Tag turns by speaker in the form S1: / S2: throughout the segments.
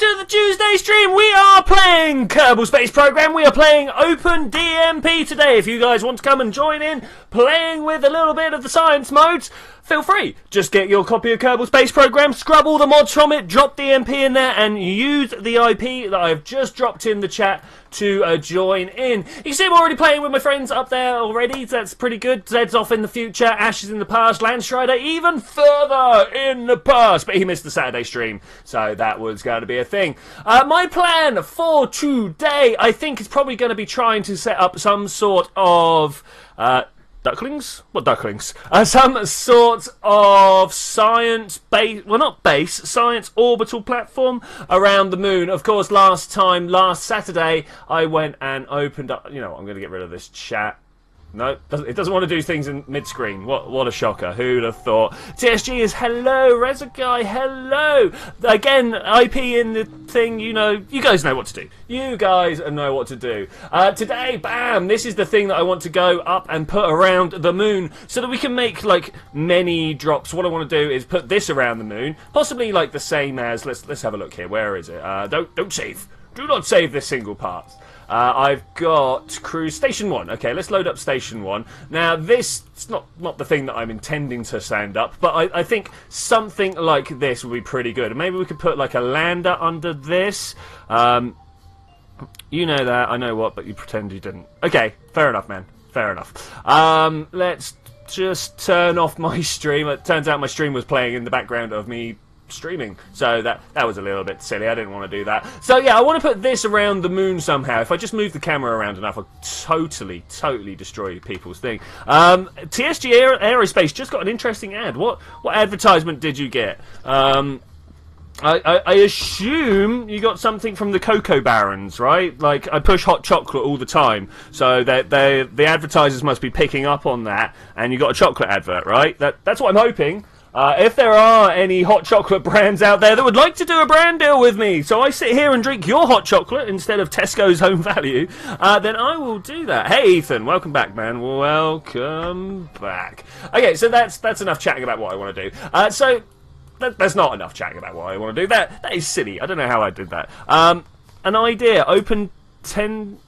S1: to the Tuesday stream. We are playing Kerbal Space Program. We are playing Open DMP today. If you guys want to come and join in, playing with a little bit of the science modes, feel free. Just get your copy of Kerbal Space Program, scrub all the mods from it, drop DMP in there, and use the IP that I have just dropped in the chat to join in. You can see I'm already playing with my friends up there already. That's pretty good. Zed's off in the future, Ash is in the past, Landstrider even further in the past, but he missed the Saturday stream, so that was going to be a thing. My plan for today, I think, is probably going to be trying to set up some sort of ducklings? What ducklings? Some sort of science base, well, not base, science orbital platform around the moon. Of course, last Saturday, I went and opened up, you know, I'm going to get rid of this chat. No, it doesn't want to do things in mid-screen. What a shocker. Who'd have thought? TSG is hello. Rezaguy, hello. Again, IP in the thing, you know. You guys know what to do. You guys know what to do. Today, bam, this is the thing that I want to go up and put around the moon so that we can make, like, many drops. What I want to do is put this around the moon. Possibly, like, the same as... Let's have a look here. Where is it? Don't save. Do not save this single part. I've got Cruise Station 1. Okay, let's load up Station 1. Now, this is not the thing that I'm intending to stand up, but I think something like this would be pretty good. Maybe we could put, like, a lander under this. You know that, I know what, but you pretend you didn't. Okay, fair enough, man. Fair enough. Let's just turn off my stream. It turns out my stream was playing in the background of me streaming, so that was a little bit silly. I didn't want to do that. So yeah, I want to put this around the moon somehow. If I just move the camera around enough, I'll totally destroy people's thing. TSG Aerospace just got an interesting ad. What advertisement did you get? I assume you got something from the Cocoa Barons, right? Like, I push hot chocolate all the time, so the advertisers must be picking up on that, and you got a chocolate advert, right? That's what I'm hoping. If there are any hot chocolate brands out there that would like to do a brand deal with me, so I sit here and drink your hot chocolate instead of Tesco's Home Value, then I will do that. Hey, Ethan, welcome back, man. Welcome back. Okay, so that's enough chatting about what I want to do. So there's not enough chatting about what I want to do. That is silly. I don't know how I did that. An idea. Open 10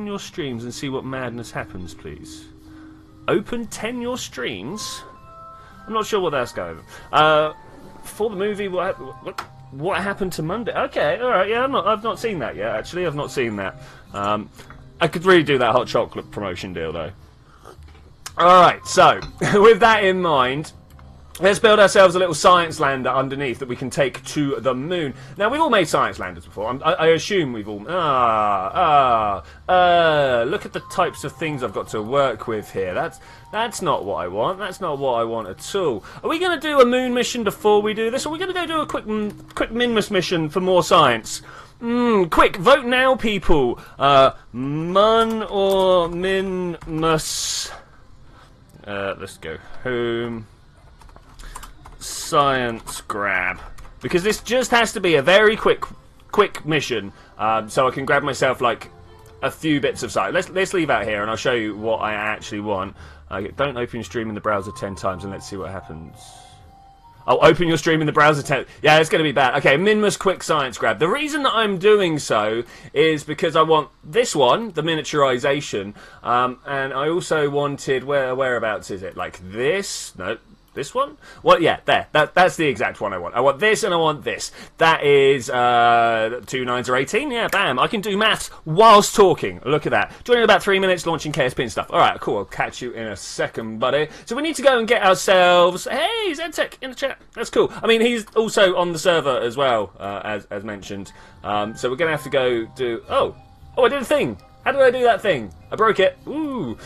S1: your streams and see what madness happens, please. Open 10 your streams? I'm not sure what that's going. For the movie, what happened to Monday? Okay, alright, yeah, I've not seen that yet, actually. I've not seen that. I could really do that hot chocolate promotion deal, though. Alright, so, with that in mind, let's build ourselves a little science lander underneath that we can take to the moon. Now, we've all made science landers before. I assume we've all... look at the types of things I've got to work with here. That's not what I want. That's not what I want at all. Are we going to do a moon mission before we do this? Or are we going to go do a quick Minmus mission for more science? Quick, vote now, people. Mun or Minmus? Let's go home. Science grab, because this just has to be a very quick mission, so I can grab myself like a few bits of science. Let's leave out here and I'll show you what I actually want. Don't open your stream in the browser 10 times and let's see what happens. Oh, open your stream in the browser 10. Yeah, it's going to be bad. Okay, Minmus quick science grab. The reason that I'm doing so is because I want this one, the miniaturization, and I also wanted, whereabouts is it? Like this? No. This one? Well, yeah, there. That's the exact one I want. I want this and I want this. That is 2 9s are 18. Yeah, bam. I can do maths whilst talking. Look at that. Joining in about 3 minutes, launching KSP and stuff. All right, cool. I'll catch you in a second, buddy. So we need to go and get ourselves... Hey, Zedtech in the chat. That's cool. I mean, he's also on the server as well, as mentioned. So we're going to have to go do... Oh, I did a thing. How did I do that thing? I broke it. Ooh.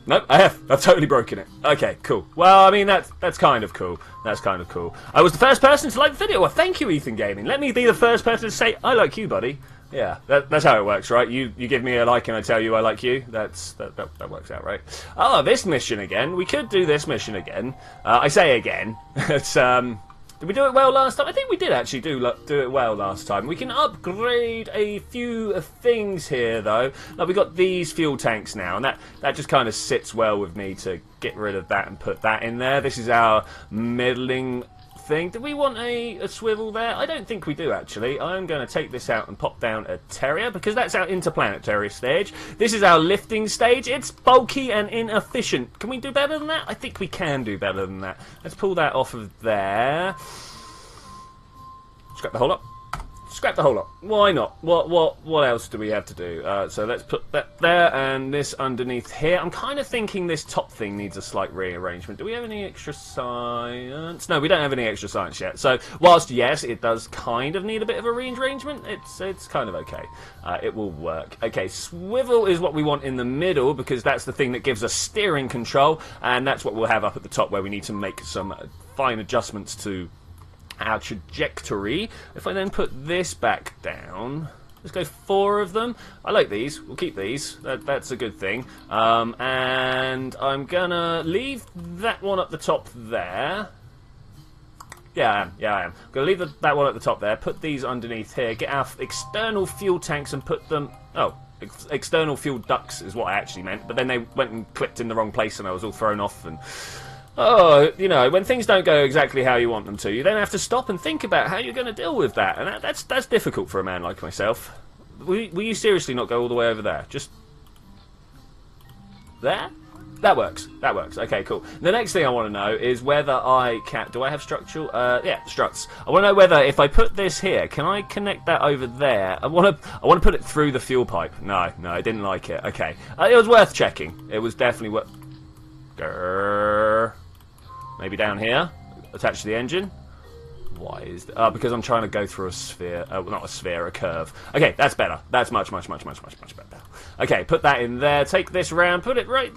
S1: Nope, I have. I've totally broken it. Okay, cool. Well, I mean, that's kind of cool. That's kind of cool. I was the first person to like the video. Well, thank you, Ethan Gaming. Let me be the first person to say, I like you, buddy. Yeah, that's how it works, right? You give me a like and I tell you I like you. That works out, right? Oh, this mission again. We could do this mission again. I say again. It's, did we do it well last time? I think we did actually do it well last time. We can upgrade a few things here, though. Like, we got these fuel tanks now, and that just kind of sits well with me to get rid of that and put that in there. This is our middling thing. Do we want a swivel there? I don't think we do, actually. I'm going to take this out and pop down a Terrier, because that's our interplanetary stage. This is our lifting stage. It's bulky and inefficient. Can we do better than that? I think we can do better than that. Let's pull that off of there. Scrap the whole lot. Scrap the whole lot. Why not? What else do we have to do? So let's put that there and this underneath here. I'm kind of thinking this top thing needs a slight rearrangement. Do we have any extra science? No, we don't have any extra science yet. So whilst yes, it does kind of need a bit of a rearrangement, it's kind of okay. It will work. Okay, swivel is what we want in the middle because that's the thing that gives us steering control, and that's what we'll have up at the top where we need to make some fine adjustments to our trajectory. If I then put this back down, let's go 4 of them. I like these. We'll keep these. That's a good thing. And I'm gonna leave that one at the top there. Yeah, I am. I'm gonna leave that one at the top there. Put these underneath here. Get our external fuel tanks and put them. Oh, external fuel ducts is what I actually meant. But then they went and clicked in the wrong place, and I was all thrown off. And oh, you know, when things don't go exactly how you want them to, you then have to stop and think about how you're going to deal with that, and that's difficult for a man like myself. Will you seriously not go all the way over there? Just there? That works. That works. Okay, cool. The next thing I want to know is whether I can. Do I have structural? Yeah, struts. I want to know whether if I put this here, can I connect that over there? I want to put it through the fuel pipe. No, I didn't like it. Okay, it was worth checking. It was definitely worth. Maybe down here, attached to the engine. Why is that? Because I'm trying to go through a sphere. Not a sphere, a curve. Okay, that's better. That's much better. Okay, put that in there. Take this round. Put it right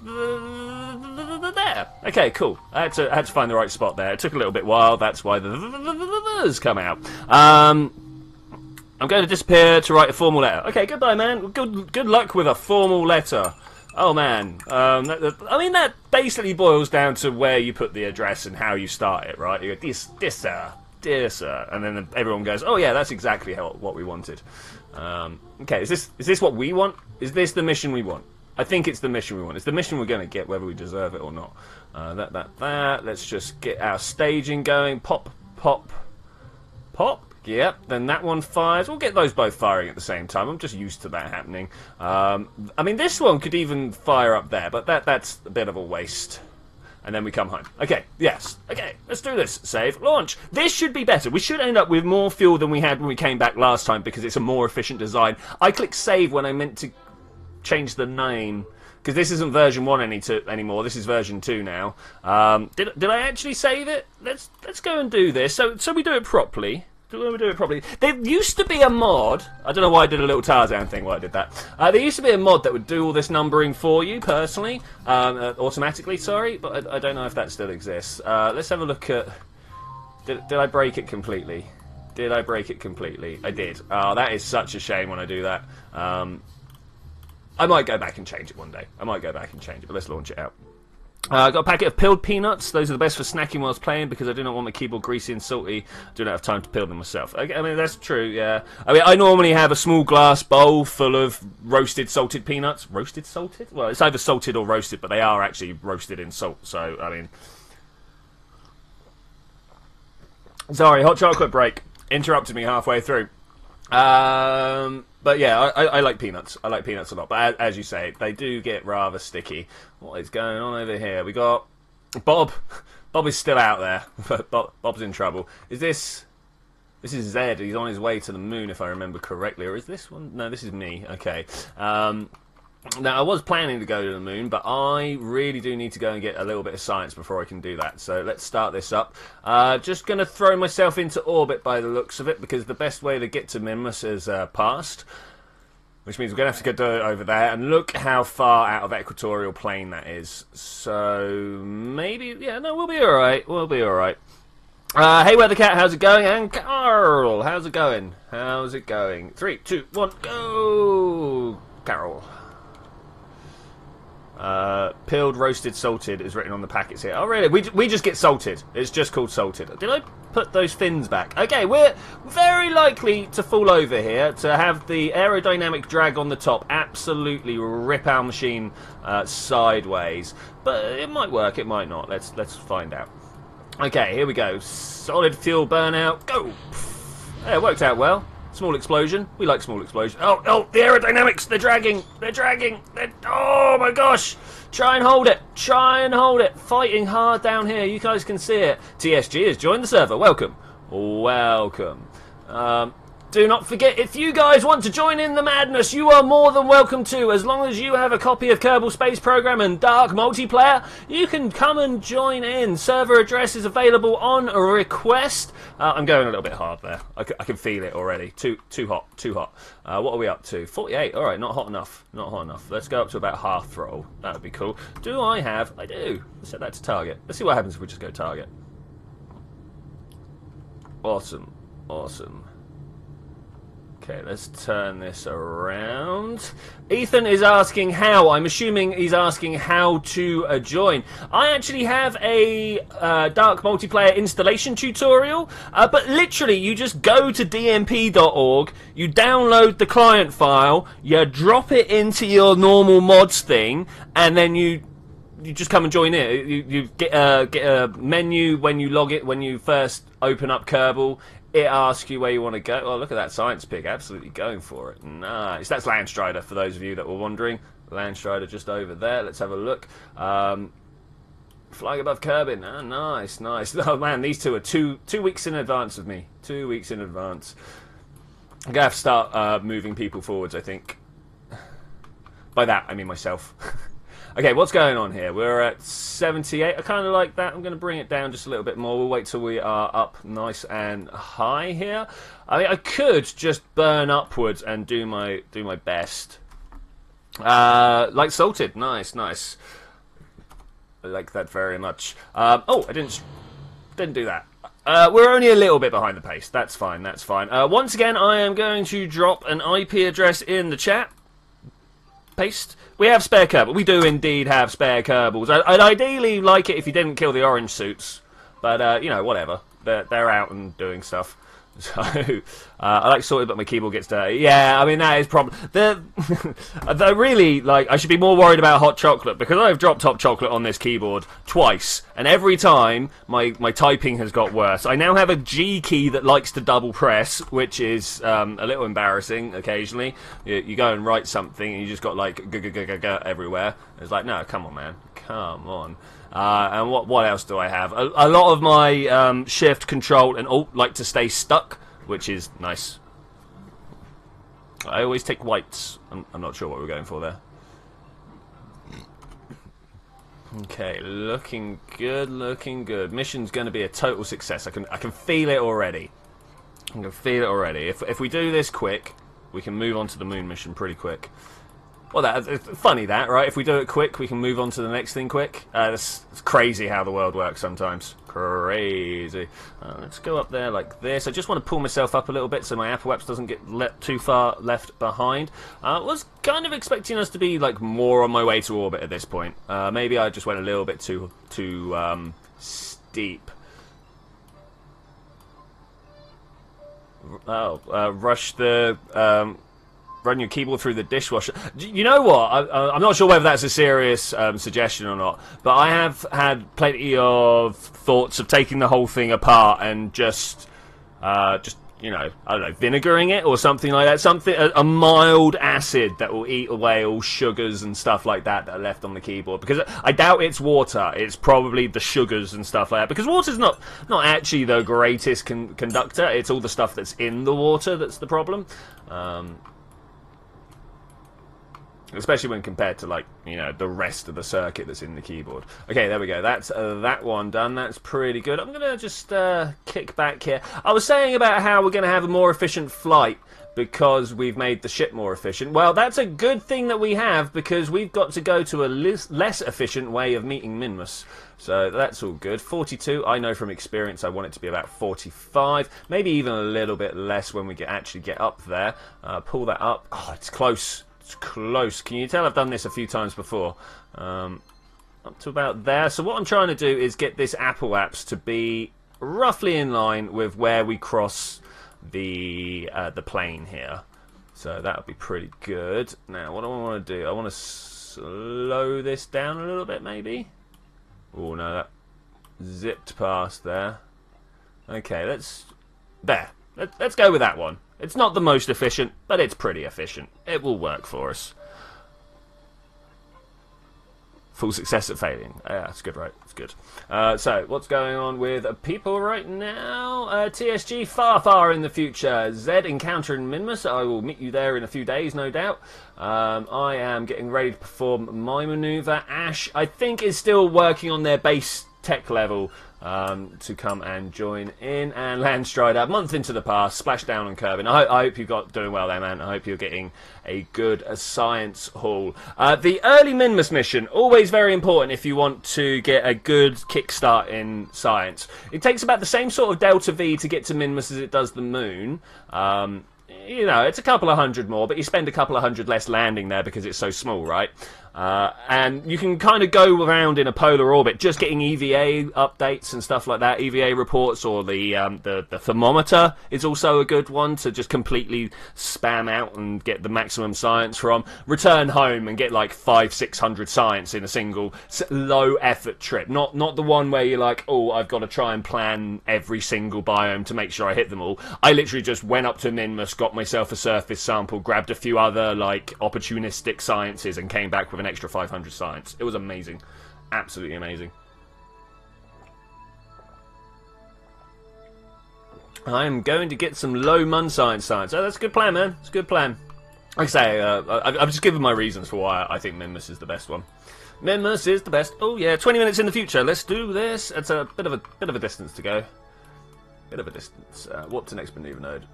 S1: there. Okay, cool. I had to find the right spot there. It took a little bit while. That's why the come out. I'm going to disappear to write a formal letter. Okay, goodbye, man. Good luck with a formal letter. Oh man, I mean that basically boils down to where you put the address and how you start it, right? You go, dear sir, and then everyone goes, oh yeah, that's exactly what we wanted. Okay, is this what we want? Is this the mission we want? I think it's the mission we want. It's the mission we're going to get, whether we deserve it or not. That. Let's just get our staging going. Pop. Yep, then that one fires. We'll get those both firing at the same time. I'm just used to that happening. I mean, this one could even fire up there, but that's a bit of a waste. And then we come home. Okay, yes. Okay, let's do this. Save, launch. This should be better. We should end up with more fuel than we had when we came back last time because it's a more efficient design. I clicked save when I meant to change the name. Because this isn't version 1 anymore. This is version 2 now. Did I actually save it? Let's go and do this. So we do it properly. There used to be a mod. I don't know why I did a little Tarzan thing while I did that. There used to be a mod that would do all this numbering for you personally, automatically. Sorry, but I don't know if that still exists. Let's have a look at. Did I break it completely? Did I break it completely? I did. Oh, that is such a shame when I do that. I might go back and change it one day. But let's launch it out. Got a packet of peeled peanuts. Those are the best for snacking whilst playing because I do not want my keyboard greasy and salty. I do not have time to peel them myself. Okay, I mean, that's true, yeah. I mean, I normally have a small glass bowl full of roasted salted peanuts. Roasted salted? Well, it's either salted or roasted, but they are actually roasted in salt. So, I mean... Sorry, hot chocolate break. Interrupted me halfway through. But yeah, I like peanuts. I like peanuts a lot. But as you say, they do get rather sticky. What is going on over here? We got Bob. Bob is still out there. Bob's in trouble. Is this... This is Zed. He's on his way to the moon, if I remember correctly. Or is this one? No, this is me. Okay. Now, I was planning to go to the moon, but I really do need to go and get a little bit of science before I can do that. So let's start this up. Just going to throw myself into orbit by the looks of it, because the best way to get to Minmus is past. Which means we're going to have to go over there, and look how far out of equatorial plane that is. So, maybe... Yeah, no, we'll be alright. We'll be alright. Hey, Weathercat, how's it going? And Carl, how's it going? How's it going? 3, 2, 1, go! Carol. Peeled, roasted, salted is written on the packets here. Oh, really? We just get salted. It's just called salted. Did I put those fins back? Okay, we're very likely to fall over here, to have the aerodynamic drag on the top absolutely rip our machine sideways. But it might work, it might not. Let's find out. Okay, here we go. Solid fuel burnout. Go! Yeah, it worked out well. Small explosion. We like small explosions. Oh, the aerodynamics! They're dragging! Oh my gosh! Try and hold it! Fighting hard down here. You guys can see it. TSG has joined the server. Welcome. Do not forget, if you guys want to join in the madness, you are more than welcome to. As long as you have a copy of Kerbal Space Program and Dark Multiplayer, you can come and join in. Server address is available on request. I'm going a little bit hard there. I can feel it already. Too hot. What are we up to? 48. All right, not hot enough. Let's go up to about half throttle. That would be cool. Do I have? I do. Let's set that to target. Let's see what happens if we just go target. Awesome. Okay, let's turn this around. Ethan is asking how. I'm assuming he's asking how to join. I actually have a Dark Multiplayer installation tutorial, but literally you just go to dmp.org, you download the client file, you drop it into your normal mods thing, and then you just come and join it. You get a menu when you log it, when you first open up Kerbal. It asks you where you want to go. Oh, look at that science pig. Absolutely going for it. Nice. That's Landstrider, for those of you that were wondering. Landstrider just over there. Let's have a look. Flying above Kerbin. Oh, nice. Oh, man, these two are two weeks in advance of me. 2 weeks in advance. I'm going to have to start moving people forwards, I think. By that, I mean myself. Okay, what's going on here? We're at 78. I kind of like that. I'm going to bring it down just a little bit more. We'll wait till we are up nice and high here. I mean, I could just burn upwards and do my best. Like salted. Nice. I like that very much. Oh, I didn't do that. We're only a little bit behind the pace. That's fine. Once again, I am going to drop an IP address in the chat. Paste. We have spare Kerbal. We do indeed have spare Kerbals. I'd ideally like it if you didn't kill the orange suits, but you know, whatever. They're out and doing stuff. So I like sorted, but my keyboard gets dirty. Yeah, I mean that is problem. They're really like I should be more worried about hot chocolate because I've dropped hot chocolate on this keyboard twice, and every time my typing has got worse. I now have a G key that likes to double press, which is a little embarrassing. Occasionally, you go and write something and you just got like g everywhere. It's like no, come on, man, come on. And what else do I have? A lot of my shift, control, and alt like to stay stuck, which is nice. I always take whites. I'm not sure what we're going for there. Okay, looking good. Mission's going to be a total success. I can feel it already. If we do this quick, we can move on to the moon mission pretty quick. Well, that's funny that, right? If we do it quick, we can move on to the next thing quick. It's crazy how the world works sometimes. Crazy. Let's go up there like this. I just want to pull myself up a little bit so my Apple Apps doesn't get too far left behind. I was kind of expecting us to be like more on my way to orbit at this point. Maybe I just went a little bit too steep. Rush the... Run your keyboard through the dishwasher. You know what? I'm not sure whether that's a serious suggestion or not, but I have had plenty of thoughts of taking the whole thing apart and just you know, I don't know, vinegaring it or something like that. A mild acid that will eat away all sugars and stuff like that are left on the keyboard. Because I doubt it's water. It's probably the sugars and stuff like that. Because water's not actually the greatest conductor. It's all the stuff that's in the water that's the problem. Especially when compared to, like, you know, the rest of the circuit that's in the keyboard. Okay, there we go. That's that one done. That's pretty good. I'm going to just kick back here. I was saying about how we're going to have a more efficient flight because we've made the ship more efficient. Well, that's a good thing that we have because we've got to go to a less efficient way of meeting Minmus. So that's all good. 42, I know from experience I want it to be about 45. Maybe even a little bit less when we actually get up there. Pull that up. Oh, it's close. It's close. Can you tell I've done this a few times before? Up to about there. So what I'm trying to do is get this Apple Apps to be roughly in line with where we cross the plane here. So that would be pretty good. Now, what do I want to do? I want to slow this down a little bit, maybe. Oh no, zipped past there. Okay, let's go with that one. It's not the most efficient, but it's pretty efficient. It will work for us. Full success at failing. Yeah, that's good, right? It's good. So, what's going on with people right now? TSG, far in the future. Zed encountering Minmus. I will meet you there in a few days, no doubt. I am getting ready to perform my maneuver. Ash, I think, is still working on their base tech level to come and join in. And Landstrider, a month into the past, splash down on Kerbin. I hope you've got doing well there, man. I hope you're getting a good science haul. The early Minmus mission, always very important if you want to get a good kickstart in science. It takes about the same sort of delta V to get to Minmus as it does the moon. You know, it's a couple of hundred more, but you spend a couple of hundred less landing there because it's so small, right? And you can kind of go around in a polar orbit, just getting EVA updates and stuff like that, EVA reports, or the thermometer is also a good one to just completely spam out and get the maximum science from. Return home and get like 500-600 science in a single low effort trip. Not the one where you're like, oh, I've got to try and plan every single biome to make sure I hit them all. I literally just went up to Minmus, got myself a surface sample, grabbed a few other like opportunistic sciences, and came back with an extra 500 science. It was amazing. Absolutely amazing. I am going to get some low mun science. Oh, that's a good plan, man. It's a good plan. Like I say, I've just given my reasons for why I think Minmus is the best one. Minmus is the best. Oh yeah, 20 minutes in the future. Let's do this. It's a bit of a distance to go. Bit of a distance. Warp to next maneuver node.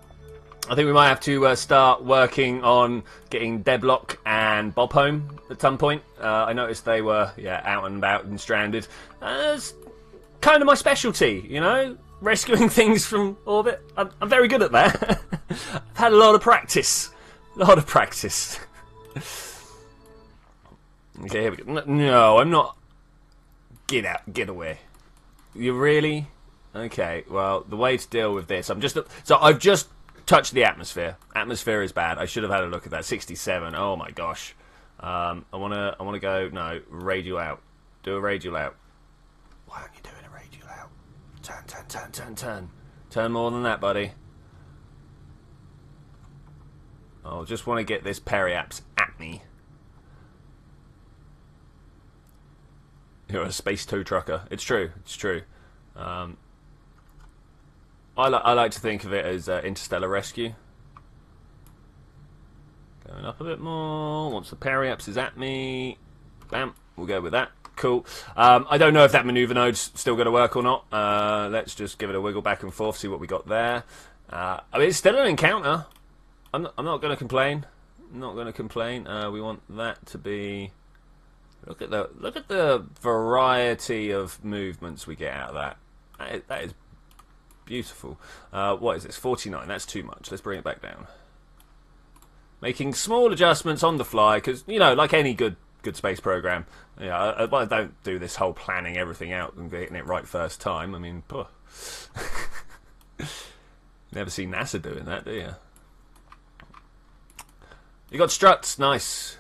S1: I think we might have to start working on getting Deblock and Bob home at some point. I noticed they were out and about and stranded. It's kind of my specialty, you know, rescuing things from orbit. I'm very good at that. I've had a lot of practice. Okay, here we go. No, I'm not. Get out. Get away. You really? Okay. Well, the way to deal with this, I've just touched the atmosphere. Atmosphere is bad. I should have had a look at that. 67. Oh my gosh. I wanna go. No, radial out. Do a radial out. Why aren't you doing a radial out? Turn. Turn more than that, buddy. Oh, just want to get this periaps at me. You're a space tow trucker. It's true. It's true. I like to think of it as interstellar rescue. Going up a bit more. Once the periaps is at me, bam. We'll go with that. Cool. I don't know if that maneuver node's still going to work or not. Let's just give it a wiggle back and forth. See what we got there. I mean, it's still an encounter. I'm not going to complain. I'm not going to complain. We want that to be. Look at the variety of movements we get out of that. That is beautiful. What is this? 49. That's too much. Let's bring it back down. Making small adjustments on the fly because, you know, like any good space program, I don't do this whole planning everything out and getting it right first time. I mean, never see NASA doing that, do you? You got struts. Nice.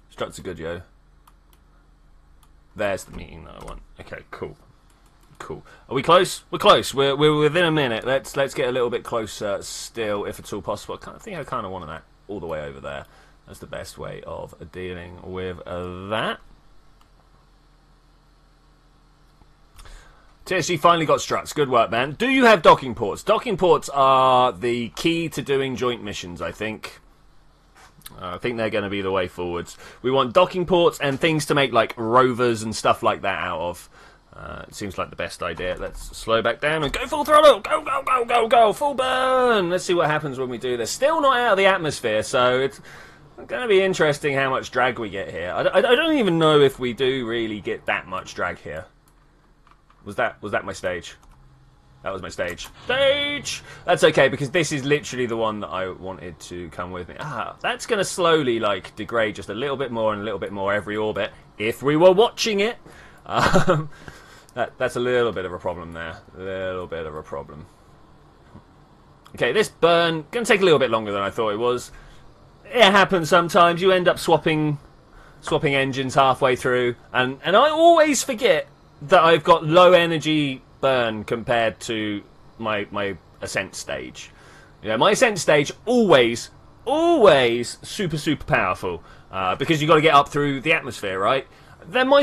S1: Struts are good, yo. There's the meeting that I want. Okay, cool. Cool. Are we close? We're close. We're within a minute. Let's get a little bit closer still, if it's all possible. I think I kind of wanted that all the way over there. That's the best way of dealing with that. TSG finally got struts. Good work, man. Do you have docking ports? Docking ports are the key to doing joint missions, I think. I think they're going to be the way forwards. We want docking ports and things to make like rovers and stuff like that out of. It seems like the best idea. Let's slow back down and go full throttle. Go. Full burn. Let's see what happens when we do this. Still not out of the atmosphere, so it's going to be interesting how much drag we get here. I don't even know if we do really get that much drag here. Was that my stage? That was my stage. Stage! That's okay, because this is literally the one that I wanted to come with me. That's going to slowly, like, degrade just a little bit more and a little bit more every orbit, if we were watching it. That's a little bit of a problem there. A little bit of a problem. Okay, this burn, going to take a little bit longer than I thought it was. It happens sometimes. You end up swapping engines halfway through, and I always forget that I've got low energy burn compared to my ascent stage. You know, my ascent stage always super powerful because you got to get up through the atmosphere, right? Then my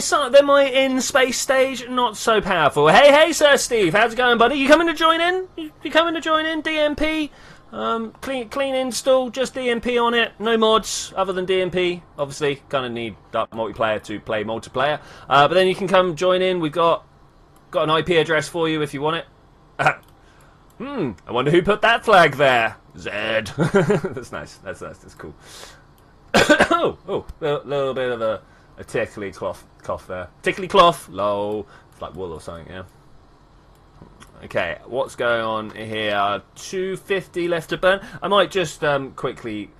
S1: in space stage not so powerful. Hey, Sir Steve, how's it going, buddy? You coming to join in? You coming to join in? DMP, clean install, just DMP on it. No mods other than DMP. Obviously, kind of need that multiplayer to play multiplayer. But then you can come join in. We've got an IP address for you if you want it. I wonder who put that flag there. Zed. That's nice. That's nice. That's cool. oh, little bit of a tickly cough there. Tickly cloth. Lol. It's like wool or something, yeah. Okay, what's going on here? 250 left to burn. I might just quickly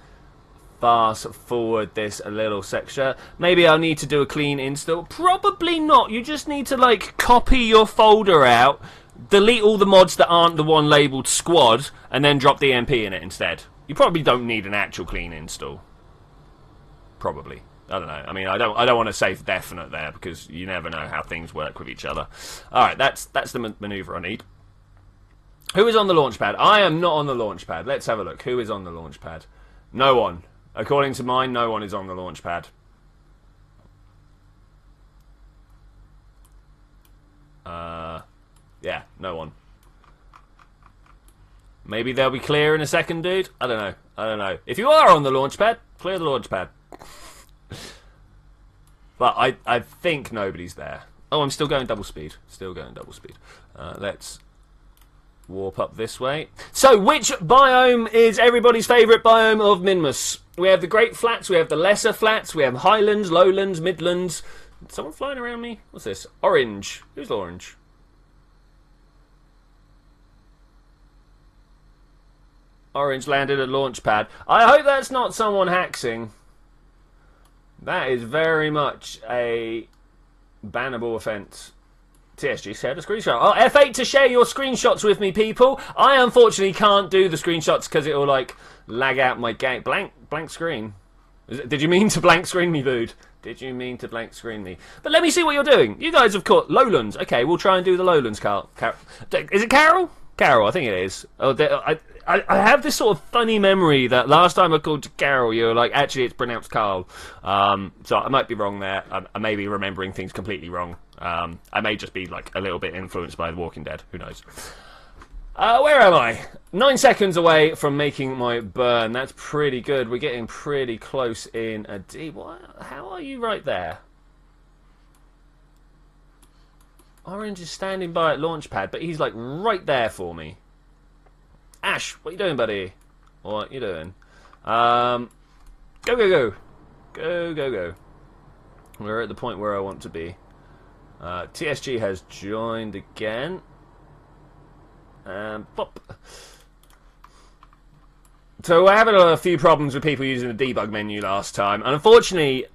S1: fast forward this a little section. Maybe I'll need to do a clean install. Probably not. You just need to like copy your folder out, delete all the mods that aren't the one labelled squad, and then drop DMP in it instead. You probably don't need an actual clean install. Probably. I don't know. I mean, I don't want to say for definite there because you never know how things work with each other. All right, that's the maneuver I need. Who is on the launch pad? I am not on the launch pad. Let's have a look. Who is on the launch pad? No one. According to mine, no one is on the launch pad. Yeah, no one. Maybe they'll be clear in a second, dude. I don't know. If you are on the launch pad, clear the launch pad. But I think nobody's there. Oh, I'm still going double speed. Let's warp up this way. So, which biome is everybody's favourite biome of Minmus? We have the Great Flats, we have the Lesser Flats, we have Highlands, Lowlands, Midlands. Someone flying around me? What's this? Orange. Who's orange? Orange landed at launch pad. I hope that's not someone haxing. That is very much a bannable offence. TSG shared a screenshot. Oh, F8 to share your screenshots with me, people. I unfortunately can't do the screenshots because it will like lag out my game. Blank screen. Did you mean to blank screen me, dude? Did you mean to blank screen me? But let me see what you're doing. You guys have caught Lowlands. Okay, we'll try and do the Lowlands, Carl. Is it Carol? Carol, I think it is. Oh, I have this sort of funny memory that last time I called Carol, you were like, actually, it's pronounced Carl. So I might be wrong there. I may be remembering things completely wrong. I may just be like a little bit influenced by The Walking Dead. Who knows? Where am I? 9 seconds away from making my burn. That's pretty good. We're getting pretty close in a D. How are you right there? Orange is standing by at launch pad, but he's like right there for me. Ash, what you doing, buddy? What you doing? Go. We're at the point where I want to be. TSG has joined again. Pop. So we're having a few problems with people using the debug menu last time, and unfortunately,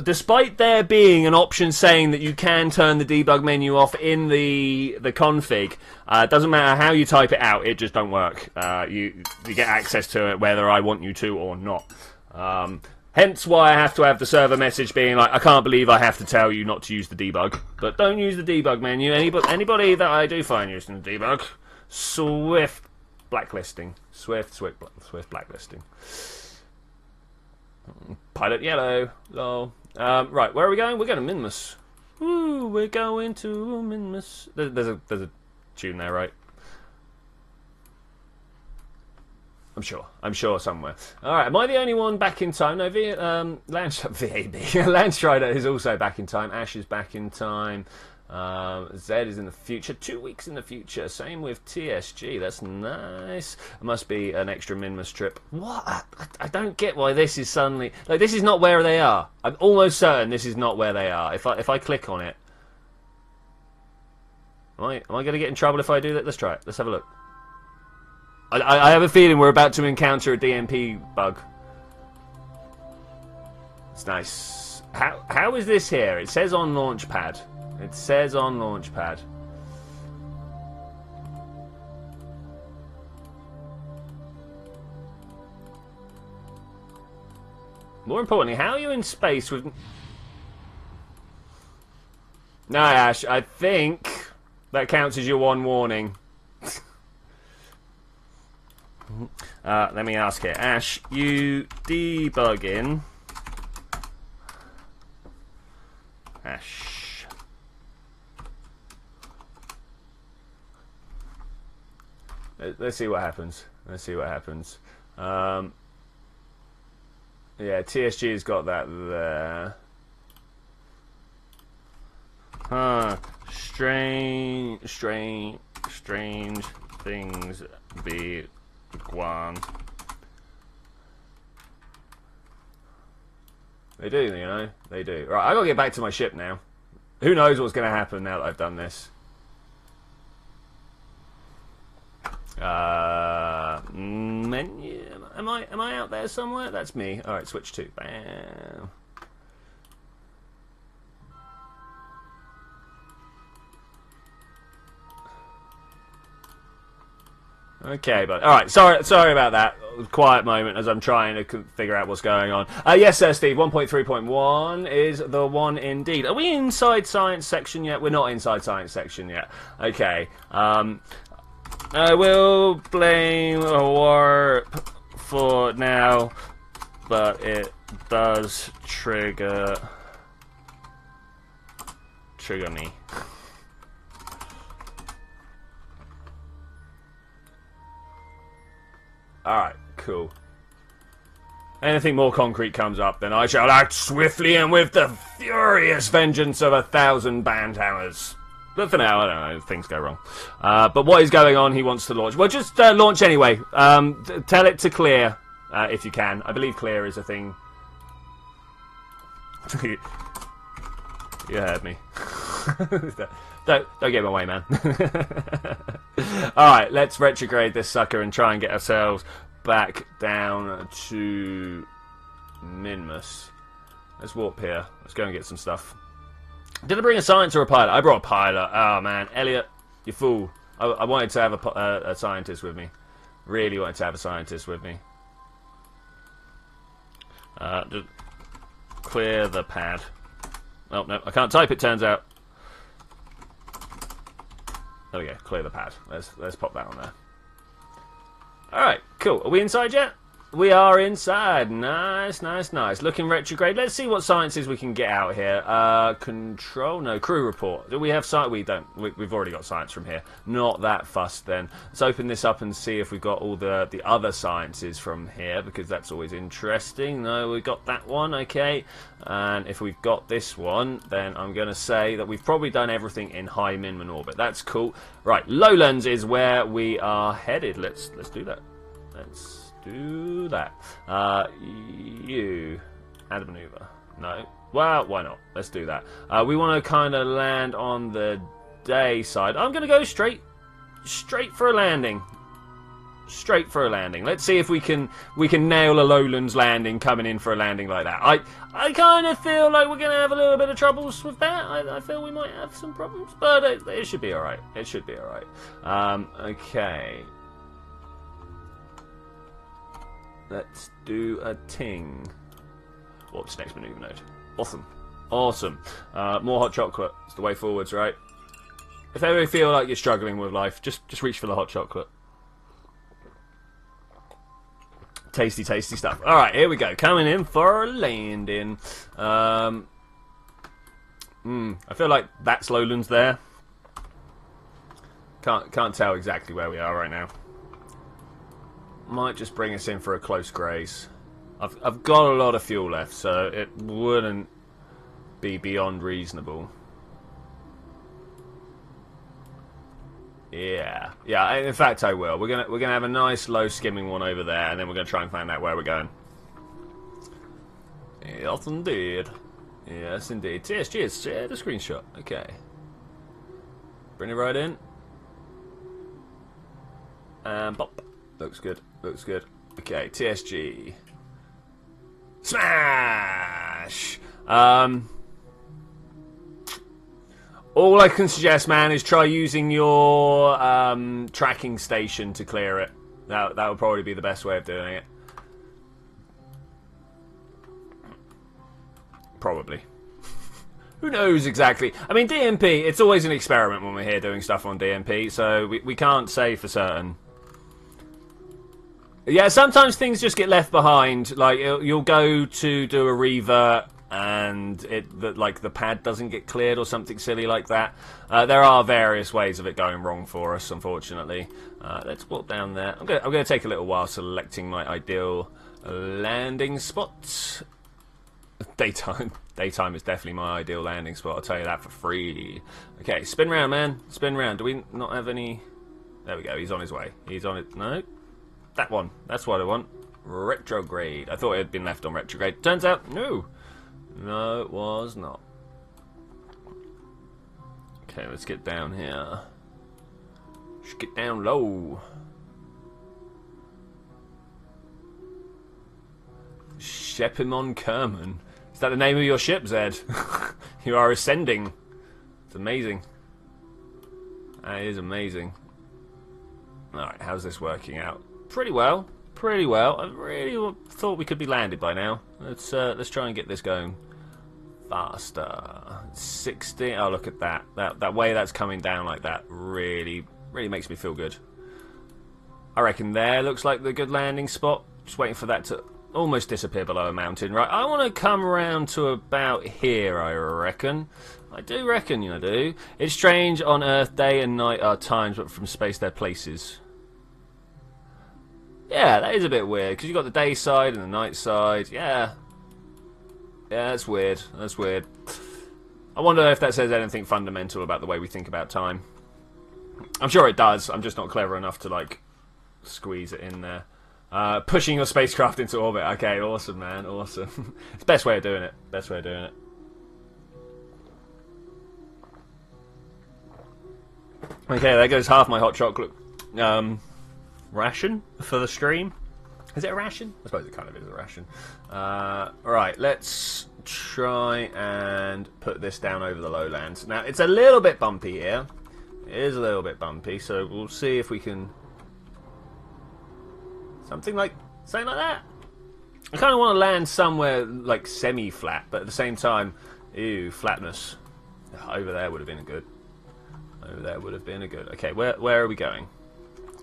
S1: despite there being an option saying that you can turn the debug menu off in the config, it doesn't matter how you type it out, it just don't work. You get access to it whether I want you to or not. Hence why I have to have the server message being like, I can't believe I have to tell you not to use the debug. But don't use the debug menu. Anybody that I do find using the debug, swift blacklisting. Swift blacklisting. Pilot yellow. Lol. Right, where are we going? We're going to Minmus. Woo, we're going to Minmus. There's a tune there, right? I'm sure somewhere. Alright, am I the only one back in time? No, VAB. Land Strider is also back in time. Ash is back in time. Zed is in the future. 2 weeks in the future. Same with TSG. That's nice. It must be an extra Minmus trip. What? I don't get why this is suddenly... Like, this is not where they are. I'm almost certain this is not where they are. If I click on it... Am I going to get in trouble if I do that? Let's try it. Let's have a look. I have a feeling we're about to encounter a DMP bug. It's nice. How is this here? It says on Launchpad. It says on Launchpad. More importantly, how are you in space with... No, Ash, I think that counts as your one warning. Let me ask it. Ash, you debugging? Ash. Let's see what happens. Let's see what happens. Yeah, TSG's got that there. Huh. Strange things be gone. They do, you know? They do. Right, I gotta get back to my ship now. Who knows what's gonna happen now that I've done this. Menu. Am I out there somewhere? That's me. Alright, switch to. Bam. Okay, but alright, sorry about that. Quiet moment as I'm trying to figure out what's going on. Yes, sir, Steve, 1.3.1 is the one indeed. Are we inside science section yet? We're not inside science section yet. Okay. I will blame warp for now, but it does trigger me. Alright, cool. Anything more concrete comes up, then I shall act swiftly and with the furious vengeance of 1,000 band hammers. But for now, I don't know, things go wrong. But what is going on? He wants to launch. Well, just launch anyway. Tell it to clear, if you can. I believe clear is a thing. You heard me. Don't get in my way, man. Alright, let's retrograde this sucker and try and get ourselves back down to Minmus. Let's warp here. Let's go and get some stuff. Did I bring a science or a pilot? I brought a pilot. Oh, man. Elliot, you fool. I wanted to have a scientist with me. Really wanted to have a scientist with me. Just clear the pad. Oh, no. I can't type, it turns out. There we go. Clear the pad. Let's pop that on there. Alright, cool. Are we inside yet? We are inside. Nice, nice, nice. Looking retrograde. Let's see what sciences we can get out here. Control? No, crew report. Do we have science? We don't. We've already got science from here. Not that fussed then. Let's open this up and see if we've got all the other sciences from here, because that's always interesting. No, we got that one. Okay. And if we've got this one, then I'm going to say that we've probably done everything in high minimum orbit. That's cool. Right, Lowlands is where we are headed. Let's do that. Let's do that. You add a maneuver. No. Well, why not? Let's do that. We want to kind of land on the day side. I'm going to go straight for a landing. Straight for a landing. Let's see if we can nail a Lowlands landing coming in for a landing like that. I kind of feel like we're going to have a little bit of troubles with that. I feel we might have some problems, but it should be alright. It should be alright. Okay. Let's do a ting. What's next maneuver node? Awesome. Awesome. More hot chocolate. It's the way forwards, right? If ever you feel like you're struggling with life, just reach for the hot chocolate. Tasty, tasty stuff. Alright, here we go. Coming in for a landing. I feel like that's Lowlands there. Can't tell exactly where we are right now. Might just bring us in for a close graze. I've got a lot of fuel left, so it wouldn't be beyond reasonable. Yeah. In fact, I will. We're gonna have a nice low skimming one over there, and then we're gonna try and find out where we're going. Yes, indeed. Yes, indeed. TSG has shared a screenshot. Okay. Bring it right in. And pop. Looks good. Looks good. Okay, TSG. Smash! All I can suggest, man, is try using your tracking station to clear it. That would probably be the best way of doing it. Probably. Who knows exactly? I mean, DMP, it's always an experiment when we're here doing stuff on DMP, so we can't say for certain. Yeah, sometimes things just get left behind. Like, you'll go to do a revert and the pad doesn't get cleared or something silly like that. There are various ways of it going wrong for us, unfortunately. Let's walk down there. I'm going to take a little while selecting my ideal landing spot. Daytime is definitely my ideal landing spot, I'll tell you that for free. Okay, spin round, man. Spin round. Do we not have any... There we go, he's on his way. He's on it. No? That one. That's what I want. Retrograde. I thought it had been left on retrograde. Turns out, no. No, it was not. Okay, let's get down here. Let's get down low. Shepimon Kerbin. Is that the name of your ship, Zed? You are ascending. It's amazing. That is amazing. Alright, how's this working out? Pretty well. Pretty well. I really thought we could be landed by now. Let's try and get this going faster. 60. Oh, look at that. That way that's coming down like that really makes me feel good. I reckon there looks like the good landing spot. Just waiting for that to almost disappear below a mountain. Right, I want to come around to about here, I reckon. I do reckon, you know, do. It's strange on Earth, day and night are times, but from space they're places. Yeah, that is a bit weird, because you've got the day side and the night side. Yeah. Yeah, that's weird. That's weird. I wonder if that says anything fundamental about the way we think about time. I'm sure it does. I'm just not clever enough to, like, squeeze it in there. Pushing your spacecraft into orbit. Okay, awesome, man. Awesome. It's the best way of doing it. Best way of doing it. Okay, there goes half my hot chocolate ration for the stream. Is it a ration? I suppose it kind of is a ration. Right, let's try and put this down over the lowlands. Now, it's a little bit bumpy here. It is a little bit bumpy, so we'll see if we can... Something like that. I kind of want to land somewhere like semi-flat, but at the same time, ew, flatness. Over there would have been good. Over there would have been a good. Okay, where are we going?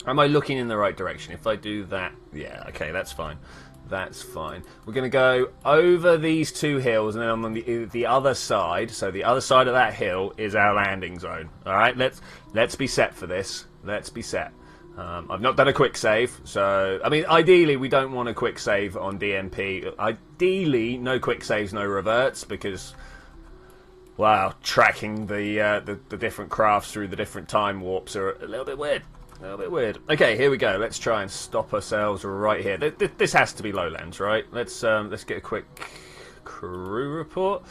S1: Am I looking in the right direction? If I do that, yeah, okay, that's fine. That's fine. We're going to go over these two hills, and then on the other side. So the other side of that hill is our landing zone. All right, let's be set for this. Let's be set. I've not done a quick save, so I mean, ideally we don't want a quick save on DMP. Ideally, no quick saves, no reverts, because wow, tracking the different crafts through the different time warps are a little bit weird. A little bit weird. Okay, here we go. Let's try and stop ourselves right here. This has to be lowlands, right? Let's get a quick crew report.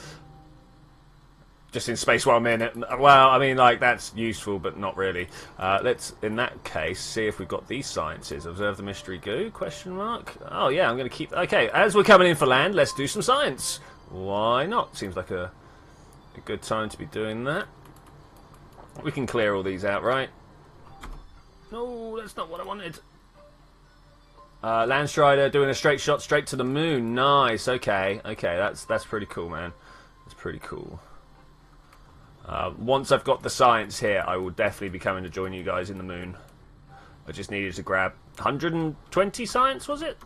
S1: Just in space while I'm in it. Well, I mean, like, that's useful, but not really. Let's, in that case, see if we've got these sciences. Observe the mystery goo, question mark. Oh, yeah, I'm going to keep... Okay, as we're coming in for land, let's do some science. Why not? Seems like a good time to be doing that. We can clear all these out, right? No, that's not what I wanted. Landstrider doing a straight shot straight to the moon. Nice, okay. Okay, that's pretty cool, man. That's pretty cool. Once I've got the science here, I will definitely be coming to join you guys in the moon. I just needed to grab 120 science, was it?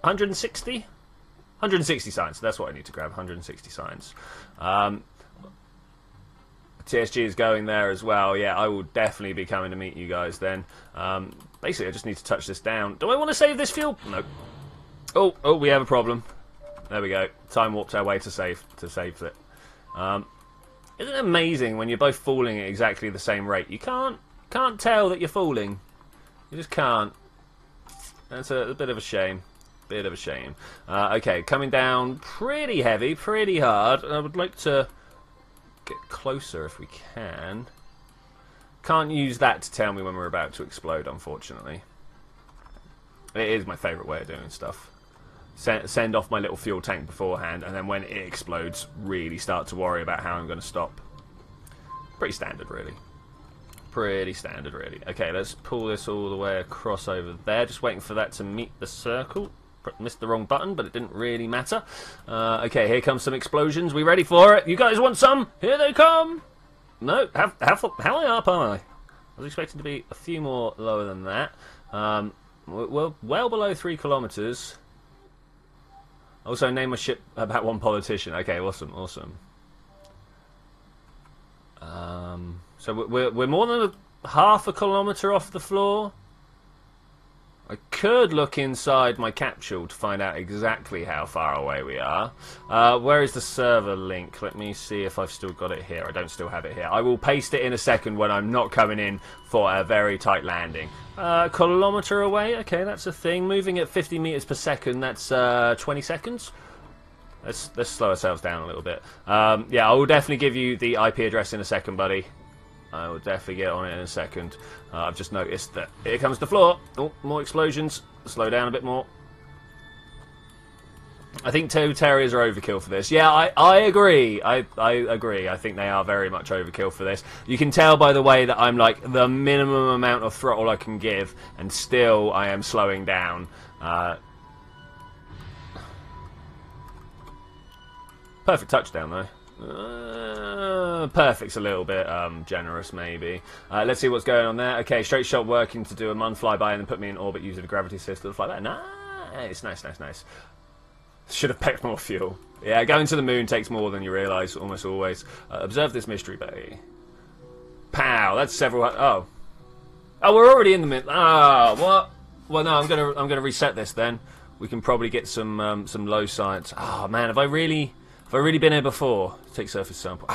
S1: 160? 160 science, that's what I need to grab, 160 science. TSG is going there as well. Yeah, I will definitely be coming to meet you guys then. Basically, I just need to touch this down. Do I want to save this fuel? No. Oh, we have a problem. There we go. Time warped our way to save it. Isn't it amazing when you're both falling at exactly the same rate? You can't tell that you're falling. You just can't. That's a bit of a shame. Bit of a shame. Okay, coming down pretty heavy, pretty hard. I would like to get closer if we can. Can't use that to tell me when we're about to explode, unfortunately. It is my favourite way of doing stuff. Send off my little fuel tank beforehand, and then when it explodes, really start to worry about how I'm going to stop. Pretty standard, really. Pretty standard, really. Okay, let's pull this all the way across over there. Just waiting for that to meet the circle. Missed the wrong button, but it didn't really matter. Okay, here comes some explosions. We ready for it? You guys want some? Here they come! No, how high up am I? I was expecting to be a few more lower than that. We're well below 3 kilometers. Also, name a ship about one politician. Okay, awesome, awesome. So we're more than half a kilometer off the floor. I could look inside my capsule to find out exactly how far away we are. Where is the server link? Let me see if I've still got it here. I don't still have it here. I will paste it in a second when I'm not coming in for a very tight landing. Kilometer away? Okay, that's a thing. Moving at 50 meters per second, that's 20 seconds. Let's slow ourselves down a little bit. Yeah, I will definitely give you the IP address in a second, buddy. I will definitely get on it in a second. I've just noticed that here comes the floor. Oh, more explosions. Slow down a bit more. I think 2 Terriers are overkill for this. Yeah, I agree. I agree. I think they are very much overkill for this. You can tell by the way that I'm like the minimum amount of throttle I can give, and still I am slowing down. Perfect touchdown though. Perfect's a little bit generous, maybe. Let's see what's going on there. Okay, straight shot working to do a Mun flyby and then put me in orbit using a gravity system to fly back. Nice, nice, nice, nice. Should have packed more fuel. Yeah, going to the moon takes more than you realise, almost always. Observe this mystery bay. Pow, that's several... Oh, we're already in the mid... what? Well, no, I'm gonna reset this then. We can probably get some low science. Oh, man, have I really been here before? Take surface sample.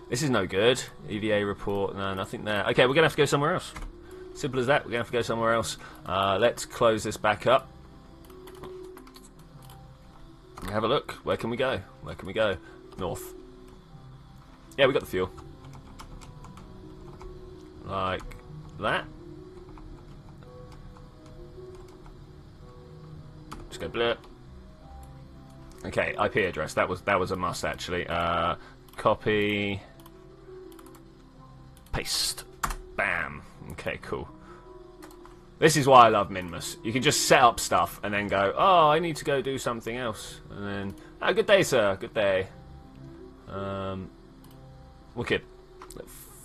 S1: This is no good. EVA report. No, nothing there. Okay, we're going to have to go somewhere else. Simple as that. We're going to have to go somewhere else. Let's close this back up. Have a look. Where can we go? Where can we go? North. Yeah, we got the fuel. Like that. Just go blur. Okay, IP address. That was a must actually. Copy. Paste. Bam. Okay, cool. This is why I love Minmus. You can just set up stuff and then go, oh, I need to go do something else. And then, oh, good day, sir. Good day. Wicked.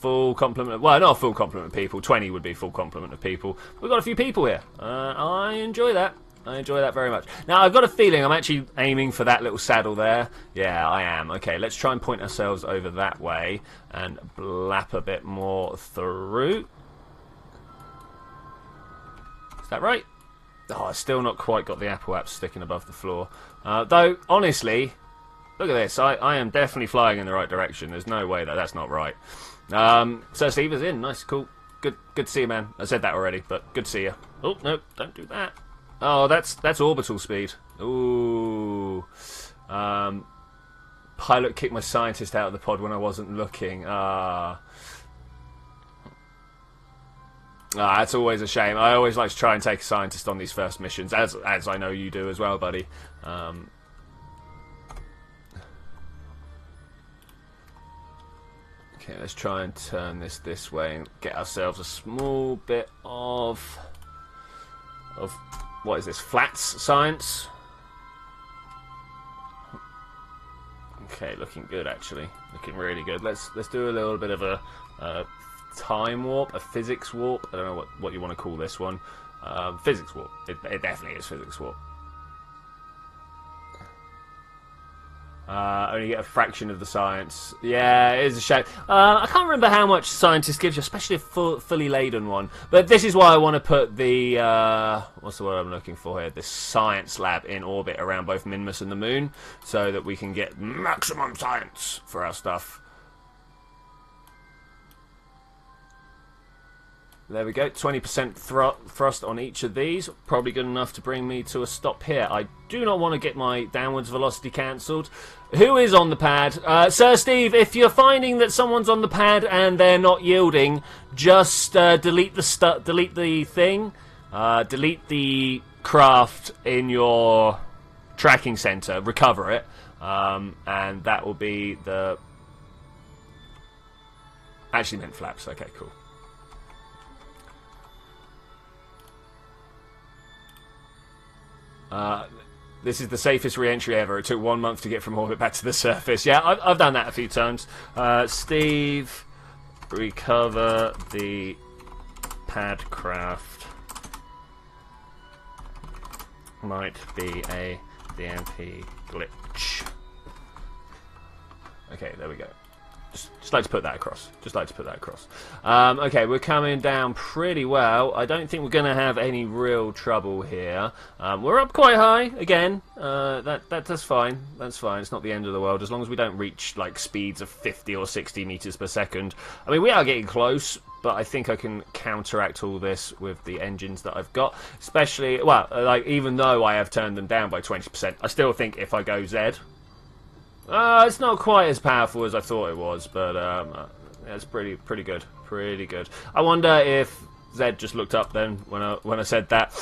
S1: Full complement of, well, not a full complement of people. 20 would be full complement of people. We've got a few people here. I enjoy that. I enjoy that very much. Now, I've got a feeling I'm actually aiming for that little saddle there. Yeah, I am. Okay, let's try and point ourselves over that way and blap a bit more through. Is that right? Oh, I've still not quite got the Apple apps sticking above the floor. Though, honestly, look at this. I am definitely flying in the right direction. There's no way that that's not right. So Steve is in. Nice, cool. Good to see you, man. I said that already, but good to see you. Oh, no, don't do that. Oh, that's orbital speed. Ooh. Pilot kicked my scientist out of the pod when I wasn't looking. That's always a shame. I always like to try and take a scientist on these first missions, as I know you do as well, buddy. Okay, let's try and turn this way and get ourselves a small bit of what is this? Flats science. Okay, looking good actually. Looking really good. Let's do a little bit of a time warp, a physics warp. I don't know what you want to call this one. Physics warp. It definitely is physics warp. Only get a fraction of the science. Yeah, it is a shame. I can't remember how much scientists gives you, especially a fully laden one. But this is why I want to put the what's the word I'm looking for here? This science lab in orbit around both Minmus and the Moon, so that we can get maximum science for our stuff. There we go, 20% thrust on each of these. Probably good enough to bring me to a stop here. I do not want to get my downwards velocity cancelled. Who is on the pad? Sir Steve, if you're finding that someone's on the pad and they're not yielding, just delete the thing. Delete the craft in your tracking center. Recover it. And that will be the... Actually meant flaps. Okay, cool. This is the safest re-entry ever. It took 1 month to get from orbit back to the surface. Yeah, I've done that a few times. Steve, recover the padcraft. Might be a DMP glitch. Okay, there we go. Just like to put that across. Just like to put that across. Okay, we're coming down pretty well. I don't think we're going to have any real trouble here. We're up quite high again. That's fine. That's fine. It's not the end of the world as long as we don't reach like speeds of 50 or 60 meters per second. I mean, we are getting close, but I think I can counteract all this with the engines that I've got. Especially, well, like even though I have turned them down by 20%, I still think if I go Z. It's not quite as powerful as I thought it was, but it's pretty good, pretty good. I wonder if Zed just looked up then when I said that.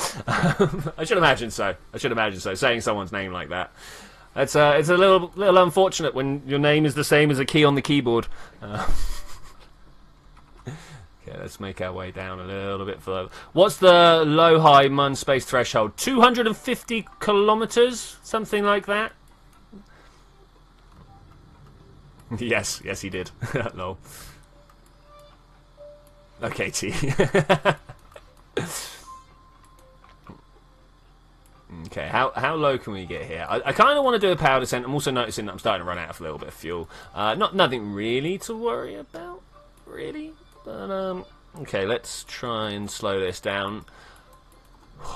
S1: I should imagine so. I should imagine so. Saying someone's name like that, it's a little unfortunate when your name is the same as a key on the keyboard. Okay, let's make our way down a little bit further. What's the low-high Mun space threshold? 250 kilometers, something like that. Yes, he did. Lol. Okay, T. Okay, how low can we get here? I kind of want to do a power descent. I'm also noticing that I'm starting to run out of a little bit of fuel. Nothing really to worry about, really. But okay, let's try and slow this down.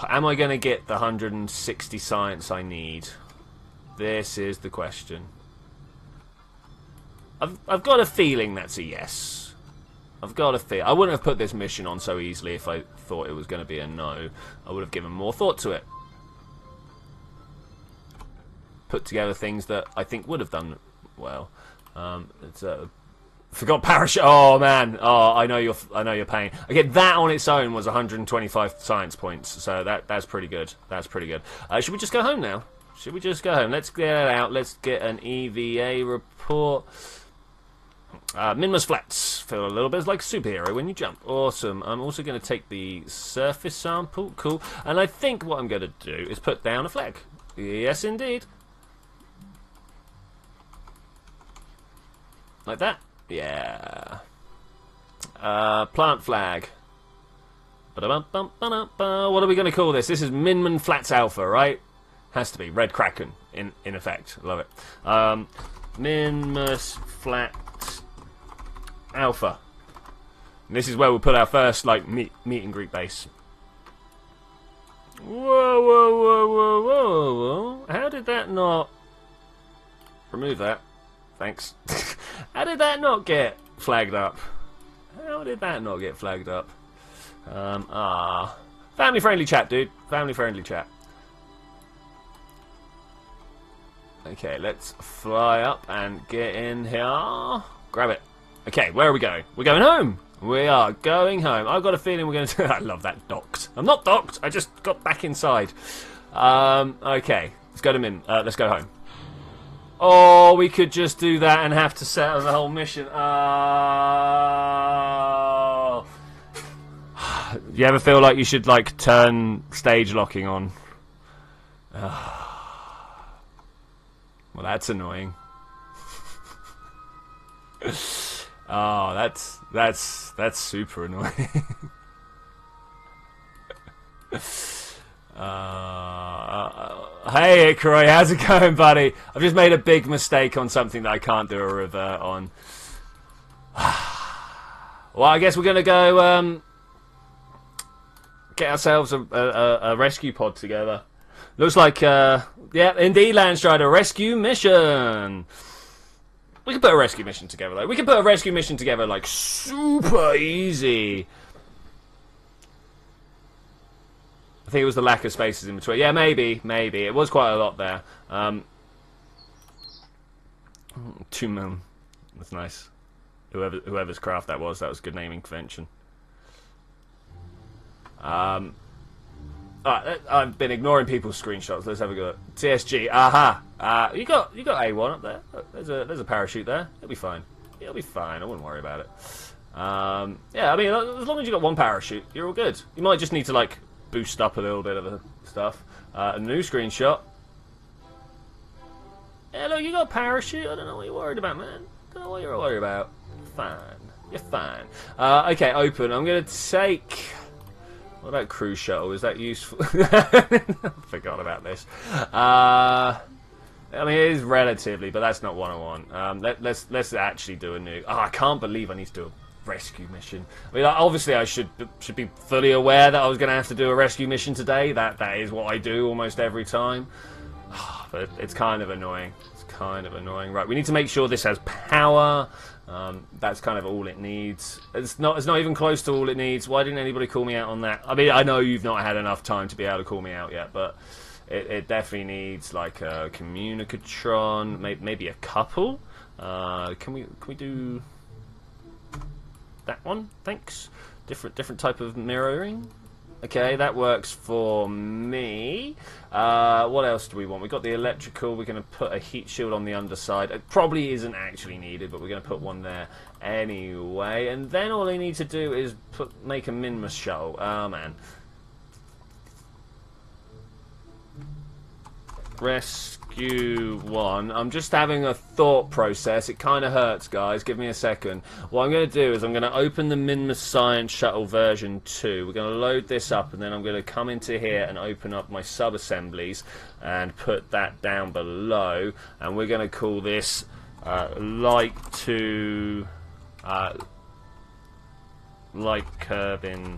S1: Am I going to get the 160 science I need? This is the question. I've got a feeling that's a yes. I've got a feel. I wouldn't have put this mission on so easily if I thought it was going to be a no. I would have given more thought to it. Put together things that I think would have done well. Forgot parachute. Oh man. Oh, I know your pain. Okay, that on its own was 125 science points. So that's pretty good. That's pretty good. Should we just go home now? Should we just go home? Let's get it out. Let's get an EVA report. Minmus Flats. Feel a little bit like a superhero when you jump. Awesome. I'm also going to take the surface sample. Cool. And I think what I'm going to do is put down a flag. Yes, indeed. Like that? Yeah. Plant flag. What are we going to call this? This is Minman Flats Alpha, right? Has to be. Red Kraken, in effect. Love it. Minmus Flats Alpha. And this is where we'll put our first like meet and greet base. Whoa. How did that not... Remove that. Thanks. How did that not get flagged up? How did that not get flagged up? Family friendly chat, dude. Family friendly chat. Okay, let's fly up and get in here. Grab it. Okay, where are we going? We're going home. We are going home. I've got a feeling we're going to... I love that docked. I'm not docked. I just got back inside. Okay, let's go to Min. Let's go home. Oh, we could just do that and have to set up the whole mission. Oh. You ever feel like you should like turn stage locking on? Well, that's annoying. Oh, that's super annoying. Hey, Ikroy, how's it going, buddy? I've just made a big mistake on something that I can't do a revert on. Well, I guess we're gonna go get ourselves a rescue pod together. Looks like, yeah, indeed, Landstrider, rescue mission. We can put a rescue mission together, though. We can put a rescue mission together, like, super easy. I think it was the lack of spaces in between. Yeah, maybe. It was quite a lot there. 2 mil. That's nice. Whoever's craft that was good naming convention. I've been ignoring people's screenshots. Let's have a go. TSG. Aha. You got A1 up there. There's a parachute there. It'll be fine. It'll be fine. I wouldn't worry about it. Yeah, I mean, as long as you got one parachute, you're all good. You might just need to like boost up a little bit of the stuff. A new screenshot. Hello, you got a parachute? I don't know what you're worried about, man. Don't know what you're worried about. Fine. You're fine. Okay, open. I'm going to take... What about cruise shuttle? Is that useful? I forgot about this. I mean, it is relatively, but that's not what I want. Let's actually do a new... Oh, I can't believe I need to do a rescue mission. I mean, obviously I should be fully aware that I was going to have to do a rescue mission today. That is what I do almost every time. But it's kind of annoying. It's kind of annoying. Right, we need to make sure this has power. That's kind of all it needs. It's not even close to all it needs. Why didn't anybody call me out on that? I mean, I know you've not had enough time to be able to call me out yet, but it definitely needs like a communicatron, maybe a couple. Can we do that one? Thanks. Different type of mirroring. Okay, that works for me. What else do we want? We've got the electrical. We're going to put a heat shield on the underside. It probably isn't actually needed, but we're going to put one there anyway. And then all I need to do is make a Minmus shuttle. Oh, man. Rescue 1. I'm just having a thought process. It kind of hurts, guys. Give me a second. What I'm going to do is I'm going to open the Minmus Science Shuttle version 2. We're going to load this up, and then I'm going to come into here and open up my sub-assemblies and put that down below. And we're going to call this like Kerbin.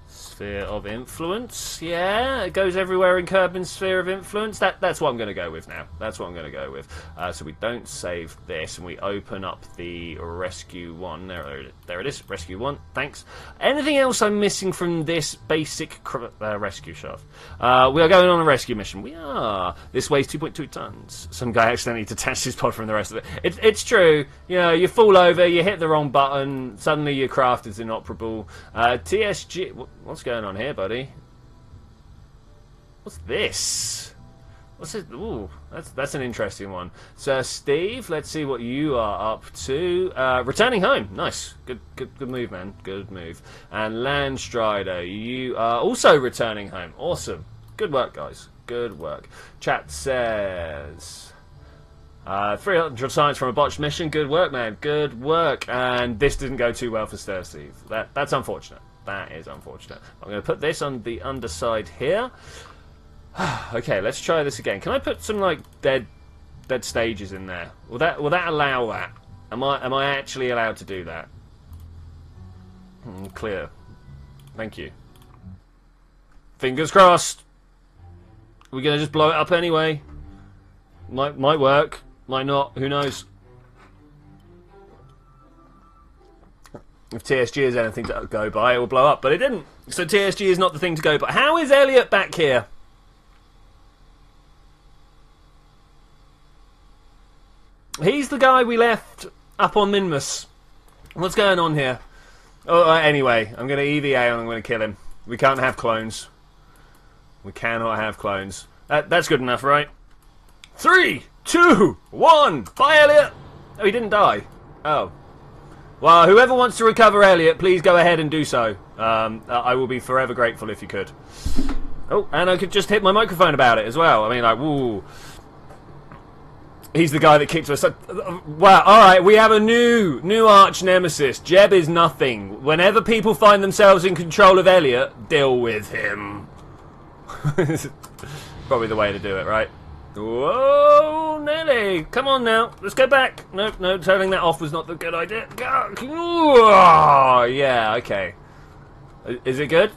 S1: Sphere of influence. Yeah, it goes everywhere in Kerbin's sphere of influence. That's what I'm going to go with now. That's what I'm going to go with. So we don't save this, and we open up the rescue 1. There it is. Rescue 1. Thanks. Anything else I'm missing from this basic rescue shaft? We are going on a rescue mission. We are. This weighs 2.2 tons. Some guy accidentally detached his pod from the rest of it. It's true. You know, you fall over, you hit the wrong button, suddenly your craft is inoperable. TSG. What's going on here, buddy? What's this? What's it? Ooh, that's an interesting one. Sir Steve, let's see what you are up to. Returning home. Nice. Good move, man. Good move. And Landstrider, you are also returning home. Awesome. Good work, guys. Good work. Chat says 300 science from a botched mission. Good work, man. Good work. And this didn't go too well for Sir Steve. That's unfortunate. That is unfortunate. I'm going to put this on the underside here. Okay, let's try this again. Can I put some like dead stages in there? Will that allow that? Am I actually allowed to do that? Clear. Thank you. Fingers crossed. We're going to just blow it up anyway. Might work. Might not. Who knows? If TSG is anything to go by, it will blow up. But it didn't. So TSG is not the thing to go by. How is Elliot back here? He's the guy we left up on Minmus. What's going on here? Oh, anyway, I'm going to EVA and I'm going to kill him. We can't have clones. We cannot have clones. That's good enough, right? 3, 2, 1. Bye, Elliot. Oh, he didn't die. Oh. Well, whoever wants to recover Elliot, please go ahead and do so. I will be forever grateful if you could. Oh, and I could just hit my microphone about it as well. I mean, like, woo. He's the guy that kicked us. Wow, alright, we have a new arch nemesis. Jeb is nothing. Whenever people find themselves in control of Elliot, deal with him. Probably the way to do it, right? Whoa, Nelly. Come on now. Let's go back. No, turning that off was not the good idea. Oh, yeah, okay. Is it good?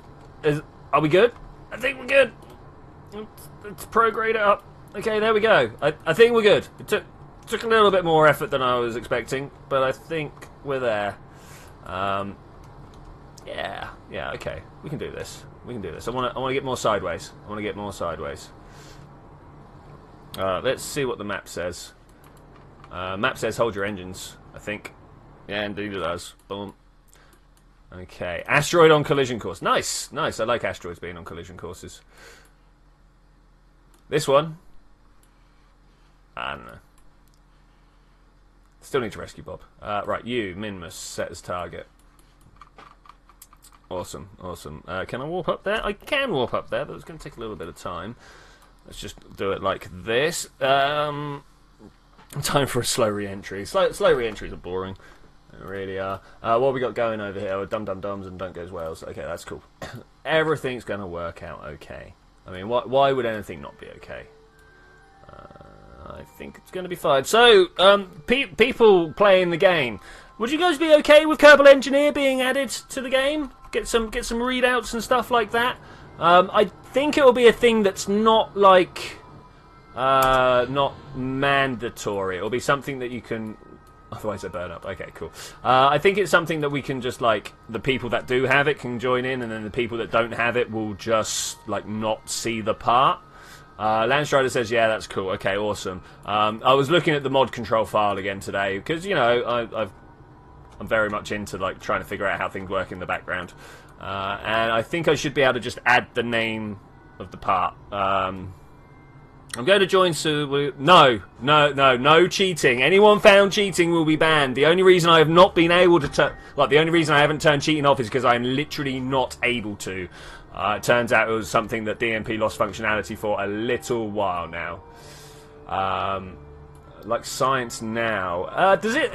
S1: Are we good? I think we're good. Let's prograde it up. Okay, there we go. I think we're good. It took a little bit more effort than I was expecting, but I think we're there. Yeah, okay. We can do this. We can do this. I want to get more sideways. I want to get more sideways. Let's see what the map says. Map says hold your engines, I think. Yeah, indeed it does. Boom. Okay. Asteroid on collision course. Nice. Nice. I like asteroids being on collision courses. This one. I don't know. Still need to rescue Bob. Right, you, Minmus, set as target. Awesome, awesome. Can I warp up there? I can warp up there, but it's going to take a little bit of time. Let's just do it like this. Time for a slow re-entry. Slow re-entries are boring. They really are. What have we got going over here? Dum-dum-dums and Don't Goes Wales. Okay, that's cool. Everything's going to work out okay. I mean, why would anything not be okay? I think it's going to be fine. So, people playing the game, would you guys be okay with Kerbal Engineer being added to the game? Get some readouts and stuff like that. I think it will be a thing that's not like not mandatory. It will be something that you can. Otherwise, I burn up. Okay, cool. I think it's something that we can just like the people that do have it can join in, and then the people that don't have it will just like not see the part. Landstrider says, yeah, that's cool. Okay, awesome. I was looking at the mod control file again today because, you know, I'm very much into like trying to figure out how things work in the background. And I think I should be able to just add the name of the part. I'm going to join soon. No cheating. Anyone found cheating will be banned. The only reason I have not been able to the only reason I haven't turned cheating off is because I'm literally not able to. It turns out it was something that DMP lost functionality for a little while now. Like Science Now. Does it...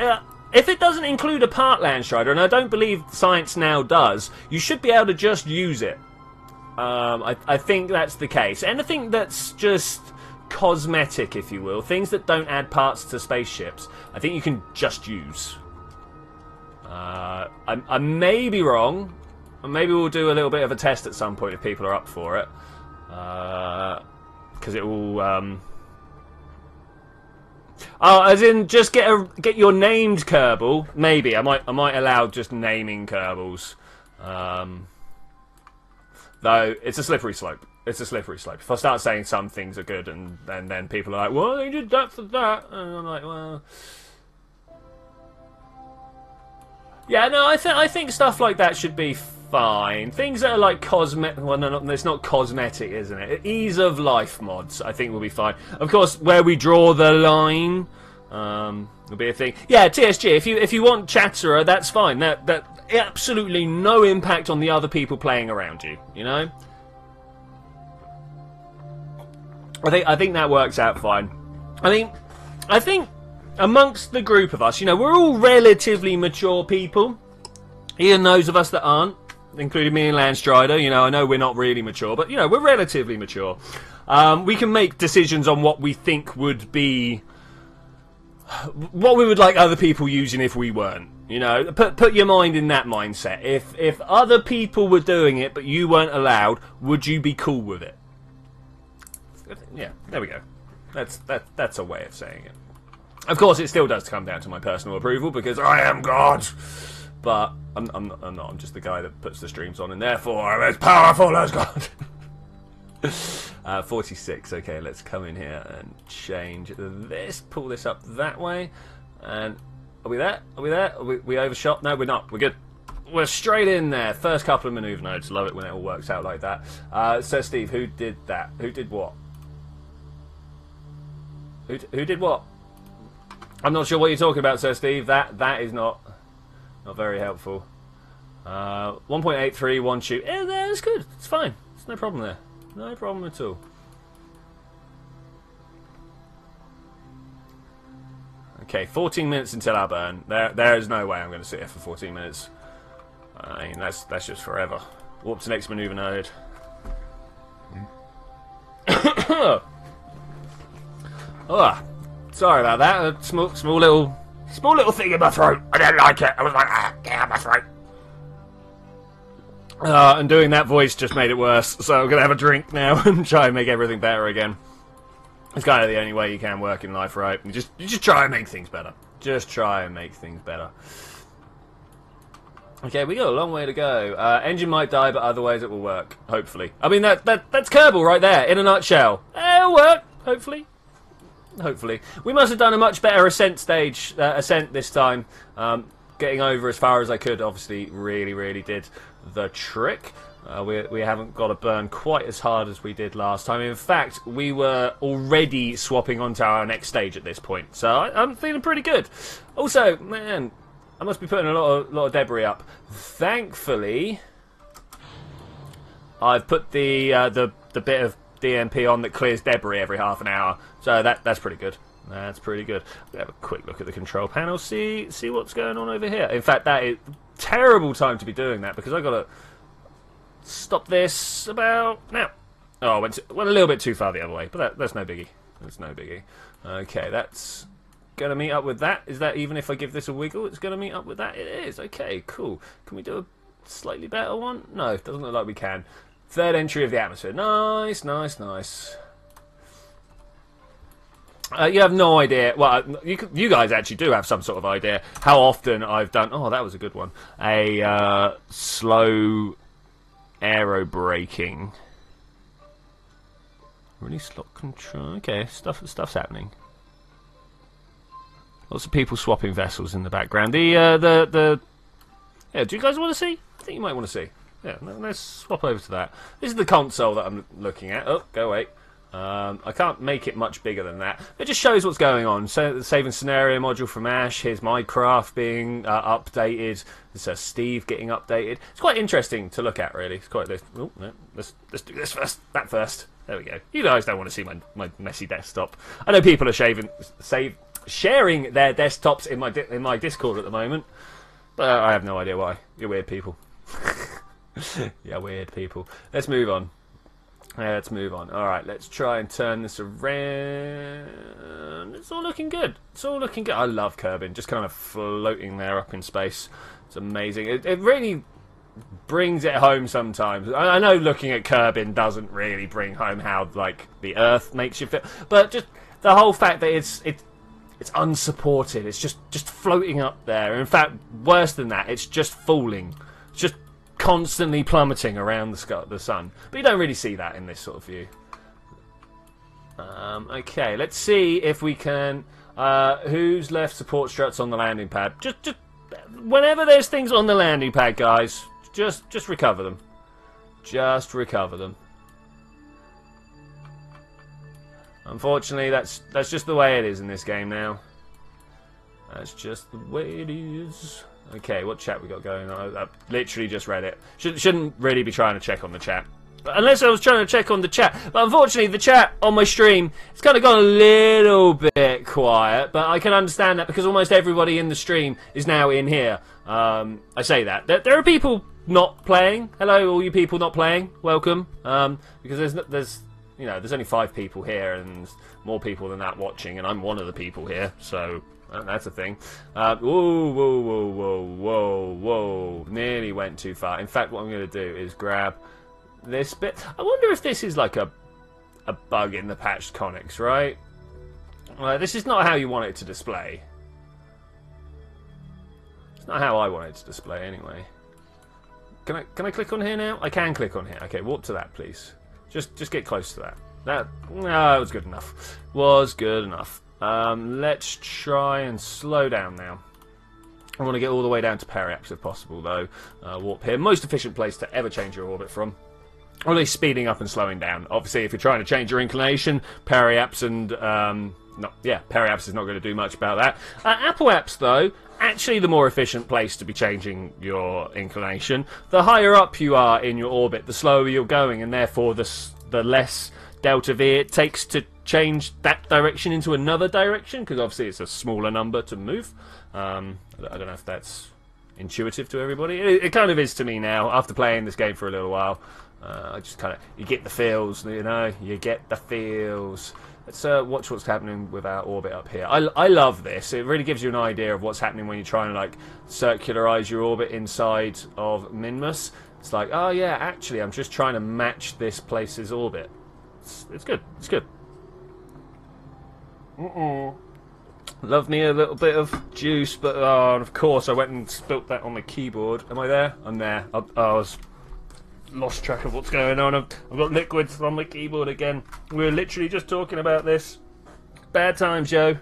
S1: if it doesn't include a part, Landstrider, and I don't believe Science Now does, you should be able to just use it. I think that's the case. Anything that's just cosmetic, if you will, things that don't add parts to spaceships, I think you can just use. I may be wrong. Maybe we'll do a little bit of a test at some point if people are up for it, because it will. Oh, as in just get your named Kerbal. Maybe I might allow just naming Kerbals. Though it's a slippery slope. It's a slippery slope. If I start saying some things are good and then people are like, well, they did that for that, and I'm like, well. Yeah, no, I think stuff like that should be fine. Things that are like cosmetic, well, no, it's not cosmetic, isn't it? Ease of life mods, I think will be fine. Of course, where we draw the line, will be a thing. Yeah, TSG, if you want Chatterer, that's fine. That absolutely no impact on the other people playing around you. You know, I think that works out fine. I think. Amongst the group of us, you know, we're all relatively mature people. Even those of us that aren't, including me and Landstrider, you know, I know we're not really mature, but, you know, we're relatively mature. We can make decisions on what we think would be... what we would like other people using if we weren't. You know, put your mind in that mindset. If other people were doing it, but you weren't allowed, would you be cool with it? Yeah, there we go. That's a way of saying it. Of course, it still does come down to my personal approval because I am God. But I'm not. I'm just the guy that puts the streams on, and therefore I'm as powerful as God. 46. Okay, let's come in here and change this. Pull this up that way. And are we there? Are we there? Are we overshot? No, we're not. We're good. We're straight in there. First couple of maneuver nodes. Love it when it all works out like that. So, Steve, who did that? Who did what? Who did what? I'm not sure what you're talking about, Sir Steve. That is not very helpful. 1.83, one shoot. Yeah, that's good. It's fine. There's no problem there. No problem at all. Okay, 14 minutes until our burn. There is no way I'm going to sit here for 14 minutes. I mean, that's just forever. Warp to next maneuver node. Oh, sorry about that. A small little thing in my throat. I didn't like it. I was like, get out of my throat. And doing that voice just made it worse. So I'm gonna have a drink now and try and make everything better again. It's kind of the only way you can work in life, right? You just try and make things better. Just try and make things better. Okay, we got a long way to go. Engine might die, but otherwise it will work. Hopefully. I mean, that's Kerbal right there, in a nutshell. It'll work. Hopefully. Hopefully. We must have done a much better ascent this time. Getting over as far as I could, obviously, really did the trick. We haven't got to burn quite as hard as we did last time. In fact, we were already swapping onto our next stage at this point. So I'm feeling pretty good. Also, man, I must be putting a lot of debris up. Thankfully, I've put the bit of DMP on that clears debris every half an hour, so that's pretty good. That's pretty good. We'll have a quick look at the control panel, see what's going on over here. In fact, that is terrible time to be doing that because I got to stop this about now. Oh, I went a little bit too far the other way, but that's no biggie. That's no biggie. Okay, that's going to meet up with that. Is that even if I give this a wiggle, it's going to meet up with that? It is. Okay, cool. Can we do a slightly better one? No, it doesn't look like we can. Third entry of the atmosphere. Nice, nice, nice. You have no idea. Well, you guys actually do have some sort of idea how often I've done. Oh, that was a good one. A slow aero braking. Really slot control. Okay, stuff's happening. Lots of people swapping vessels in the background. Yeah, do you guys want to see? I think you might want to see. Yeah, let's swap over to that. This is the console that I'm looking at. Oh, go away. I can't make it much bigger than that. It just shows what's going on. So the saving scenario module from Ash. Here's Minecraft being updated. There's Steve getting updated. It's quite interesting to look at, really. It's quite. Oh, no, let's do this first. That first. There we go. You guys don't want to see my messy desktop. I know people are sharing their desktops in my Discord at the moment, but I have no idea why. You're weird people. Yeah, weird people. Let's move on. Let's move on. Alright, let's try and turn this around. It's all looking good. It's all looking good. I love Kerbin, just kind of floating there up in space. It's amazing. It really brings it home sometimes. I know looking at Kerbin doesn't really bring home how like the Earth makes you feel, but just the whole fact that it's unsupported. It's just floating up there. In fact, worse than that, it's just falling. It's just constantly plummeting around the sun. But you don't really see that in this sort of view. Okay, let's see if we can... who's left support struts on the landing pad? Just whenever there's things on the landing pad, guys, just recover them. Just recover them. Unfortunately, that's just the way it is in this game now. That's just the way it is. Okay, what chat we got going on? I literally just read it. Shouldn't really be trying to check on the chat. But unless I was trying to check on the chat. But unfortunately, the chat on my stream, it's kind of gone a little bit quiet. But I can understand that because almost everybody in the stream is now in here. I say that. There are people not playing. Hello, all you people not playing. Welcome. Because there's only 5 people here and more people than that watching. And I'm one of the people here, so... that's a thing. Whoa. Nearly went too far. In fact, what I'm going to do is grab this bit. I wonder if this is like a bug in the patched Conics, right? This is not how you want it to display. It's not how I want it to display, anyway. Can I click on here now? I can click on here. Okay, walk to that, please. Just get close to that. That was good enough. Was good enough. Let's try and slow down now. I want to get all the way down to periaps if possible, though. Warp here. Most efficient place to ever change your orbit from. Or at least speeding up and slowing down. Obviously, if you're trying to change your inclination, periaps and... periaps is not going to do much about that. Apoaps, though, actually the more efficient place to be changing your inclination. The higher up you are in your orbit, the slower you're going, and therefore the less delta V it takes to change that direction into another direction, because obviously it's a smaller number to move. I don't know if that's intuitive to everybody. It kind of is to me now, after playing this game for a little while. I just kind of, you get the feels, you get the feels. Let's watch what's happening with our orbit up here. I love this. It really gives you an idea of what's happening when you're trying to like circularize your orbit inside of Minmus. It's like, oh yeah, actually I'm just trying to match this place's orbit. It's good. It's good. Love me a little bit of juice, but of course I went and spilt that on my keyboard. Am I there? I'm there. I was lost track of what's going on. I've got liquids on my keyboard again. We were literally just talking about this. Bad times, Joe.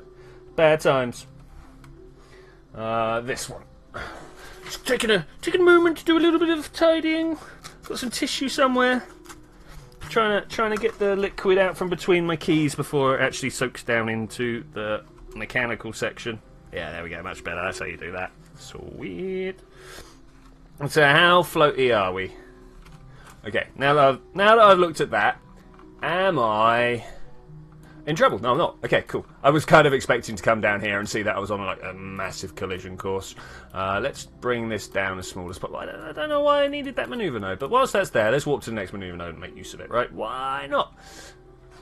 S1: Bad times. This one. Just taking a moment to do a little bit of tidying. Got some tissue somewhere. Trying to get the liquid out from between my keys before it actually soaks down into the mechanical section. Yeah, there we go. Much better. That's how you do that. Sweet. So how floaty are we? Okay, now that I've looked at that, am I in trouble? No, I'm not. Okay, cool. I was kind of expecting to come down here and see that I was on like a massive collision course. Let's bring this down as small as possible. I don't know why I needed that maneuver node, but whilst that's there, let's walk to the next maneuver node and make use of it, right? Why not?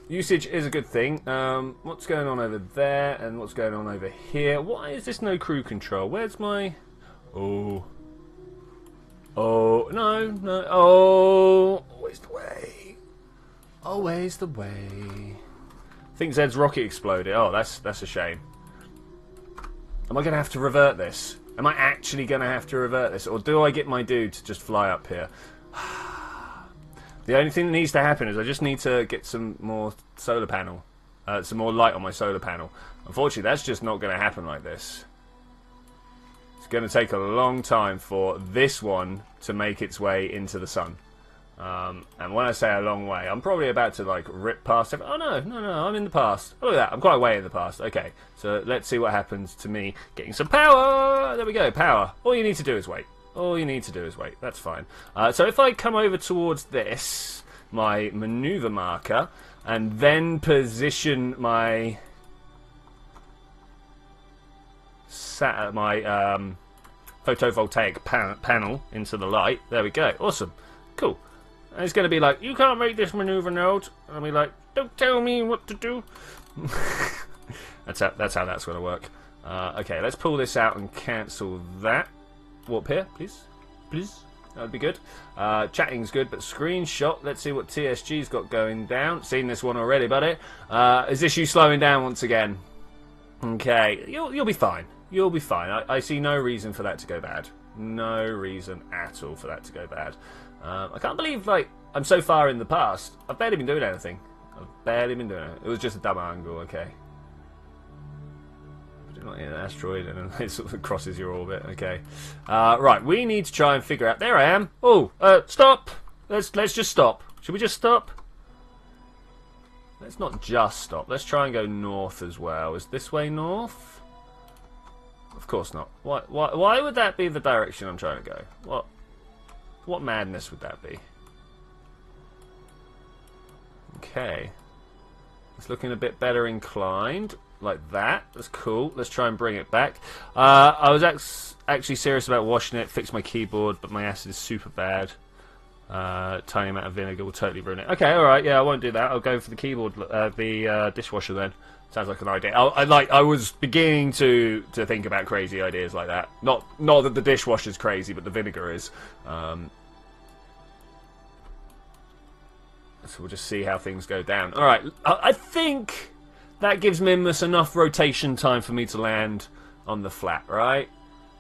S1: Usage is a good thing. What's going on over there and what's going on over here? Why is this no crew control? Where's my... Oh, no. Oh, always the way. Always the way. I think Zed's rocket exploded. Oh, that's a shame. Am I going to have to revert this? Am I actually going to have to revert this? Or do I get my dude to just fly up here? The only thing that needs to happen is I just need to get some more solar panel. Some more light on my solar panel. Unfortunately, that's just not going to happen like this. It's going to take a long time for this one to make its way into the sun. And when I say a long way, I'm probably about to like rip past it. Oh no, I'm in the past. Look at that, I'm quite way in the past. Okay, so let's see what happens to me getting some power. There we go, power. All you need to do is wait. All you need to do is wait. That's fine. So if I come over towards this, my maneuver marker, and then position my photovoltaic panel into the light. There we go. Awesome. Cool. And it's going to be like, you can't make this maneuver node. And I'll be like, don't tell me what to do. That's how that's going to work. Okay, let's pull this out and cancel that. Warp here, please. Please. That would be good. Chatting's good, but screenshot. Let's see what TSG's got going down. Seen this one already, buddy. Is this you slowing down once again? Okay, you'll be fine. You'll be fine. I see no reason for that to go bad. No reason at all for that to go bad. I can't believe, like, I'm so far in the past. I've barely been doing anything. I've barely been doing it. It was just a dumb angle, okay. Put it not in an asteroid and then it sort of crosses your orbit, okay. Right, we need to try and figure out... There I am. Oh, stop. Let's just stop. Should we just stop? Let's not just stop. Let's try and go north as well. Is this way north? Of course not. Why would that be the direction I'm trying to go? What madness would that be? Okay. It's looking a bit better inclined. Like that. That's cool. Let's try and bring it back. I was actually serious about washing it, fix my keyboard, but my acid is super bad. Tiny amount of vinegar will totally ruin it. Okay, alright, yeah, I won't do that. I'll go for the keyboard, the dishwasher then. Sounds like an idea. I was beginning to think about crazy ideas like that. Not that the dishwasher's crazy, but the vinegar is. So we'll just see how things go down. Alright, I think that gives Minmus enough rotation time for me to land on the flat, right?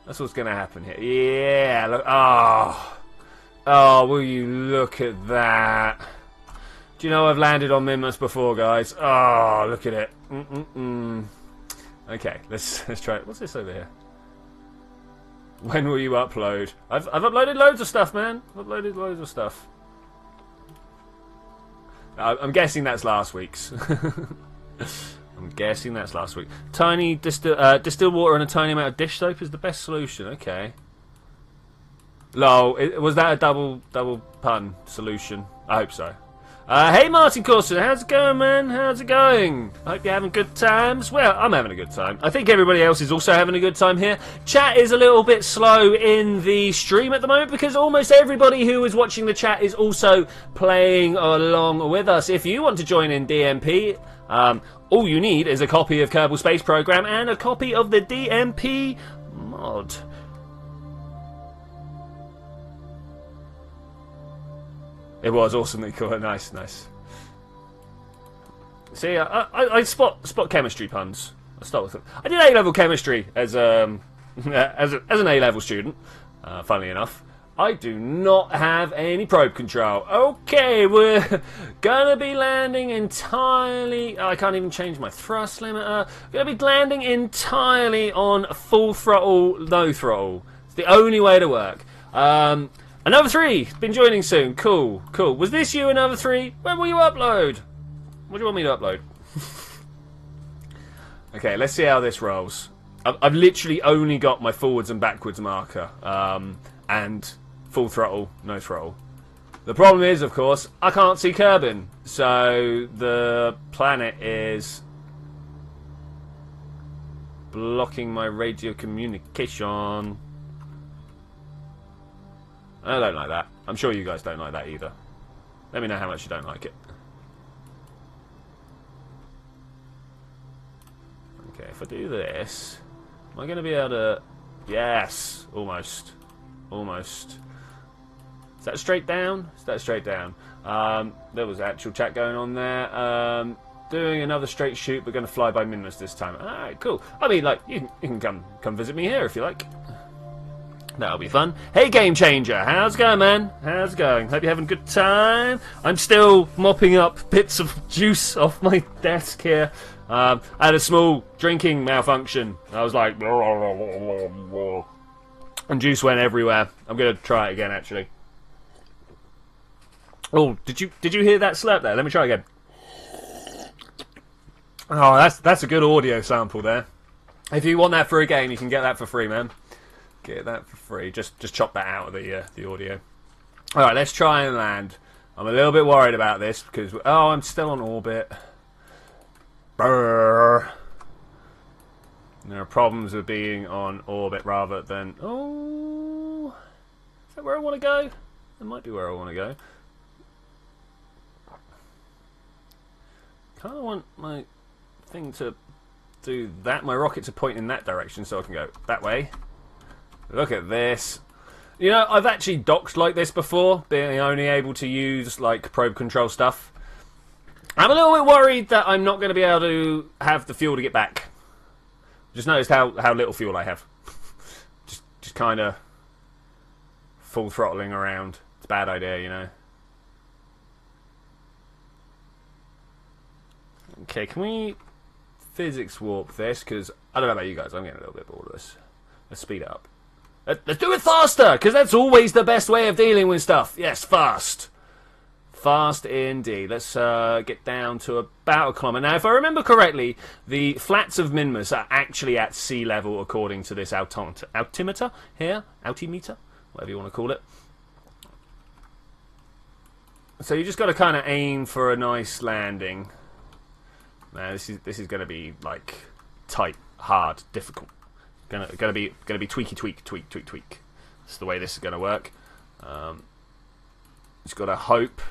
S1: That's what's going to happen here. Yeah, look. Oh, will you look at that? Do you know I've landed on Minmus before, guys? Oh, look at it. Okay, let's try it. What's this over here? When will you upload? I've uploaded loads of stuff, man. I've uploaded loads of stuff. I'm guessing that's last week's. I'm guessing that's last week. Tiny distilled water and a tiny amount of dish soap is the best solution. Okay. Lol, was that a double pun solution? I hope so. Hey Martin Corson, how's it going, man? How's it going? I hope you're having good times. Well, I'm having a good time. I think everybody else is also having a good time here. Chat is a little bit slow in the stream at the moment because almost everybody who is watching the chat is also playing along with us. If you want to join in DMP, all you need is a copy of Kerbal Space Program and a copy of the DMP mod. It was awesomely cool. Nice. See, I spot chemistry puns. I'll start with it. I did A-level chemistry as an A-level student. Funnily enough, I do not have any probe control. Okay, we're gonna be landing entirely. I can't even change my thrust limiter. Gonna be landing entirely on full throttle, no throttle. It's the only way to work. Another 3, been joining soon. Cool. Was this you, another 3? When will you upload? What do you want me to upload? Okay, let's see how this rolls. I've literally only got my forwards and backwards marker. And full throttle, no throttle. The problem is, of course, I can't see Kerbin. So the planet is blocking my radio communication. I don't like that. I'm sure you guys don't like that either. Let me know how much you don't like it. Okay, if I do this, am I going to be able to... Yes! Almost. Almost. Is that straight down? Is that straight down? There was actual chat going on there. Doing another straight shoot, but going to fly by Minmus this time. Alright, cool. I mean, like, you can come visit me here if you like. That'll be fun. Hey, Game Changer! How's it going, man? How's it going? Hope you're having a good time. I'm still mopping up bits of juice off my desk here. I had a small drinking malfunction. I was like... And juice went everywhere. I'm going to try it again, actually. Oh, did you hear that slurp there? Let me try again. Oh, that's a good audio sample there. If you want that for a game, you can get that for free, man. Get that for free. Just chop that out of the audio. All right, let's try and land. I'm a little bit worried about this because I'm still on orbit. Brrr. There are problems with being on orbit rather than... Oh, is that where I want to go? That might be where I want to go. Kind of want my thing to do that. My rockets are pointing in that direction, so I can go that way. Look at this. You know, I've actually docked like this before, being only able to use like probe control stuff. I'm a little bit worried that I'm not going to be able to have the fuel to get back. Just noticed how little fuel I have. just kind of full throttling around. It's a bad idea, you know. Okay, can we physics warp this? Because I don't know about you guys, I'm getting a little bit bored of this. Let's speed it up. Let's do it faster, because that's always the best way of dealing with stuff. Yes, fast. Fast indeed. Let's get down to about a kilometre. Now, if I remember correctly, the flats of Minmus are actually at sea level according to this altimeter here. Altimeter? Whatever you want to call it. So you just got to kind of aim for a nice landing. Now, this is going to be like tight, hard, difficult. Gonna be tweak. That's the way this is going to work. Just got to hope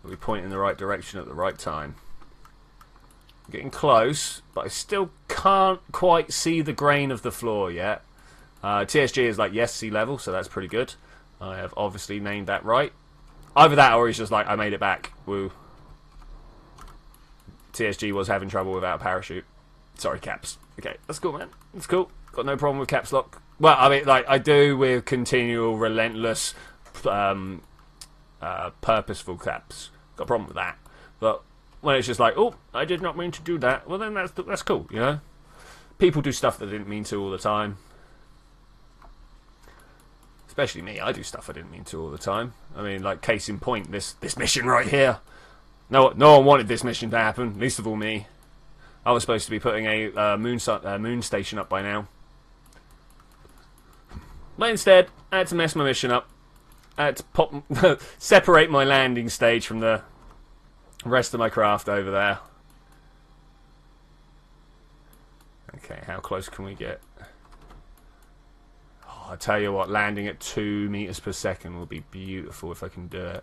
S1: that we point in the right direction at the right time. I'm getting close, but I still can't quite see the grain of the floor yet. TSG is like yes, sea level, so that's pretty good. I have obviously named that right. Either that or he's just like I made it back. Woo. TSG was having trouble without a parachute. Sorry, caps. Okay, that's cool, man. That's cool. Got no problem with caps lock. Well, I mean, like, I do with continual, relentless, purposeful caps. Got a problem with that. But when it's just like, oh, I did not mean to do that, well, then that's cool, you know? People do stuff they didn't mean to all the time. Especially me. I do stuff I didn't mean to all the time. I mean, like, case in point, this mission right here. No one wanted this mission to happen, least of all me. I was supposed to be putting a moon station up by now. But instead, I had to mess my mission up. I had to separate my landing stage from the rest of my craft over there. Okay, how close can we get? Oh, I tell you what, landing at 2 meters per second will be beautiful if I can do it.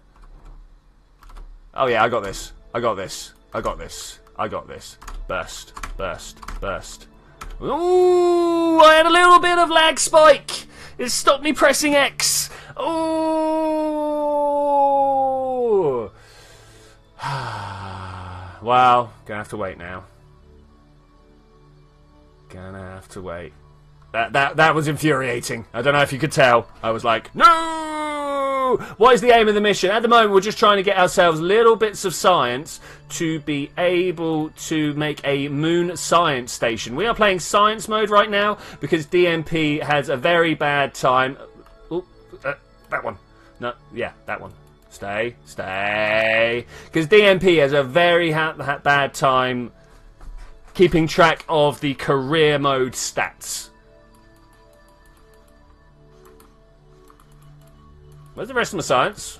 S1: Oh yeah, I got this. I got this. I got this. I got this. Burst. Burst. Burst. Ooh, I had a little bit of lag spike. It stopped me pressing X. Ooh. Well, gonna have to wait now. Gonna have to wait. That was infuriating. I don't know if you could tell. I was like, no! What is the aim of the mission? At the moment, we're just trying to get ourselves little bits of science to be able to make a moon science station. We are playing science mode right now because DMP has a very bad time. Ooh, that one. No, yeah, that one. Stay. Because DMP has a very bad time keeping track of the career mode stats. Where's the rest of my science?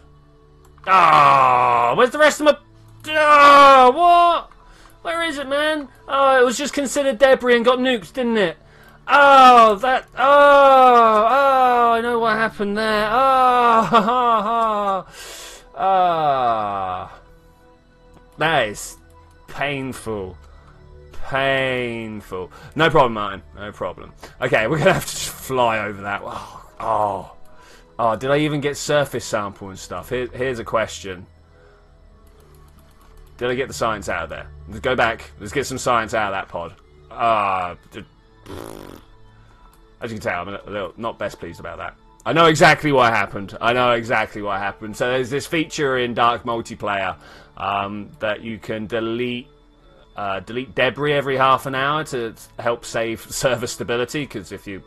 S1: Ah, where's the rest of my... Ah, what? Where is it, man? Oh, it was just considered debris and got nuked, didn't it? Oh, that... Oh, I know what happened there. That is painful. Painful. No problem, Martin. No problem. Okay, we're going to have to just fly over that. Oh, did I even get surface sample and stuff? Here's a question. Did I get the science out of there? Let's go back. Let's get some science out of that pod. As you can tell, I'm a little not best pleased about that. I know exactly what happened. So there's this feature in Dark Multiplayer that you can delete debris every half an hour to help save server stability. Because if you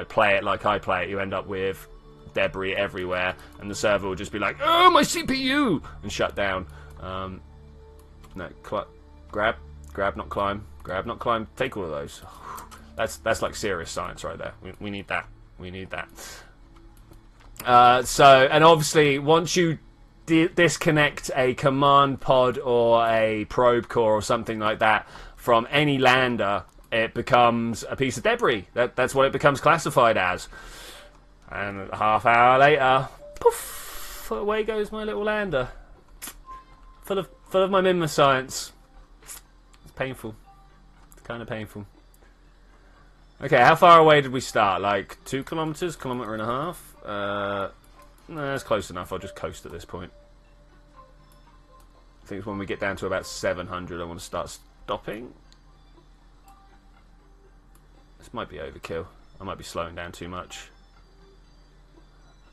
S1: play it like I play it, you end up with debris everywhere, and the server will just be like, "Oh, my CPU!" and shut down. No, grab, not climb. Grab, not climb. Take all of those. That's like serious science right there. We need that. We need that. And obviously, once you disconnect a command pod or a probe core or something like that from any lander, it becomes a piece of debris. That's what it becomes classified as. And a half hour later, poof, away goes my little lander. Full of my Minmus science. It's painful. It's kind of painful. Okay, how far away did we start? Like 2 kilometers? Kilometer and a half? No, that's close enough. I'll just coast at this point. I think it's when we get down to about 700 I want to start stopping. This might be overkill. I might be slowing down too much.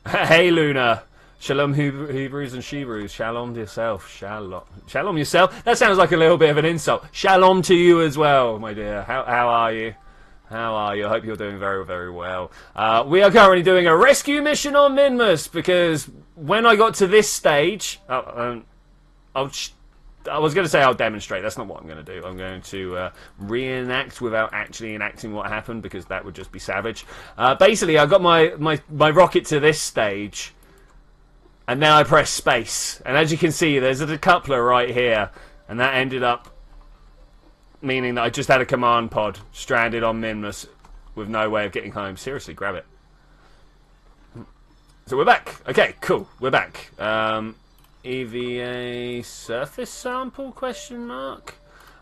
S1: Hey, Luna! Shalom, Hebrews and Shebrews. Shalom to yourself. Shalom yourself? That sounds like a little bit of an insult. Shalom to you as well, my dear. How are you? How are you? I hope you're doing very, very well. We are currently doing a rescue mission on Minmus, because when I got to this stage... I was going to say I'll demonstrate. That's not what I'm going to do. I'm going to reenact without actually enacting what happened, because that would just be savage. Basically, I got my rocket to this stage... and then I press space. And as you can see, there's a decoupler right here. And that ended up meaning that I just had a command pod stranded on Minmus with no way of getting home. Seriously, grab it. So we're back. Okay, cool. We're back. EVA surface sample, question mark?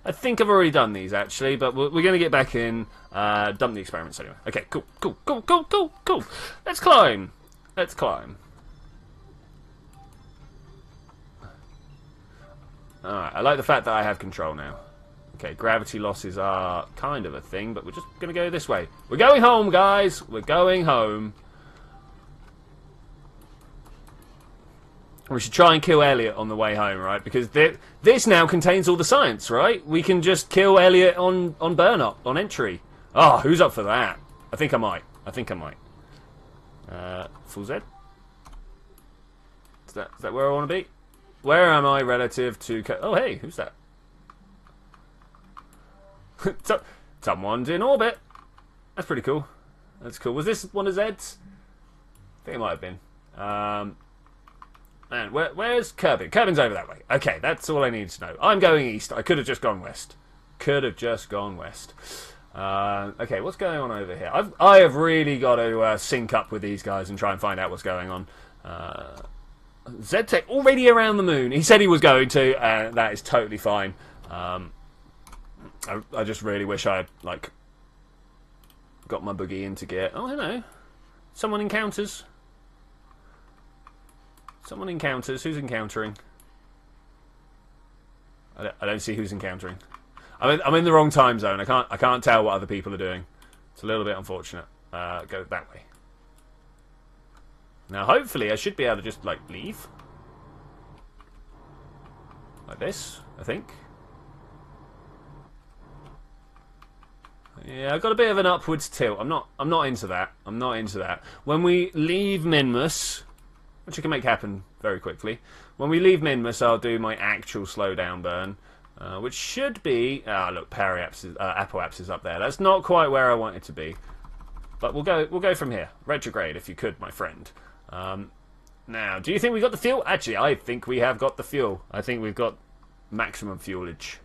S1: I think I've already done these, actually. But we're going to get back in, dump the experiments anyway. Okay, cool. Let's climb. Alright, I like the fact that I have control now. Okay, gravity losses are kind of a thing, but we're just going to go this way. We're going home, guys! We're going home. We should try and kill Elliot on the way home, right? Because this now contains all the science, right? We can just kill Elliot on burn up, on entry. Oh, who's up for that? I think I might. Full Z? Is that where I want to be? Where am I relative to... Oh, hey, who's that? Someone's in orbit. That's pretty cool. That's cool. Was this one of Zed's? I think it might have been. Man, where's Kerbin? Kerbin's over that way. Okay, that's all I need to know. I'm going east. I could have just gone west. Okay, what's going on over here? I have really got to sync up with these guys and try and find out what's going on. ZTech already around the moon. He said he was going to, and that is totally fine. I just really wish I had, like, got my boogie into gear. Oh, hello. Someone encounters. Who's encountering? I don't see who's encountering. I'm in the wrong time zone. I can't tell what other people are doing. It's a little bit unfortunate. Go that way. Now, hopefully, I should be able to just, like, leave. Like this, I think. Yeah, I've got a bit of an upwards tilt. I'm not into that. When we leave Minmus, which I can make happen very quickly. When we leave Minmus, I'll do my actual slowdown burn, which should be... look, Apple Apps is up there. That's not quite where I want it to be. But we'll go from here. Retrograde, if you could, my friend. Now, do you think we got the fuel? Actually, I think we have got the fuel. I think we've got maximum fuelage.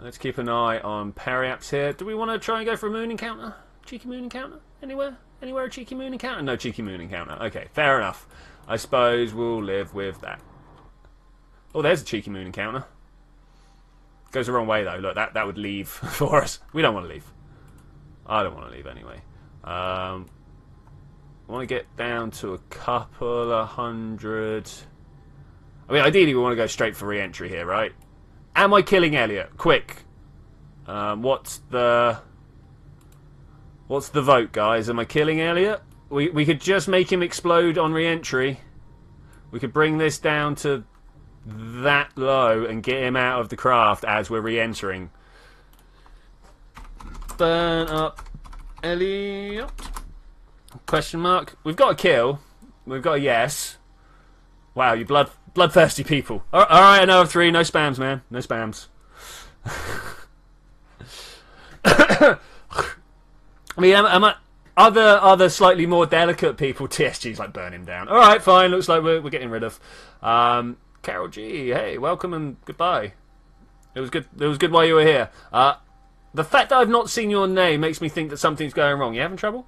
S1: Let's keep an eye on periaps here. Do we want to try and go for a moon encounter? Cheeky moon encounter? Anywhere? Anywhere a cheeky moon encounter? No cheeky moon encounter. Okay, fair enough. I suppose we'll live with that. Oh, there's a cheeky moon encounter. Goes the wrong way, though. Look, that would leave for us. We don't want to leave. I don't want to leave anyway. I want to get down to a couple of hundred. I mean, ideally, we want to go straight for re-entry here, right? Am I killing Elliot? Quick. What's the vote, guys? Am I killing Elliot? We could just make him explode on re-entry. We could bring this down to that low and get him out of the craft as we're re-entering. Burn up Elliot? Question mark. We've got a kill. We've got a yes. Wow, you bloodthirsty people. Alright, I know of 3. No spams, man. No spams. I mean, other slightly more delicate people, TSG's like, burn him down. Alright, fine. Looks like we're getting rid of. Carol G, hey, welcome and goodbye. It was good while you were here. The fact that I've not seen your name makes me think that something's going wrong. You having trouble?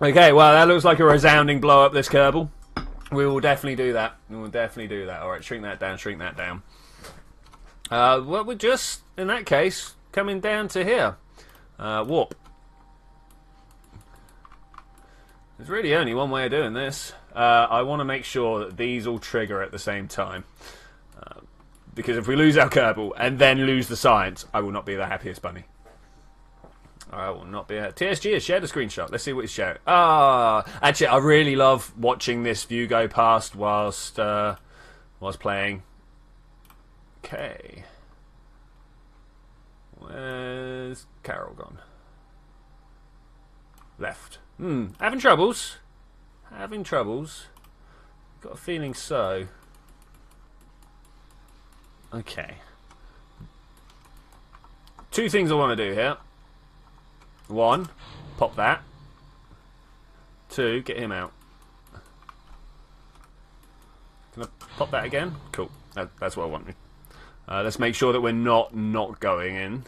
S1: Okay, well, that looks like a resounding blow up, this Kerbal. We will definitely do that. We will definitely do that. Alright, shrink that down, shrink that down. Well, we're just, in that case, coming down to here. Warp. There's really only one way of doing this. I want to make sure that these all trigger at the same time. Because if we lose our Kerbal and then lose the science, I will not be the happiest bunny. I will not be. TSG has shared a screenshot. Let's see what he's shared. Actually, I really love watching this view go past whilst playing. Okay. Where's Carol gone? Left. Having troubles. Having troubles. Got a feeling so. Okay. 2 things I want to do here. 1, pop that. 2, get him out. Can I pop that again? Cool. That's what I want. Let's make sure that we're not going in.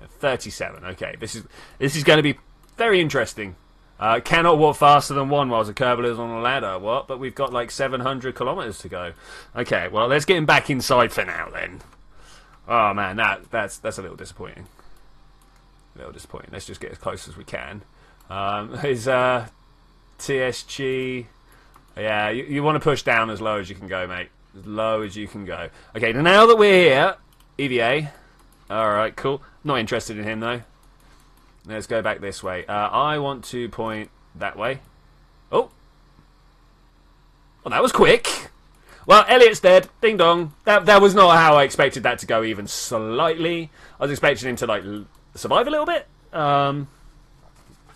S1: 37. Okay, this is going to be very interesting. Cannot walk faster than 1 whilst a Kerbal is on a ladder. What? But we've got like 700 kilometers to go. Okay, well, let's get him back inside for now then. Oh man, that's a little disappointing. A little disappointing. Let's just get as close as we can. Is TSG? Yeah, you want to push down as low as you can go, mate. As low as you can go. Okay, now that we're here, EVA. Alright, cool. Not interested in him, though. Let's go back this way. I want to point that way. Oh. Well, that was quick. Well, Elliot's dead. Ding dong. That was not how I expected that to go even slightly. I was expecting him to, like, survive a little bit. But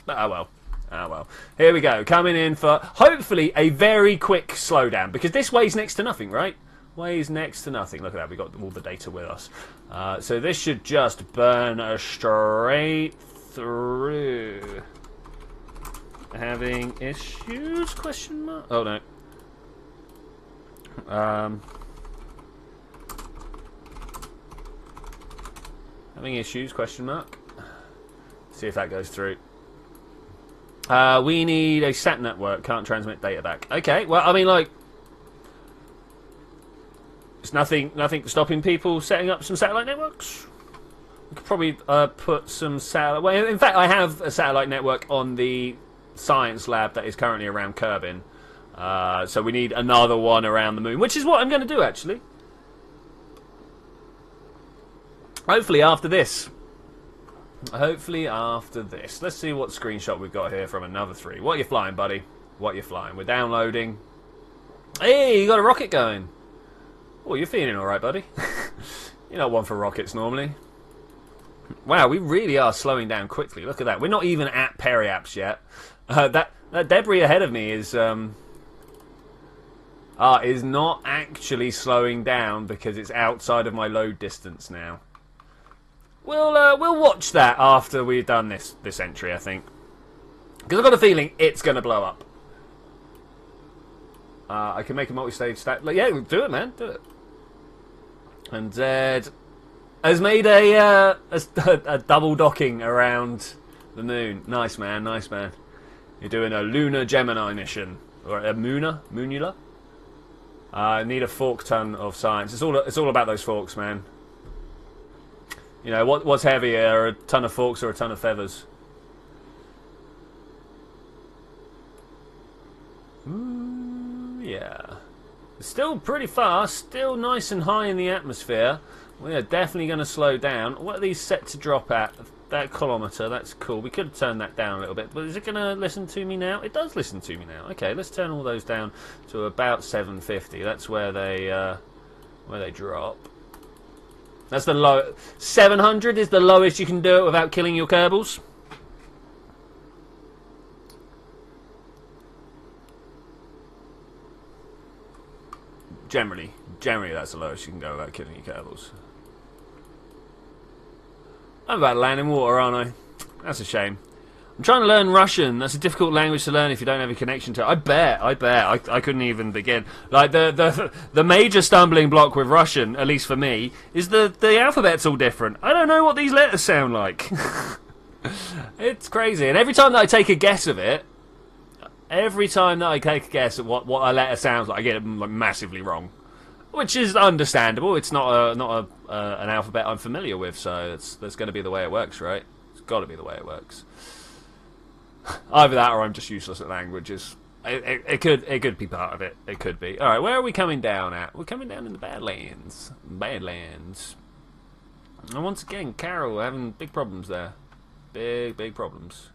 S1: oh well. Oh well. Here we go. Coming in for, hopefully, a very quick slowdown. Because this weighs next to nothing, right? Weighs next to nothing. Look at that. We've got all the data with us. So this should just burn us straight through. Having issues? Question mark? Oh, no. Having issues? Question mark. See if that goes through. We need a sat network. Can't transmit data back. Okay. Well, I mean, like, there's nothing stopping people setting up some satellite networks. We could probably put some satellite. Well, in fact, I have a satellite network on the science lab that is currently around Kerbin. So we need another one around the moon, which is what I'm going to do, actually. Hopefully after this. Hopefully after this. Let's see what screenshot we've got here from another 3. What are you flying, buddy? What are you flying? We're downloading. Hey, you got a rocket going. Oh, you're feeling alright, buddy. You're not one for rockets normally. Wow, we really are slowing down quickly. Look at that. We're not even at periaps yet. That debris ahead of me is not actually slowing down because it's outside of my load distance now. We'll watch that after we've done this entry, I think. Because I've got a feeling it's going to blow up. I can make a multi-stage stack. Like, yeah, do it, man. Do it. And Zed has made a double docking around the moon. Nice, man. Nice, man. You're doing a lunar Gemini mission. Or a Moonula? Need a fork ton of science. It's all about those forks, man. You know, what's heavier, a ton of forks or a ton of feathers? Yeah. It's still pretty fast, still nice and high in the atmosphere. We are definitely going to slow down. What are these set to drop at? That kilometre, that's cool. We could have turned that down a little bit, but is it going to listen to me now? It does listen to me now. Okay, let's turn all those down to about 750. That's where they drop. That's the low. 700 is the lowest you can do it without killing your Kerbals. Generally that's the lowest you can go without killing your Kerbals. I'm about to land in water, aren't I? That's a shame. I'm trying to learn Russian. That's a difficult language to learn if you don't have a connection to it. I bet. I couldn't even begin. Like, the major stumbling block with Russian, at least for me, is the alphabet's all different. I don't know what these letters sound like. It's crazy. And every time that I take a guess of it, every time that I take a guess at what a letter sounds like, I get it like massively wrong. Which is understandable. It's not an alphabet I'm familiar with, so that's going to be the way it works, right? It's got to be the way it works. Either that, or I'm just useless at languages. It could be part of it. It could be. All right, where are we coming down at? We're coming down in the Badlands. Badlands. And once again, Carol having big problems there. Big problems.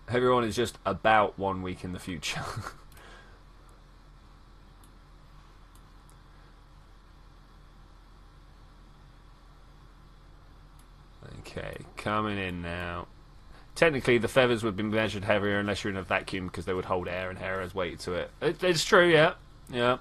S1: Everyone is just about 1 week in the future. Okay, coming in now. Technically, the feathers would be measured heavier unless you're in a vacuum because they would hold air and air has weight to it. It's true, yeah. Yeah.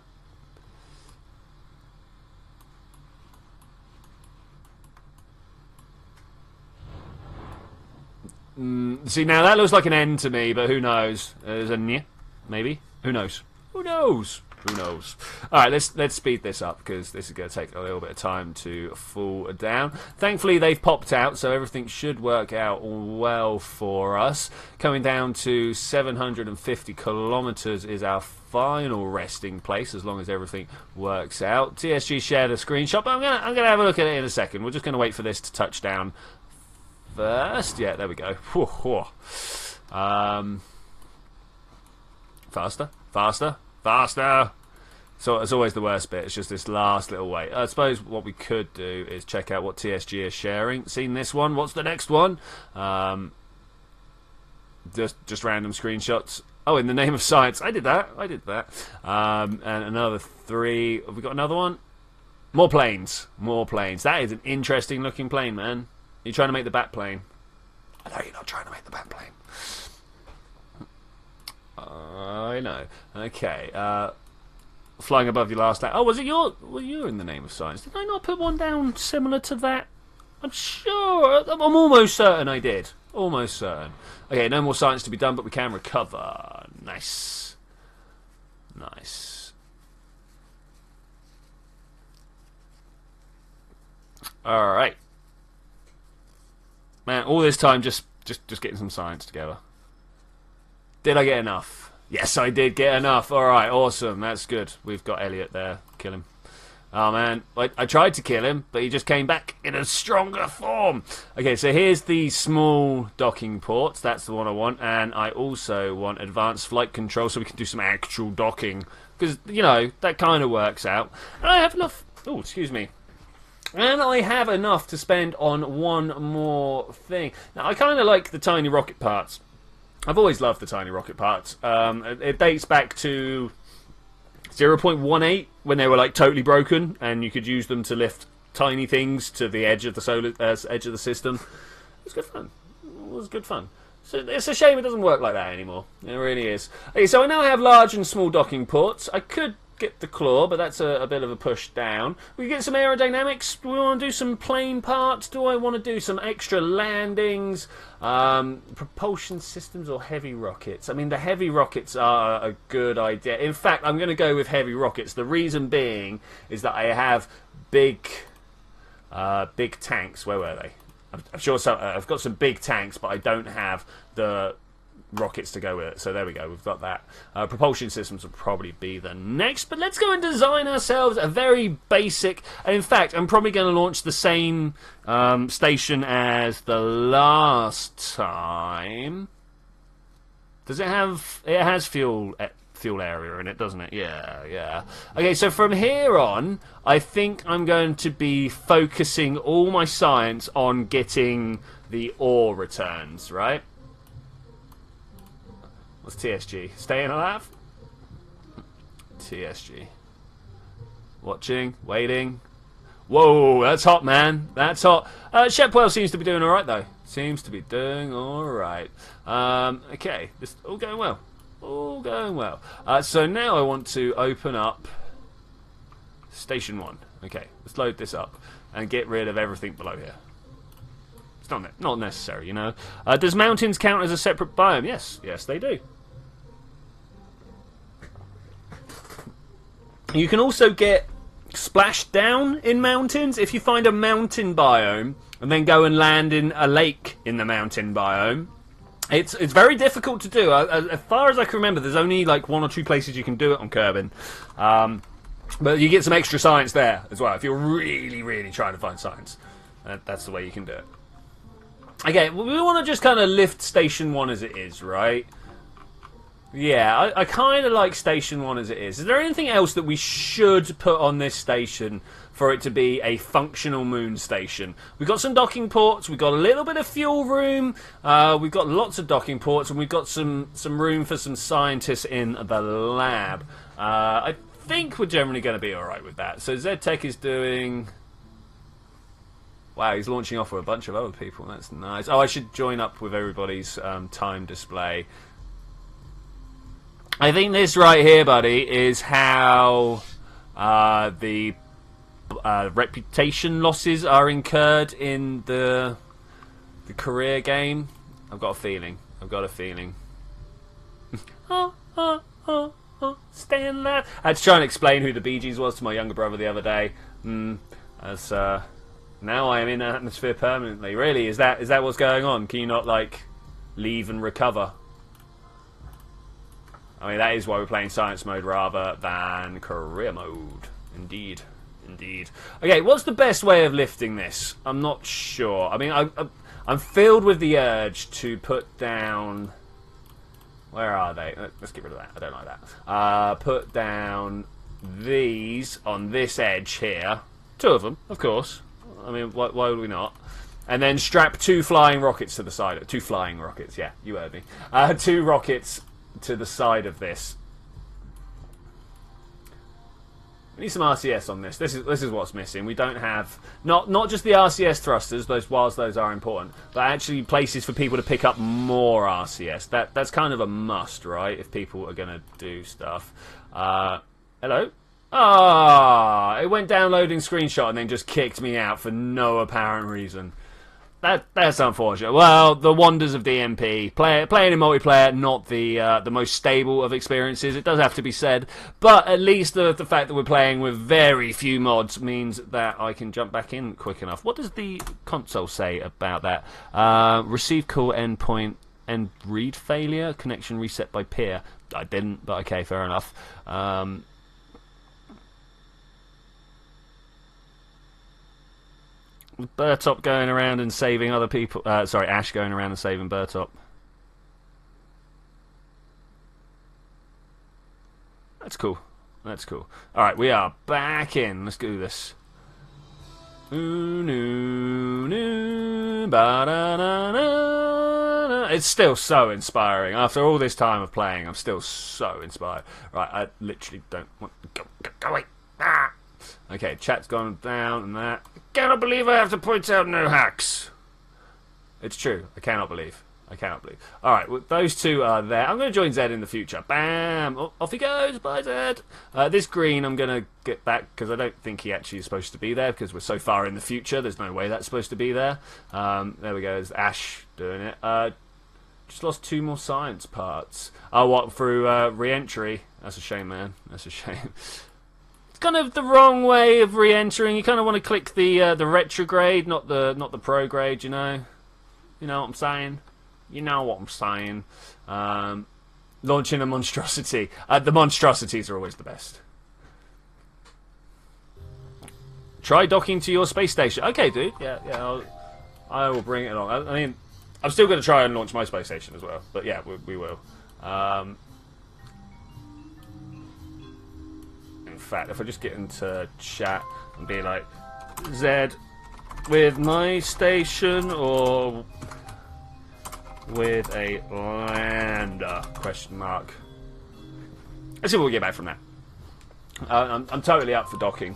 S1: See, now that looks like an N to me, but who knows? There's a N, maybe. Who knows? Who knows? Who knows? All right, let's speed this up because this is going to take a little bit of time to fall down. Thankfully, they've popped out, so everything should work out well for us. Coming down to 750 kilometers is our final resting place, as long as everything works out. TSG shared a screenshot, but I'm gonna have a look at it in a second. We're just going to wait for this to touch down first. Yeah, there we go. Faster. So it's always the worst bit. It's just this last little wait. I suppose what we could do is check out what TSG is sharing. Seen this one? What's the next one? Just random screenshots. Oh, in the name of science. I did that. And another 3. Have we got another one? More planes. That is an interesting looking plane, man. You're trying to make the bat plane. I know you're not trying to make the bat plane. I know. Okay. Flying above your last. Oh, was it your? Well, you in the name of science. Did I not put one down similar to that? I'm sure. I'm almost certain I did. Almost certain. Okay, no more science to be done, but we can recover. Nice. All right. Man, all this time just getting some science together. Did I get enough? Yes, I did get enough. Alright, awesome. That's good. We've got Elliot there. Kill him. Oh, man. I tried to kill him, but he just came back in a stronger form. Okay, so here's the small docking ports. That's the one I want. And I also want advanced flight control so we can do some actual docking. Because, you know, that kind of works out. And I have enough... Oh, excuse me. And I have enough to spend on one more thing. Now, I kind of like the tiny rocket parts. I've always loved the tiny rocket parts. It dates back to 0.18 when they were like totally broken, and you could use them to lift tiny things to the edge of the edge of the system. It was good fun. It was good fun. So it's a shame it doesn't work like that anymore. It really is. Okay, so I now have large and small docking ports. I could get the claw, but that's a bit of a push down. We get some aerodynamics. Do we want to do some plane parts? Do I want to do some extra landings? Propulsion systems or heavy rockets? I mean, the heavy rockets are a good idea. In fact, I'm going to go with heavy rockets. The reason being is that I have big tanks. Where were they? I'm sure I've got some big tanks, but I don't have the rockets to go with it. So there we go, we've got that. Propulsion systems will probably be the next, but let's go and design ourselves a very basic, and in fact I'm probably going to launch the same station as the last time. Does it have, it has fuel area in it, doesn't it? Yeah. Okay, so from here on I think I'm going to be focusing all my science on getting the ore returns, right? What's TSG? Staying alive? TSG. Watching, waiting. Whoa, that's hot, man. That's hot. Shepwell seems to be doing alright, though. Seems to be doing alright. Okay, this all going well. All going well. So now I want to open up Station 1. Okay, let's load this up and get rid of everything below here. It's not necessary, you know. Does mountains count as a separate biome? Yes, they do. You can also get splashed down in mountains if you find a mountain biome and then go and land in a lake in the mountain biome. It's very difficult to do. As far as I can remember, there's only like 1 or 2 places you can do it on Kerbin. But you get some extra science there as well if you're really trying to find science. That's the way you can do it. Okay, well, we want to just kind of lift Station 1 as it is, right? Yeah, I kind of like Station 1 as it is. Is there anything else that we should put on this station for it to be a functional moon station? We've got some docking ports, we've got a little bit of fuel room, we've got lots of docking ports, and we've got some room for some scientists in the lab. I think we're generally going to be alright with that. So ZTech is doing... Wow, he's launching off with a bunch of other people. That's nice. Oh, I should join up with everybody's time display. I think this right here, buddy, is how the reputation losses are incurred in the career game. I've got a feeling. Stay alive. I had to try and explain who the Bee Gees was to my younger brother the other day. Now I am in atmosphere permanently. Really, is that what's going on? Can you not like leave and recover? I mean, that is why we're playing science mode rather than career mode. Indeed. Okay, what's the best way of lifting this? I'm not sure. I mean, I'm filled with the urge to put down... Where are they? Let's get rid of that. I don't like that. Put down these on this edge here. 2 of them, of course. I mean, why would we not? And then strap 2 flying rockets to the side. 2 flying rockets, yeah, you heard me. 2 rockets to the side of this. We need some RCS on this. This is what's missing. We don't have not just the RCS thrusters, whilst those are important, but actually places for people to pick up more RCS. That's kind of a must, right? If people are going to do stuff. Hello. Ah, it went downloading screenshot and then just kicked me out for no apparent reason. That's unfortunate. Well, the wonders of DMP. Playing in multiplayer, not the most stable of experiences. It does have to be said, but at least the fact that we're playing with very few mods means that I can jump back in quick enough. What does the console say about that? Receive call endpoint and read failure. Connection reset by peer. I didn't, but okay, fair enough. Burtop going around and saving other people. Sorry, Ash going around and saving Burtop. That's cool. Alright, we are back in. Let's do this. It's still so inspiring. After all this time of playing, I'm still so inspired. Right, I literally don't want to go away. Ah! Okay, chat's gone down and that. I cannot believe I have to point out no hacks. It's true. I cannot believe. I cannot believe. Alright, well, those two are there. I'm going to join Zed in the future. Bam! Oh, off he goes. Bye, Zed. This green I'm going to get back because I don't think he actually is supposed to be there because we're so far in the future. There's no way that's supposed to be there. There we go. There's Ash doing it. Just lost 2 more science parts. Oh, what? Through re-entry? That's a shame, man. That's a shame. It's kind of the wrong way of re-entering. You kind of want to click the retrograde, not the prograde, you know? You know what I'm saying? You know what I'm saying. Launching a monstrosity. The monstrosities are always the best. Try docking to your space station. Okay, dude. Yeah. I will bring it along. I mean, I'm still going to try and launch my space station as well. But yeah, we will. In fact, if I just get into chat and be like, Zed, with my station or with a lander? Question mark. Let's see what we get back from that. I'm totally up for docking.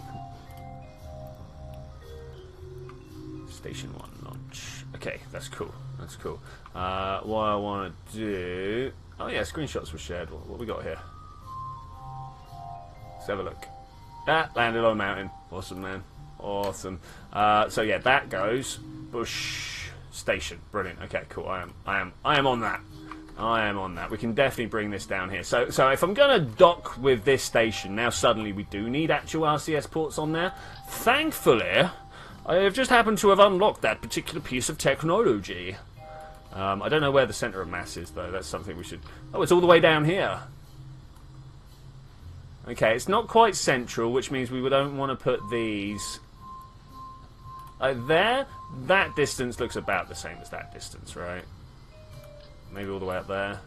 S1: Station 1 launch. Okay, that's cool. That's cool. What I want to do... Oh yeah, screenshots were shared. What we got here? Let's have a look. Landed on a mountain. Awesome, man. Awesome. So yeah, that goes. Bush station. Brilliant. Okay, cool. I am on that. I am on that. We can definitely bring this down here. So if I'm going to dock with this station, now suddenly we do need actual RCS ports on there. Thankfully, I have just happened to have unlocked that particular piece of technology. I don't know where the centre of mass is, though. That's something we should... Oh, it's all the way down here. Okay, it's not quite central, which means we don't want to put these... there, that distance looks about the same as that distance, right? Maybe all the way up there.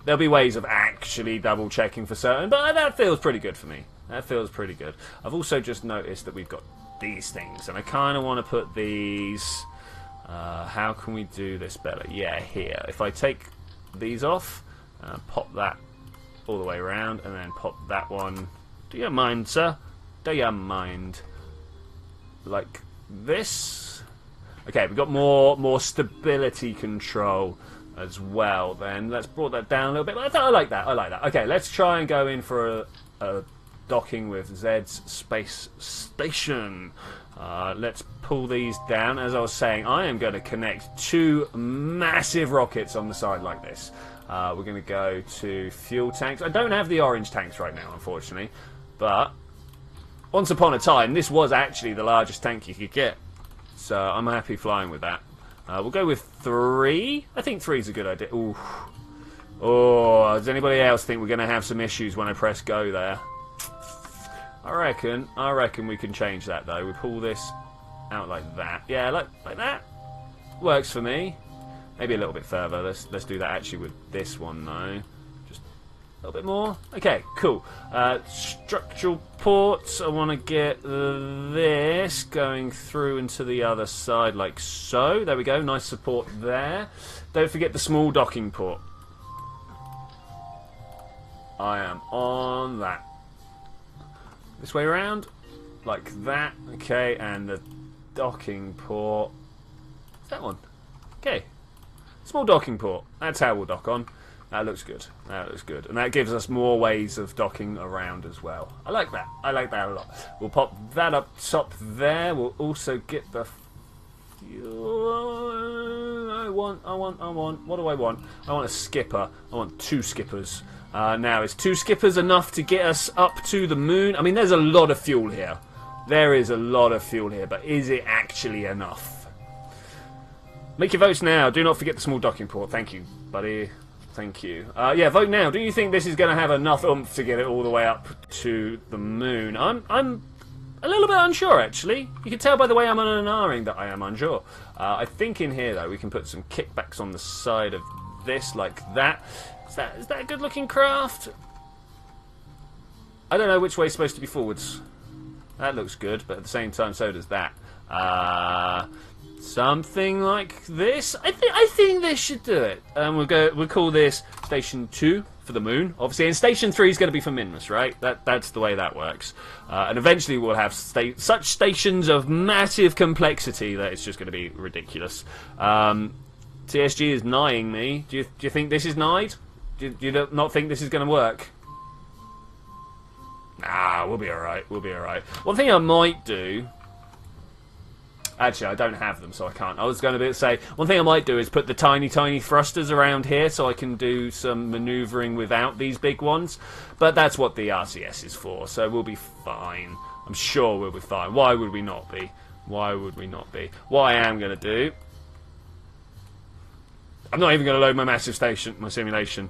S1: There'll be ways of actually double-checking for certain, but that feels pretty good for me. That feels pretty good. I've also just noticed that we've got these things, and I kind of want to put these... how can we do this better? Yeah, here. If I take these off, pop that all the way around, and then pop that one... Do you mind, sir? Do you mind? Like this. Okay, we've got more stability control as well. Then let's brought that down a little bit. I like that. I like that. Okay, let's try and go in for a docking with Zed's space station. Let's pull these down. As I was saying, I am going to connect 2 massive rockets on the side like this. We're going to go to fuel tanks. I don't have the orange tanks right now, unfortunately, but once upon a time, this was actually the largest tank you could get. So I'm happy flying with that. We'll go with 3. I think 3 is a good idea. Ooh. Oh, does anybody else think we're going to have some issues when I press go there? I reckon we can change that, though. We pull this out like that. Yeah, like that. Works for me. Maybe a little bit further. Let's do that actually with this one, though. A little bit more. Okay, cool. Structural ports. I want to get this going through into the other side like so. There we go. Nice support there. Don't forget the small docking port. I am on that. This way around. Like that. Okay, and the docking port. That one. Okay. Small docking port. That's how we'll dock on. That looks good. That looks good. And that gives us more ways of docking around as well. I like that. I like that a lot. We'll pop that up top there. We'll also get the fuel. I want. What do I want? I want a skipper. I want 2 skippers. Now, is 2 skippers enough to get us up to the moon? I mean, there's a lot of fuel here. There is a lot of fuel here, but is it actually enough? Make your votes now. Do not forget the small docking port. Thank you, buddy. Thank you. Yeah, vote now. Do you think this is going to have enough oomph to get it all the way up to the moon? I'm a little bit unsure, actually. You can tell by the way I'm un-ahhing that I am unsure. I think in here, though, we can put some kickbacks on the side of this, like that. Is that a good-looking craft? I don't know which way's supposed to be forwards. That looks good, but at the same time, so does that. Something like this. I think this should do it. We'll call this Station 2 for the moon, obviously, and Station 3 is going to be for Minmus, right? That's the way that works. And eventually we'll have such stations of massive complexity that it's just going to be ridiculous. TSG is nighing me. Do you think this is nighed? Do you not think this is going to work? Nah, we'll be alright. We'll be alright. One thing I might do... Actually, I don't have them, so I can't. I was going to say, one thing I might do is put the tiny thrusters around here so I can do some manoeuvring without these big ones. But that's what the RCS is for, so we'll be fine. I'm sure we'll be fine. Why would we not be? Why would we not be? What I am going to do... I'm not even going to load my massive station, my simulation.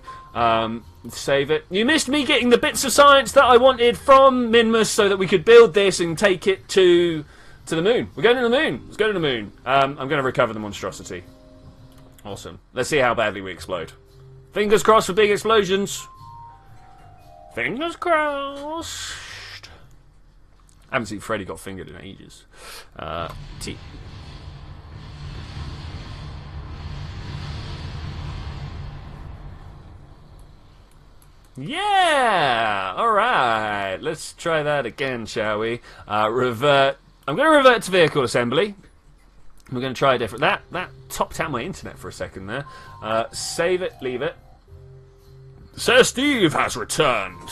S1: Save it. You missed me getting the bits of science that I wanted from Minmus so that we could build this and take it to the moon. We're going to the moon. Let's go to the moon. I'm going to recover the monstrosity. Awesome. Let's see how badly we explode. Fingers crossed for big explosions. Fingers crossed. I haven't seen Freddy got fingered in ages. Yeah! Alright, let's try that again, shall we? Revert. I'm going to revert to vehicle assembly. We're going to try a different... That topped out my internet for a second there. Save it, leave it. Sir Steve has returned.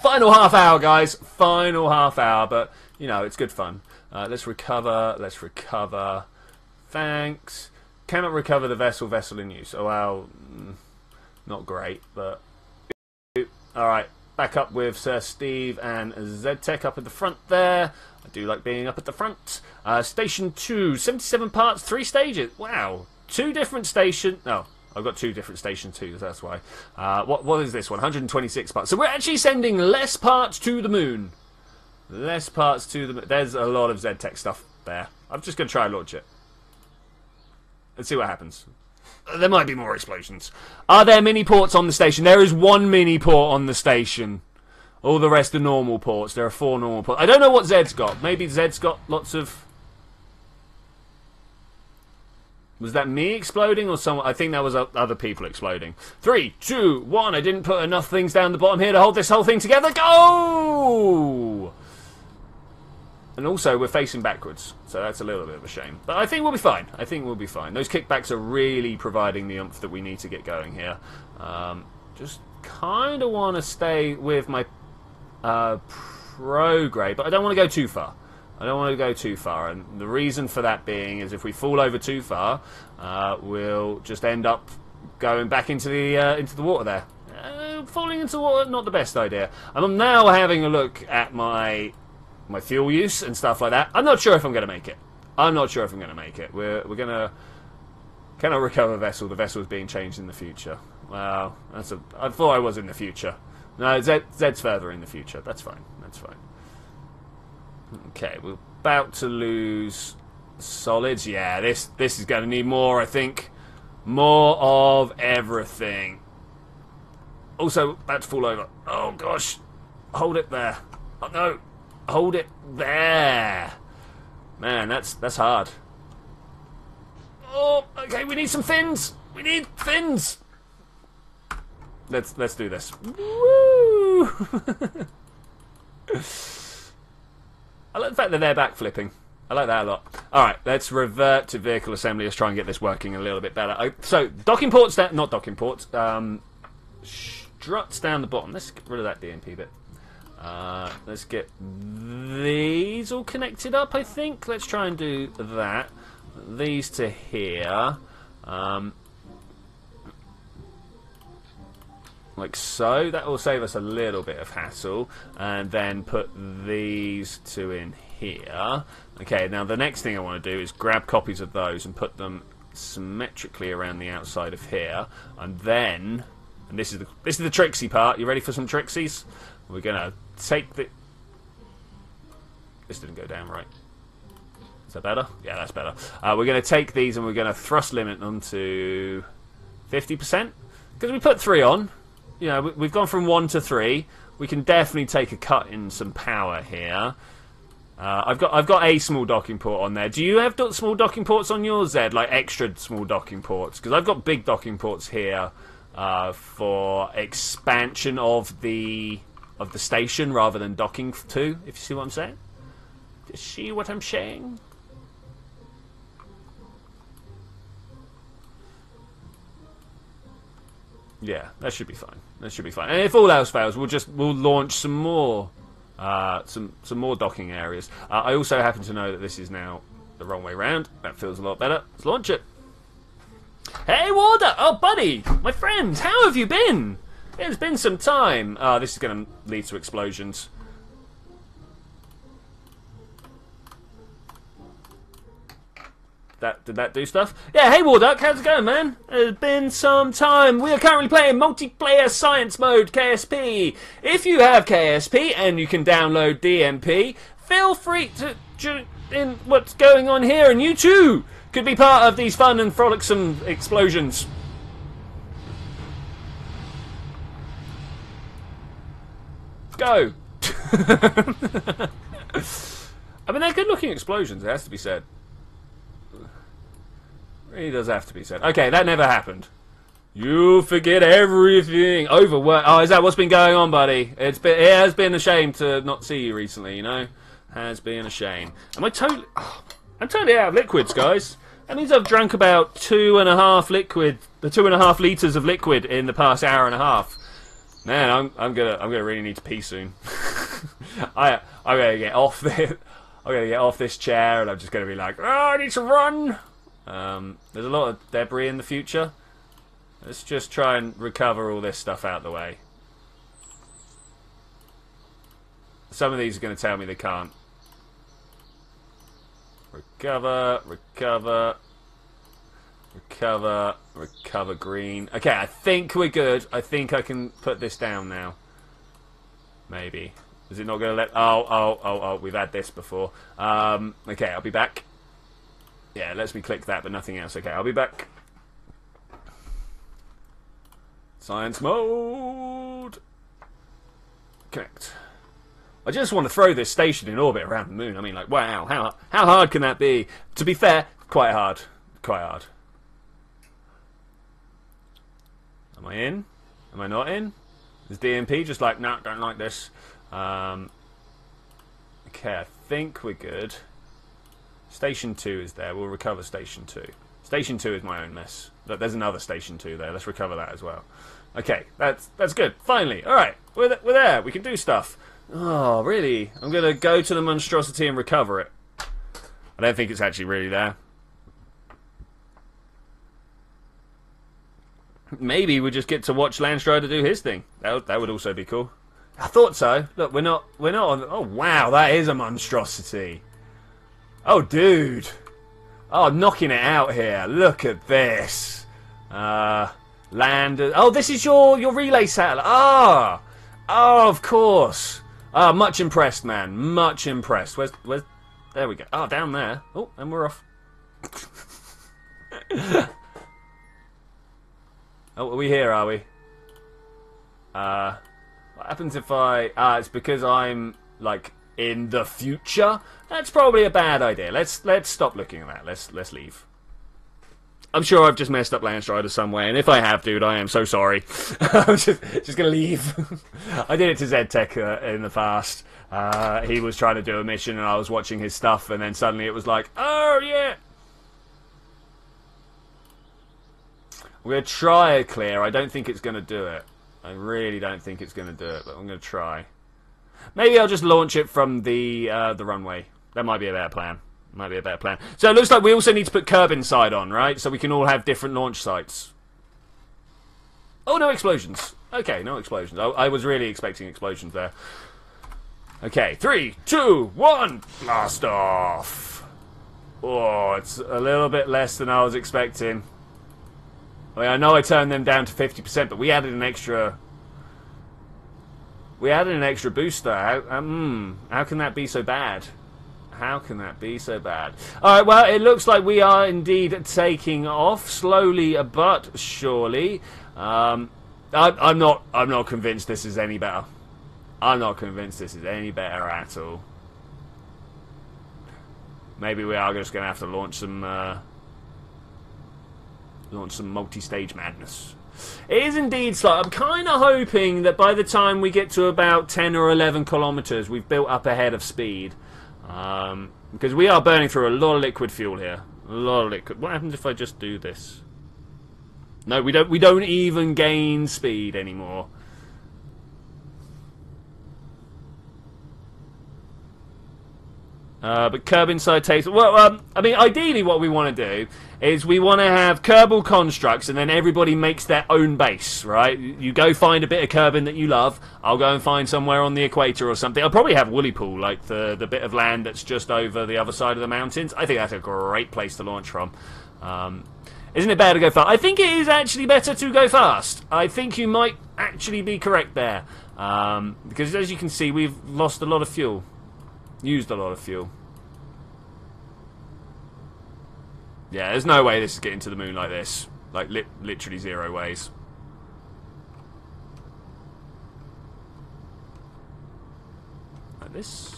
S1: Final half hour, guys. Final half hour, but, you know, it's good fun. Let's recover. Let's recover. Thanks. Cannot recover the vessel in use. Oh, well, not great, but... Alright, back up with Sir Steve and Z-Tech up at the front there. I do like being up at the front. Station 2, 77 parts, 3 stages. Wow, 2 different stations. Oh, I've got 2 different Station 2s, that's why. What is this one? 126 parts. So we're actually sending less parts to the moon. Less parts to the moon. There's a lot of Z-Tech stuff there. I'm just going to try and launch it. Let's see what happens. There might be more explosions. Are there mini ports on the station? There is 1 mini port on the station. All the rest are normal ports. There are 4 normal ports. I don't know what Zed's got. Maybe Zed's got lots of... Was that me exploding or someone? I think that was other people exploding. 3, 2, 1. I didn't put enough things down the bottom here to hold this whole thing together. Go! And also, we're facing backwards, so that's a little bit of a shame. But I think we'll be fine. I think we'll be fine. Those kickbacks are really providing the oomph that we need to get going here. Just kind of want to stay with my pro grade, but I don't want to go too far. I don't want to go too far, and the reason for that being is if we fall over too far, we'll just end up going back into the water there. Falling into water, not the best idea. I'm now having a look at my fuel use and stuff like that. I'm not sure if I'm going to make it. I'm not sure if I'm going to make it. We're going to... Cannot recover vessel. The vessel is being changed in the future. Wow. I thought I was in the future. No, Zed's further in the future. That's fine. That's fine. Okay, we're about to lose solids. Yeah, this is going to need more, I think. More of everything. Also, about to fall over. Oh, gosh. Hold it there. Oh, no. Hold it there. Man, that's hard. Oh, okay, we need some fins. We need fins. Let's do this. Woo! I like the fact that they're backflipping. I like that a lot. Alright, let's revert to vehicle assembly. Let's try and get this working a little bit better. So, docking ports down... Not docking ports. Struts down the bottom. Let's get rid of that DMP bit. Let's get these all connected up, I think. Let's try and do that. These to here. Like so. That will save us a little bit of hassle. And then put these 2 in here. Okay, now the next thing I want to do is grab copies of those and put them symmetrically around the outside of here. And then... And this is the tricksy part. You ready for some tricksies? We're going to take the... This didn't go down right. Is that better? Yeah, that's better. We're going to take these and we're going to thrust limit them to 50%. Because we put 3 on. You know, we've gone from 1 to 3. We can definitely take a cut in some power here. I've got a small docking port on there. Do you have small docking ports on yours, Zed? Like extra small docking ports? Because I've got big docking ports here for expansion of the station rather than docking to, if you see what I'm saying. Do you see what I'm saying? Yeah, that should be fine. That should be fine. And if all else fails, we'll launch some more more docking areas. I also happen to know that this is now the wrong way round. That feels a lot better. Let's launch it. Hey, Warder! Oh, buddy! My friend! How have you been? It's been some time. This is going to lead to explosions. Did that do stuff? Yeah, hey Warduck, how's it going, man? It's been some time. We are currently playing multiplayer science mode KSP. If you have KSP and you can download DMP, feel free to join in what's going on here, and you too could be part of these fun and frolicsome explosions. Go. I mean, they're good-looking explosions, it has to be said. Really does have to be said. Okay, that never happened. You forget everything. Overwork. Oh, is that what's been going on, buddy? It has been a shame to not see you recently, you know? Has been a shame. Am I totally... Oh, I'm totally out of liquids, guys. That means I've drunk about 2.5 litres of liquid in the past hour and a half. Man, I'm gonna really need to pee soon. I'm gonna get off this chair, and I'm just gonna be like, oh, I need to run. There's a lot of debris in the future. Let's just try and recover all this stuff out of the way. Some of these are going to tell me they can't. Recover, recover, recover, recover green. Okay, I think we're good. I think I can put this down now. Maybe. Is it not going to let... Oh, we've had this before. Okay, I'll be back. Yeah, it lets me click that, but nothing else. Okay, I'll be back. Science mode. Connect. I just want to throw this station in orbit around the moon. I mean, like, wow, how hard can that be? To be fair, quite hard. Quite hard. Am I in? Am I not in? Is DMP just like, no, don't like this? Okay, I think we're good. Station 2 is there. We'll recover Station 2. Station 2 is my own mess. Look, there's another Station 2 there. Let's recover that as well. Okay, that's good. Finally. Alright, we're there. We can do stuff. Oh, really? I'm going to go to the monstrosity and recover it. I don't think it's actually really there. Maybe we just get to watch Landstrider do his thing. That would also be cool. I thought so. Look, we're not on... Oh, wow, that is a monstrosity. Oh, dude. Oh, knocking it out here. Look at this. Land. Oh, this is your relay satellite. Ah. Oh, of course. Ah, much impressed, man. Much impressed. Where's... There we go. Oh, down there. Oh, and we're off. Oh, are we here, are we? What happens if I... it's because I'm, like... in the future? That's probably a bad idea. Let's stop looking at that. Let's leave. I'm sure I've just messed up Landstrider some way, and if I have, dude, I am so sorry. I'm just gonna leave. I did it to ZTech in the past. He was trying to do a mission, and I was watching his stuff, and then suddenly it was like, oh yeah. We're gonna try a clear. I don't think it's gonna do it. I really don't think it's gonna do it, but I'm gonna try. Maybe I'll just launch it from the runway. That might be a better plan. Might be a better plan. So it looks like we also need to put Kerbin side on, right? So we can all have different launch sites. Oh, no explosions. Okay, no explosions. I was really expecting explosions there. Okay, 3, 2, 1, blast off. Oh, it's a little bit less than I was expecting. I mean, I know I turned them down to 50%, but we added an extra... We added an extra booster. How can that be so bad? How can that be so bad? Alright, well, it looks like we are indeed taking off, slowly but surely. I'm not convinced this is any better. I'm not convinced this is any better at all. Maybe we are just going to have to launch some multi-stage madness. It is indeed slow. I'm kind of hoping that by the time we get to about 10 or 11 kilometers, we've built up ahead of speed. Because we are burning through a lot of liquid fuel here. A lot of liquid. What happens if I just do this? No, we don't even gain speed anymore. But Kerbin side takes... Well, I mean, ideally what we want to do is we want to have Kerbal constructs and then everybody makes their own base, right? You go find a bit of Kerbin that you love. I'll go and find somewhere on the equator or something. I'll probably have Woollypool, like the bit of land that's just over the other side of the mountains. I think that's a great place to launch from. Isn't it better to go fast? I think it is actually better to go fast. I think you might actually be correct there. Because as you can see, we've lost a lot of fuel. Used a lot of fuel. Yeah, there's no way this is getting to the moon like this. Like, literally 0 ways. Like this.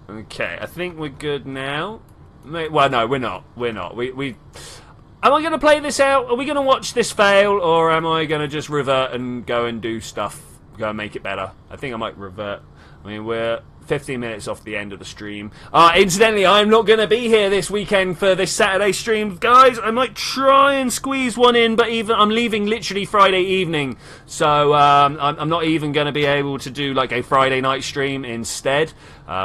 S1: Okay, I think we're good now. Well, no, we're not. We're not. Am I going to play this out? Are we going to watch this fail? Or am I going to just revert and go and do stuff? Go and make it better? I think I might revert. I mean, we're 15 minutes off the end of the stream. Incidentally, I'm not going to be here this weekend for this Saturday stream. Guys, I might try and squeeze one in, but I'm leaving literally Friday evening. So I'm not even going to be able to do like a Friday night stream instead.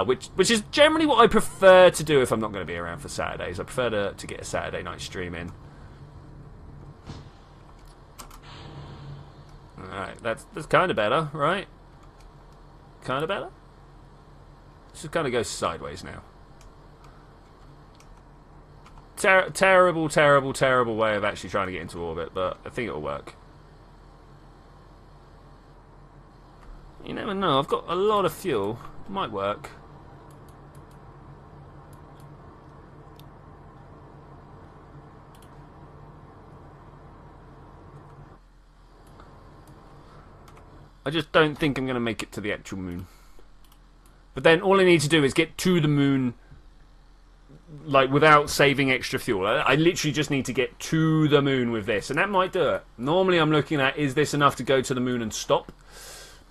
S1: Which is generally what I prefer to do if I'm not going to be around for Saturdays. I prefer to get a Saturday night stream in. Alright, that's kind of better, right? Kind of better? This just kind of goes sideways now. Terrible, terrible, terrible way of actually trying to get into orbit, but I think it'll work. You never know, I've got a lot of fuel. It might work. I just don't think I'm going to make it to the actual moon. But then all I need to do is get to the moon, like, without saving extra fuel. I literally just need to get to the moon with this, and that might do it. Normally I'm looking at, is this enough to go to the moon and stop?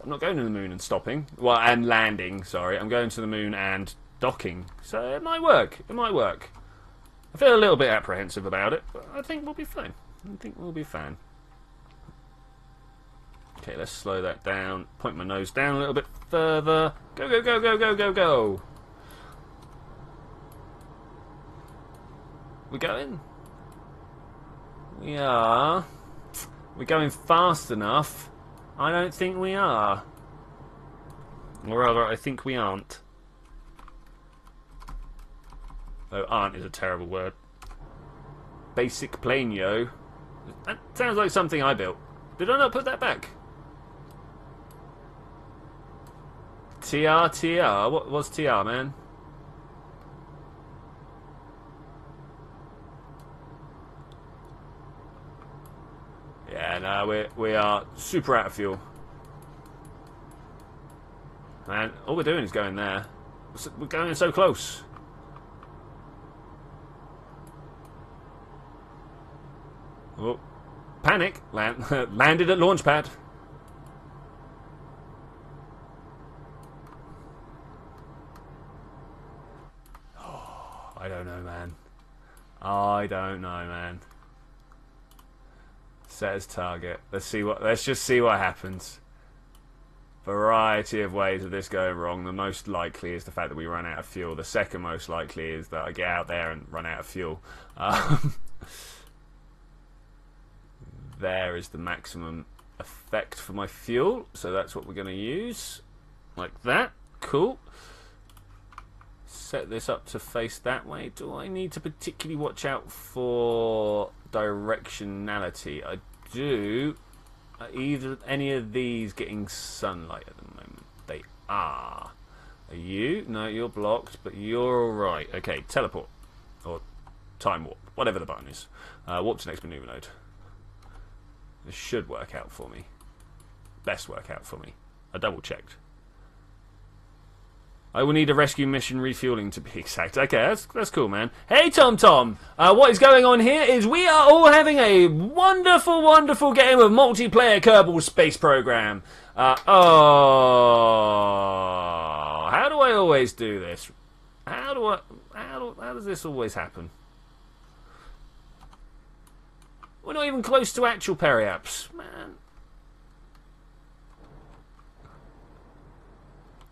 S1: I'm not going to the moon and stopping. Well, and landing, sorry. I'm going to the moon and docking. So it might work. It might work. I feel a little bit apprehensive about it, but I think we'll be fine. I think we'll be fine. Okay, let's slow that down. Point my nose down a little bit further. Go, go, go, go, go, go, go. We're going? We are. We're going fast enough. I don't think we are. Or rather, I think we aren't. Oh, aren't is a terrible word. Basic plane, yo. That sounds like something I built. Did I not put that back? TR. What's TR, man? Yeah, no, we are super out of fuel. Man, all we're doing is going there. We're going so close. Oh, panic! Landed at launch pad. Oh, I don't know, man. I don't know, man. Set as target. Let's just see what happens. Variety of ways of this going wrong. The most likely is the fact that we run out of fuel. The second most likely is that I get out there and run out of fuel. There is the maximum effect for my fuel, so that's what we're going to use. Like that. Cool. Set this up to face that way. Do I need to particularly watch out for directionality? I do. Are either any of these getting sunlight at the moment? They are. Are you? No, you're blocked, but you're alright. Okay, teleport. Or time warp. Whatever the button is. Warp to next maneuver node. This should work out for me. Best work out for me. I double checked. I will need a rescue mission refueling to be exact. Okay, that's cool, man. Hey, Tom. What is going on here is we are all having a wonderful, wonderful game of multiplayer Kerbal Space Program. Oh, how do I always do this? How How does this always happen? We're not even close to actual periaps, man.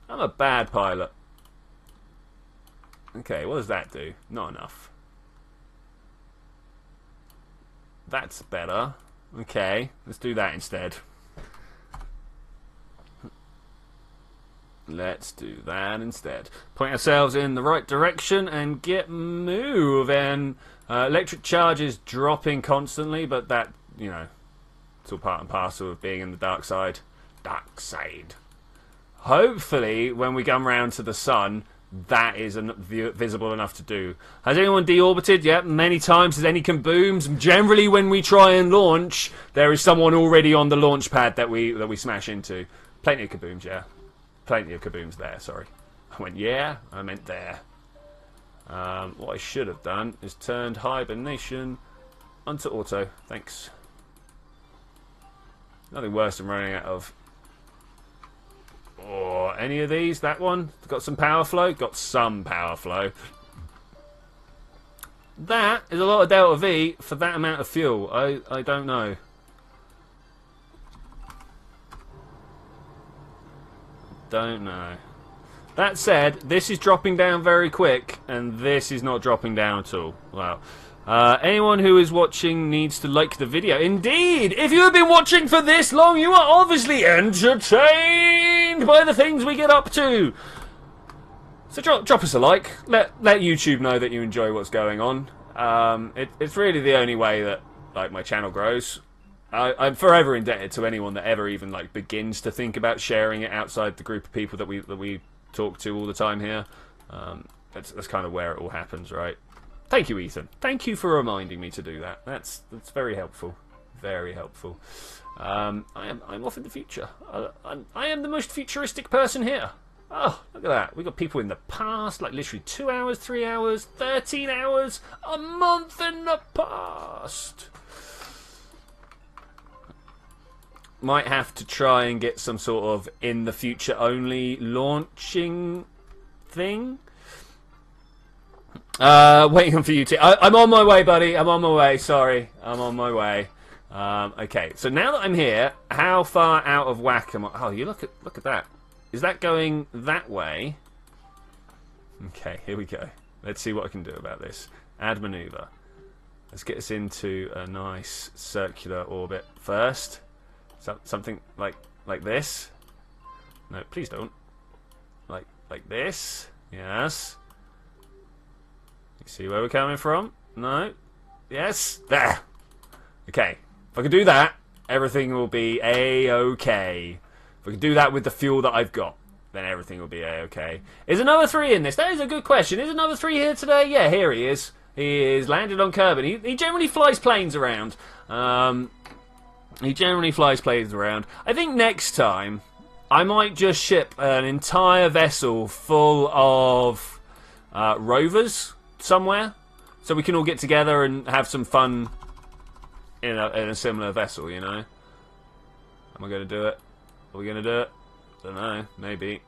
S1: I'm a bad pilot. Okay, what does that do? Not enough. That's better. Okay, let's do that instead. Let's do that instead. Point ourselves in the right direction and get moving. Electric charge is dropping constantly, but that, you know, it's all part and parcel of being in the dark side. Dark side. Hopefully, when we come round to the sun, that is visible enough to do. Has anyone deorbited? Yep, many times. Has any kabooms? Generally, when we try and launch, there is someone already on the launch pad that we smash into. Plenty of kabooms, yeah. Plenty of kabooms there, sorry. I went, yeah, I meant there. What I should have done is turned hibernation onto auto. Thanks. Nothing worse than running out of... or any of these. That one got some power flow. Got some power flow. That is a lot of delta V for that amount of fuel. I don't know. Don't know. That said, this is dropping down very quick, and this is not dropping down at all. Wow. Anyone who is watching needs to like the video. Indeed! If you have been watching for this long, you are obviously entertained by the things we get up to. So drop us a like. Let YouTube know that you enjoy what's going on. It's really the only way that my channel grows. I'm forever indebted to anyone that ever even begins to think about sharing it outside the group of people that we talk to all the time here. That's kind of where it all happens, right? Thank you, Ethan. Thank you for reminding me to do that. That's very helpful. Very helpful. I'm off in the future. I am the most futuristic person here. Oh, look at that. We've got people in the past, literally 2 hours, 3 hours, 13 hours, a month in the past. Might have to try and get some sort of in the future only launching thing. Waiting for you to... I'm on my way, buddy. I'm on my way. Sorry. I'm on my way. Okay, so now that I'm here, how far out of whack am I... Oh, you look at that. Is that going that way? Okay, here we go. Let's see what I can do about this. Add maneuver. Let's get us into a nice circular orbit first. Something like this. No, please don't. Like this. Yes. You see where we're coming from? No. Yes. There. Okay. If I can do that, everything will be a-okay. If we can do that with the fuel that I've got, then everything will be a-okay. Is another 3 in this? That is a good question. Is another 3 here today? Yeah, here he is. He is landed on Kerbin. He generally flies planes around. He generally flies planes around. I think next time I might just ship an entire vessel full of rovers somewhere, so we can all get together and have some fun in a similar vessel, you know? Am I going to do it? Are we going to do it? Don't know. Maybe.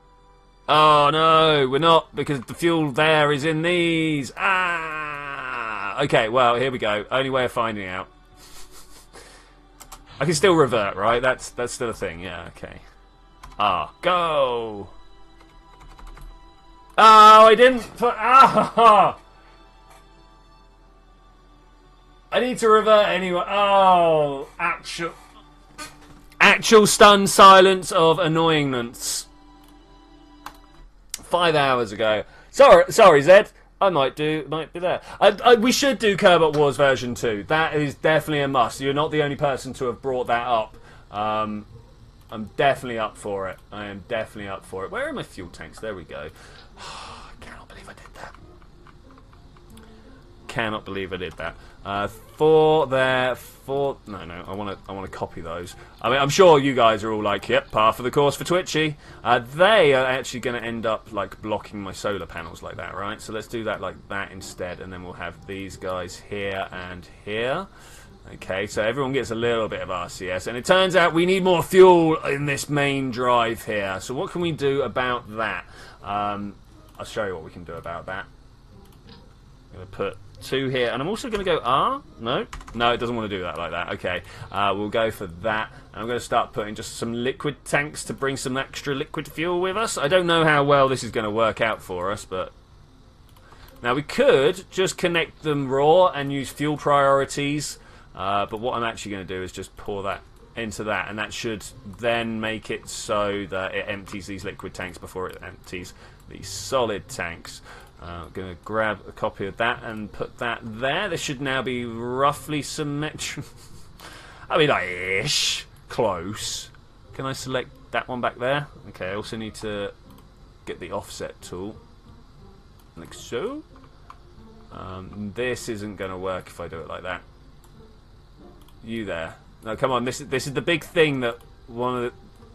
S1: Oh, no, we're not, because the fuel there is in these. Ah! Okay, well, here we go. Only way of finding out. I can still revert, right? That's still a thing. Yeah, okay. Ah, go! Oh, I didn't put... Ah! I need to revert anyway. Oh, actual stunned silence of annoyingness. 5 hours ago. Sorry, Zed. I might be there. We should do Kerbal Wars version 2. That is definitely a must. You're not the only person to have brought that up. I'm definitely up for it. I am definitely up for it. Where are my fuel tanks? There we go. I cannot believe I did that. Cannot believe I did that. No, I want to copy those. I mean, I'm sure you guys are all like, yep, par for the course for Twitchy. They are actually going to end up blocking my solar panels like that, right? So let's do that like that instead, and then we'll have these guys here and here. Okay, so everyone gets a little bit of RCS, and it turns out we need more fuel in this main drive here. So what can we do about that? I'll show you what we can do about that. going to put 2 here, and I'm also going to go R. No, it doesn't want to do that like that. Okay, we'll go for that. And I'm going to start putting just some liquid tanks to bring some extra liquid fuel with us. I don't know how well this is going to work out for us, but now we could just connect them raw and use fuel priorities. But what I'm actually going to do is just pour that into that, and that should then make it so that it empties these liquid tanks before it empties these solid tanks. I'm going to grab a copy of that and put that there. This should now be roughly symmetric. I mean, like, ish. Close. Can I select that one back there? Okay, I also need to get the offset tool. Like so. This isn't going to work if I do it like that. You there. No, come on. This is the big thing that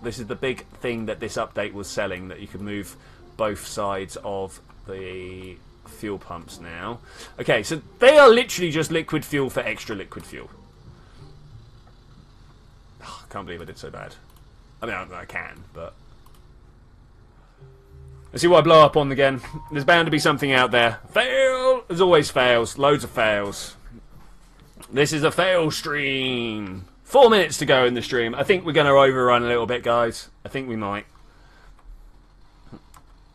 S1: this is the big thing that this update was selling, that you could move both sides of the fuel pumps now. Okay, so they are literally just liquid fuel for extra liquid fuel. Oh, I can't believe I did so bad. I mean, I can, but let's see what I blow up on again. There's bound to be something out there. Fail! There's always fails. Loads of fails. This is a fail stream. 4 minutes to go in the stream. I think we're going to overrun a little bit, guys. I think we might.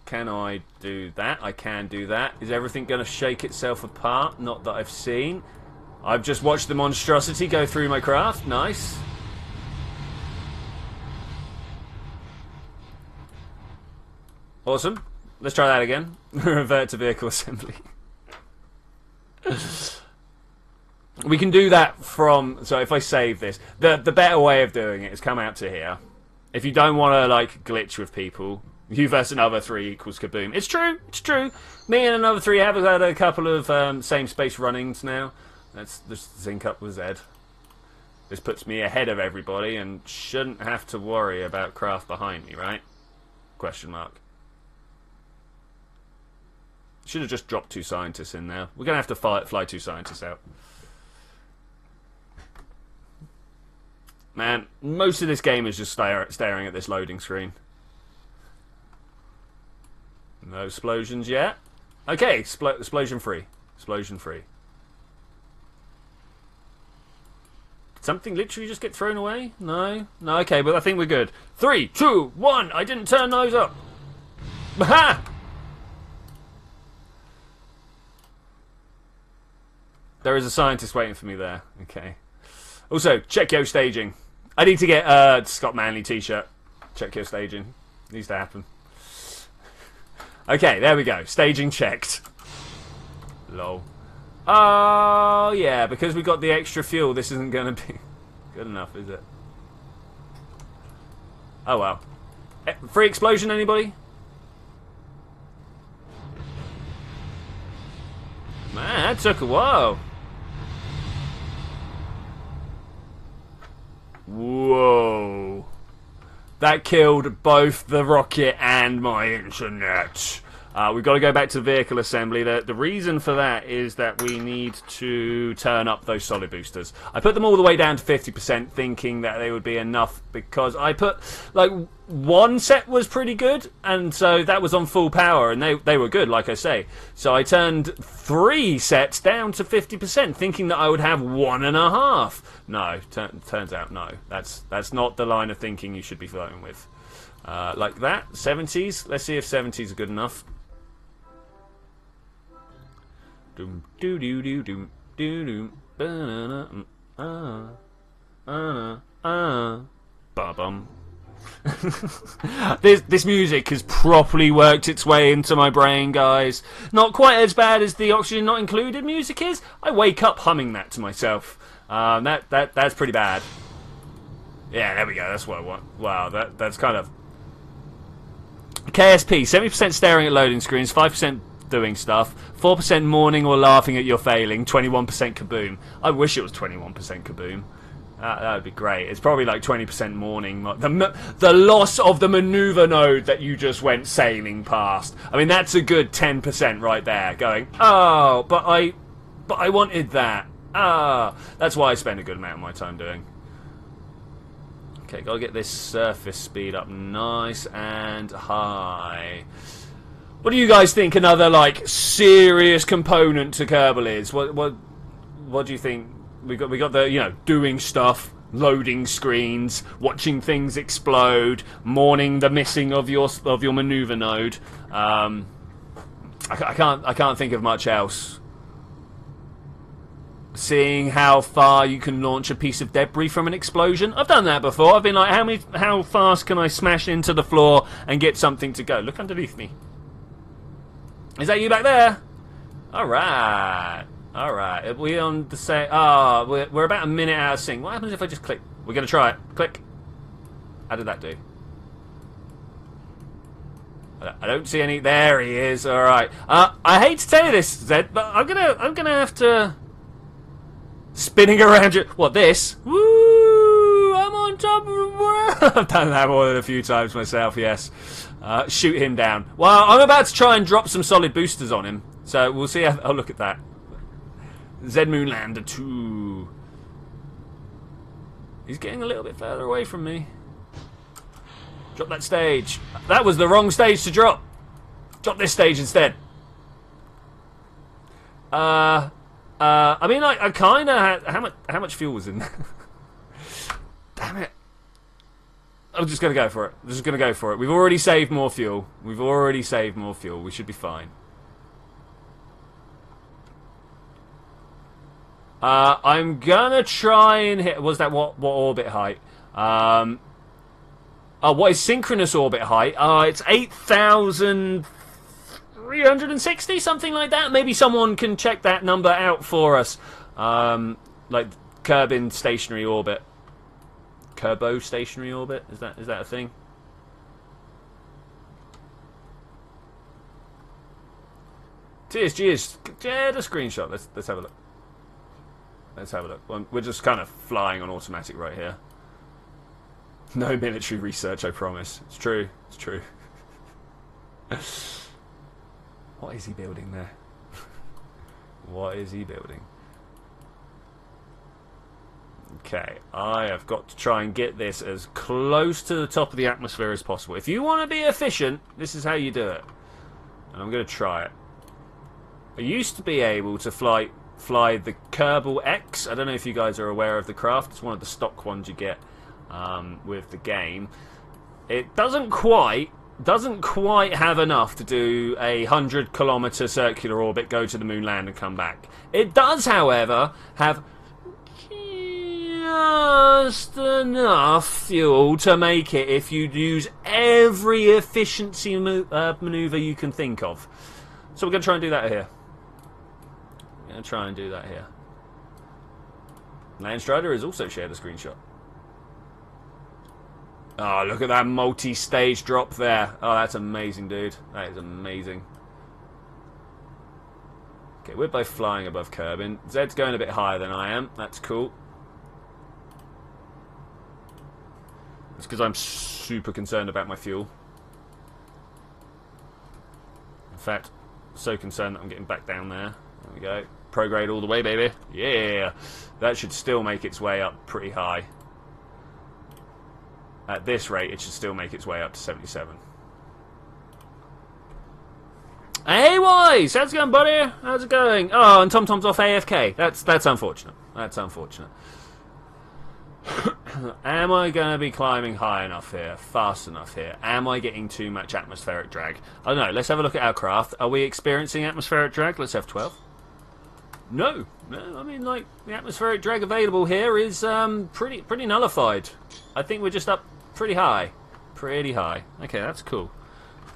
S1: Can I do that? I can do that. Is everything going to shake itself apart? Not that I've seen. I've just watched the monstrosity go through my craft. Nice. Awesome. Let's try that again. Revert to vehicle assembly. We can do that from... So if I save this... The better way of doing it is come out to here. If you don't want to, like, glitch with people, you versus another 3 equals kaboom. It's true. It's true. Me and another 3 have had a couple of same space runnings now. Let's just sync up with Zed. This puts me ahead of everybody and shouldn't have to worry about craft behind me, right? Question mark. Should have just dropped 2 scientists in there. We're going to have to fly 2 scientists out. Man, most of this game is just staring at this loading screen. No explosions yet. Okay, explosion free. Explosion free. Did something literally just get thrown away? No? No, okay, but I think we're good. 3, 2, 1! I didn't turn those up! Ha! There is a scientist waiting for me there. Okay. Also, check your staging. I need to get a Scott Manley t-shirt. Check your staging. Needs to happen. Okay, there we go. Staging checked. Lol. Oh, yeah, because we got the extra fuel, this isn't going to be good enough, is it? Oh, well. Free explosion, anybody? Man, that took a while. Whoa. That killed both the rocket and my internet. We've got to go back to vehicle assembly. The reason for that is that we need to turn up those solid boosters. I put them all the way down to 50%, thinking that they would be enough, because I put, like, 1 set was pretty good, and so that was on full power, and they were good, like I say. So I turned 3 sets down to 50%, thinking that I would have 1.5. No, turns out no. That's not the line of thinking you should be flowing with. Like that, 70s. Let's see if 70s are good enough. Doom doo doo doo doom doo doom ba-bum. This music has properly worked its way into my brain, guys. Not quite as bad as the Oxygen Not Included music is. I wake up humming that to myself. That's pretty bad. Yeah, there we go. That's what I want. Wow, that's kind of KSP. 70% staring at loading screens, 5% doing stuff, 4% mourning or laughing at your failing, 21% kaboom. I wish it was 21% kaboom. That would be great. It's probably like 20% mourning. The loss of the maneuver node that you just went sailing past. I mean, that's a good 10% right there. Going, oh, but I wanted that. Ah, that's why I spend a good amount of my time doing. Okay, gotta get this surface speed up nice and high. What do you guys think another, like, serious component to Kerbal is? What do you think? We got the, you know, doing stuff, loading screens, watching things explode, mourning the missing of your maneuver node. I can't think of much else. Seeing how far you can launch a piece of debris from an explosion. I've done that before. I've been like, how fast can I smash into the floor and get something to go? Look underneath me. Is that you back there? Alright. Alright. Are we on the same... Oh, we're about a minute out of sync. What happens if I just click? We're going to try it. Click. How did that do? I don't see any... There he is. Alright. I hate to tell you this, Zed, but I'm gonna have to... Spinning around you... What, this? Woo! I'm on top of the world! I've done that more than a few times myself, yes. Shoot him down. Well, I'm about to try and drop some solid boosters on him. So we'll see how... Oh, look at that. Z-Moonlander 2. He's getting a little bit further away from me. Drop that stage. That was the wrong stage to drop. Drop this stage instead. I mean, I kind of had... How much fuel was in there? Damn it. I'm just going to go for it. I'm just going to go for it. We've already saved more fuel. We've already saved more fuel. We should be fine. I'm going to try and hit... Was that what orbit height? Oh, what is synchronous orbit height? It's 8,360, something like that. Maybe someone can check that number out for us. Like Kerbin stationary orbit. Kerbal stationary orbit? Is that a thing? TSG is... Yeah, the screenshot. Let's have a look. Let's have a look. Well, we're just kind of flying on automatic right here. No military research, I promise. It's true. It's true. What is he building there? What is he building? Okay, I have got to try and get this as close to the top of the atmosphere as possible. If you want to be efficient, this is how you do it. And I'm going to try it. I used to be able to fly the Kerbal X. I don't know if you guys are aware of the craft. It's one of the stock ones you get with the game. It doesn't quite have enough to do a 100-kilometer circular orbit, go to the moon, land, and come back. It does, however, have just enough fuel to make it if you use every efficiency maneuver you can think of. So we're going to try and do that here. Landstrider has also shared a screenshot. Oh, look at that multi-stage drop there. Oh, that's amazing, dude. That is amazing. Okay, we're both flying above Kerbin. Zed's going a bit higher than I am. That's cool. It's because I'm super concerned about my fuel. In fact, so concerned that I'm getting back down there. There we go. Prograde all the way, baby. Yeah. That should still make its way up pretty high. At this rate, it should still make its way up to 77. Hey, Wise! How's it going, buddy? How's it going? Oh, and TomTom's off AFK. That's unfortunate. That's unfortunate. Am I going to be climbing high enough here? Fast enough here? Am I getting too much atmospheric drag? I don't know. Let's have a look at our craft. Are we experiencing atmospheric drag? Let's have 12. No. I mean, like, the atmospheric drag available here is pretty nullified. I think we're just up pretty high. Pretty high. Okay, that's cool.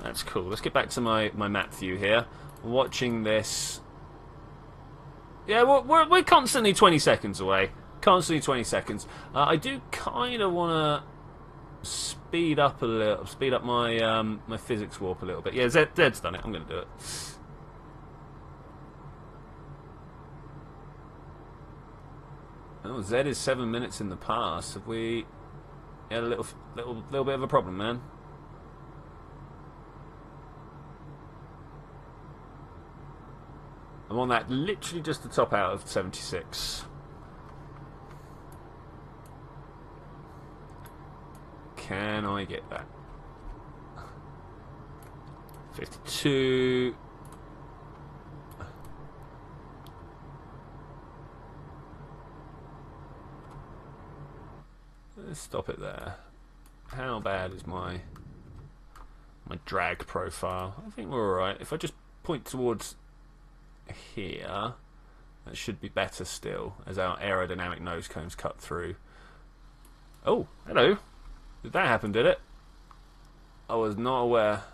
S1: That's cool. Let's get back to my map view here. Watching this. Yeah, we're constantly 20 seconds away. Constantly 20 seconds. I do kind of want to speed up a little. Speed up my my physics warp a little bit. Yeah, Zed's done it. I'm going to do it. Oh, Zed is 7 minutes in the past. Have we had a little bit of a problem, man? I'm on that literally just the top out of 76. Can I get that? 52. Let's stop it there. How bad is my drag profile? I think we're alright. If I just point towards here, that should be better still, as our aerodynamic nose cones cut through. Oh, hello. Did that happen, did it? I was not aware.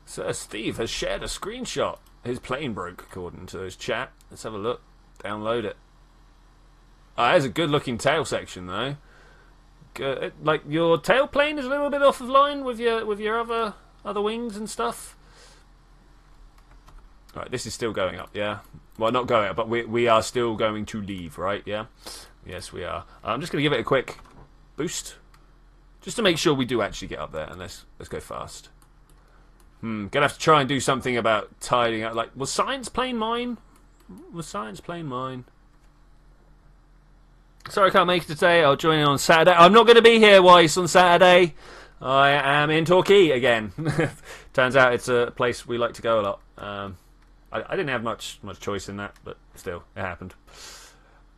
S1: Sir Steve has shared a screenshot. His plane broke, according to his chat. Let's have a look. Download it. Oh, there's a good-looking tail section, though. Good. Like, your tail plane is a little bit off of line with your other wings and stuff. Right, this is still going up, yeah? Well, not going up, but we are still going to leave, right? Yeah? Yes, we are. I'm just going to give it a quick boost. Just to make sure we do actually get up there, and let's go fast. Gonna have to try and do something about tidying up. Like, was science plane mine? Was science plane mine? Sorry I can't make it today. I'll join in on Saturday. I'm not going to be here, Weiss, on Saturday. I am in Torquay again. Turns out it's a place we like to go a lot. I didn't have much choice in that, but still, it happened.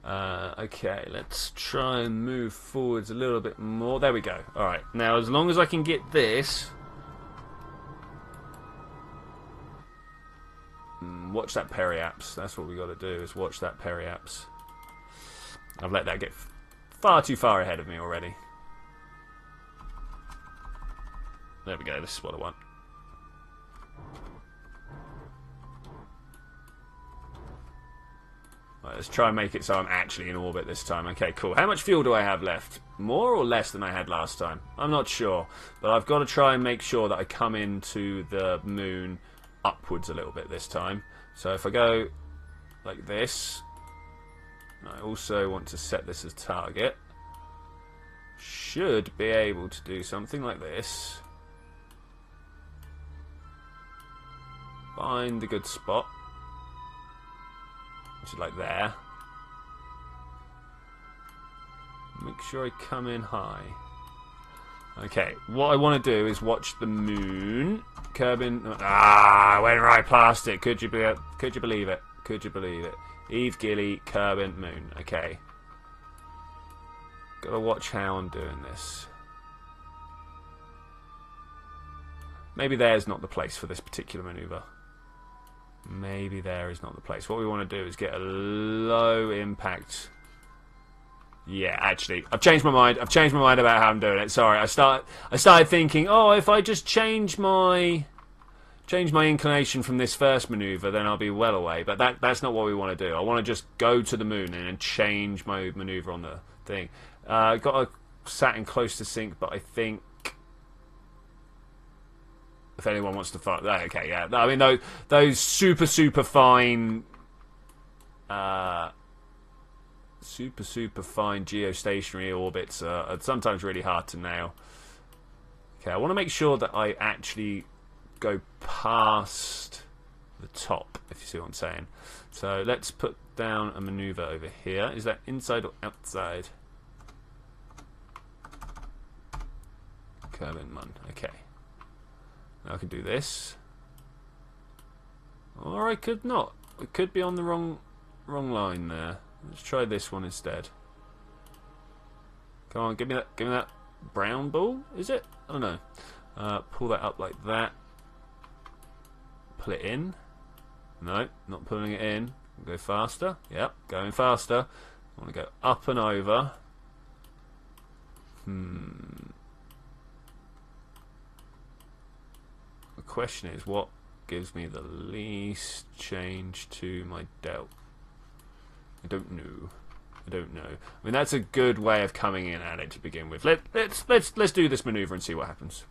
S1: Okay, let's try and move forwards a little bit more. There we go. Alright, now as long as I can get this... watch that periaps. That's what we got to do, is watch that periaps. I've let that get far too far ahead of me already. There we go, this is what I want. Right, let's try and make it so I'm actually in orbit this time. Okay, cool. How much fuel do I have left? More or less than I had last time? I'm not sure. But I've got to try and make sure that I come into the moon upwards a little bit this time. So if I go like this... I also want to set this as target. Should be able to do something like this. Find a good spot. Which is like there. Make sure I come in high. Okay, what I want to do is watch the moon. Kerbin. I went right past it. Could you believe it? Could you believe it? Eve, Gilly, Kerbin, moon. Okay. Gotta watch how I'm doing this. Maybe there's not the place for this particular maneuver. Maybe there is not the place. What we want to do is get a low impact. Yeah, actually, I've changed my mind. I've changed my mind about how I'm doing it. Sorry, I started thinking, oh, if I just change my inclination from this first maneuver, then I'll be well away. But that's not what we want to do. I want to just go to the moon and change my maneuver on the thing. Got a Saturn close to sync, but I think if anyone wants to find, okay, yeah. I mean those super fine, super fine geostationary orbits are sometimes really hard to nail. Okay, I want to make sure that I actually go past the top, if you see what I'm saying. So let's put down a maneuver over here. Is that inside or outside? Kerbin, man. Okay. Now I can do this. Or I could not. It could be on the wrong line there. Let's try this one instead. Come on, give me that brown ball, is it? I don't know. Pull that up like that. Pull it in. No, not pulling it in. Go faster. Yep, going faster. I want to go up and over. The question is, what gives me the least change to my delt? I don't know. I mean, that's a good way of coming in at it to begin with. Let's do this maneuver and see what happens.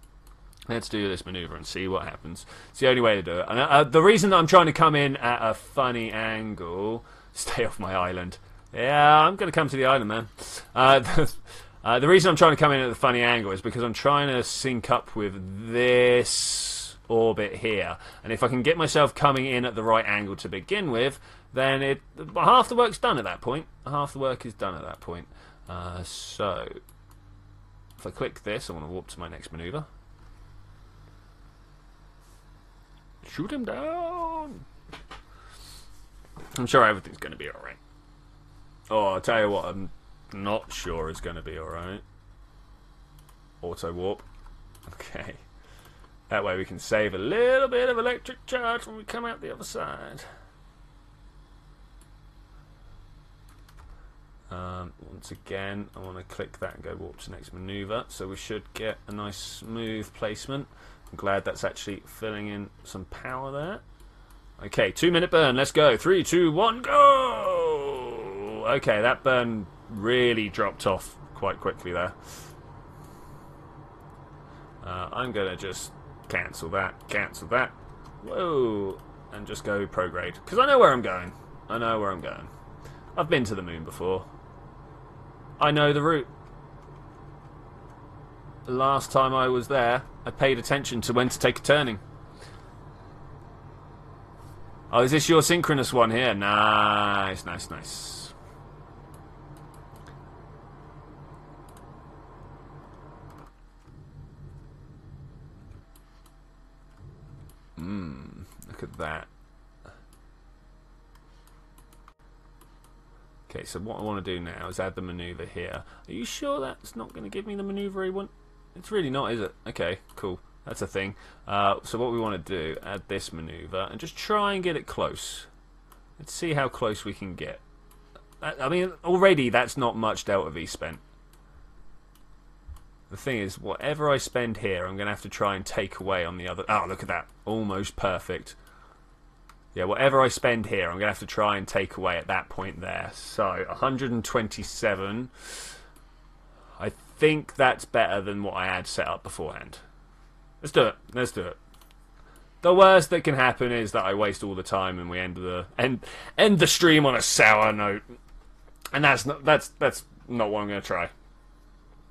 S1: Let's do this maneuver and see what happens. It's the only way to do it. And the reason that I'm trying to come in at a funny angle... Stay off my island. Yeah, I'm going to come to the island, man. The reason I'm trying to come in at the funny angle is because I'm trying to sync up with this orbit here. And if I can get myself coming in at the right angle to begin with, then half the work's done at that point. Half the work is done at that point. So, if I click this, I want to warp to my next maneuver. Shoot him down. I'm sure everything's going to be alright. Oh, I'll tell you what I'm not sure is going to be alright. Auto warp. Okay. That way we can save a little bit of electric charge when we come out the other side. Once again, I want to click that and go warp to next maneuver, so we should get a nice smooth placement. I'm glad that's actually filling in some power there. Okay, 2-minute burn, let's go. 3, 2, 1, go! Okay, that burn really dropped off quite quickly there. I'm going to just cancel that, whoa, and just go prograde. Because I know where I'm going. I've been to the moon before. I know the route. Last time I was there, I paid attention to when to take a turning. Oh, is this your synchronous one here? Nice, nice, nice. Look at that. Okay, so what I want to do now is add the maneuver here. Are you sure that's not going to give me the maneuver I want? It's really not, is it? Okay, cool. That's a thing. So what we want to do, add this maneuver and just try and get it close. Let's see how close we can get. I mean, already that's not much Delta V spent. The thing is, whatever I spend here, I'm going to have to try and take away on the other... Oh, look at that. Almost perfect. Yeah, whatever I spend here, I'm going to have to try and take away at that point there. So, 127. I think that's better than what I had set up beforehand. Let's do it. Let's do it. The worst that can happen is that I waste all the time and we end the stream on a sour note. And that's not what I'm going to try.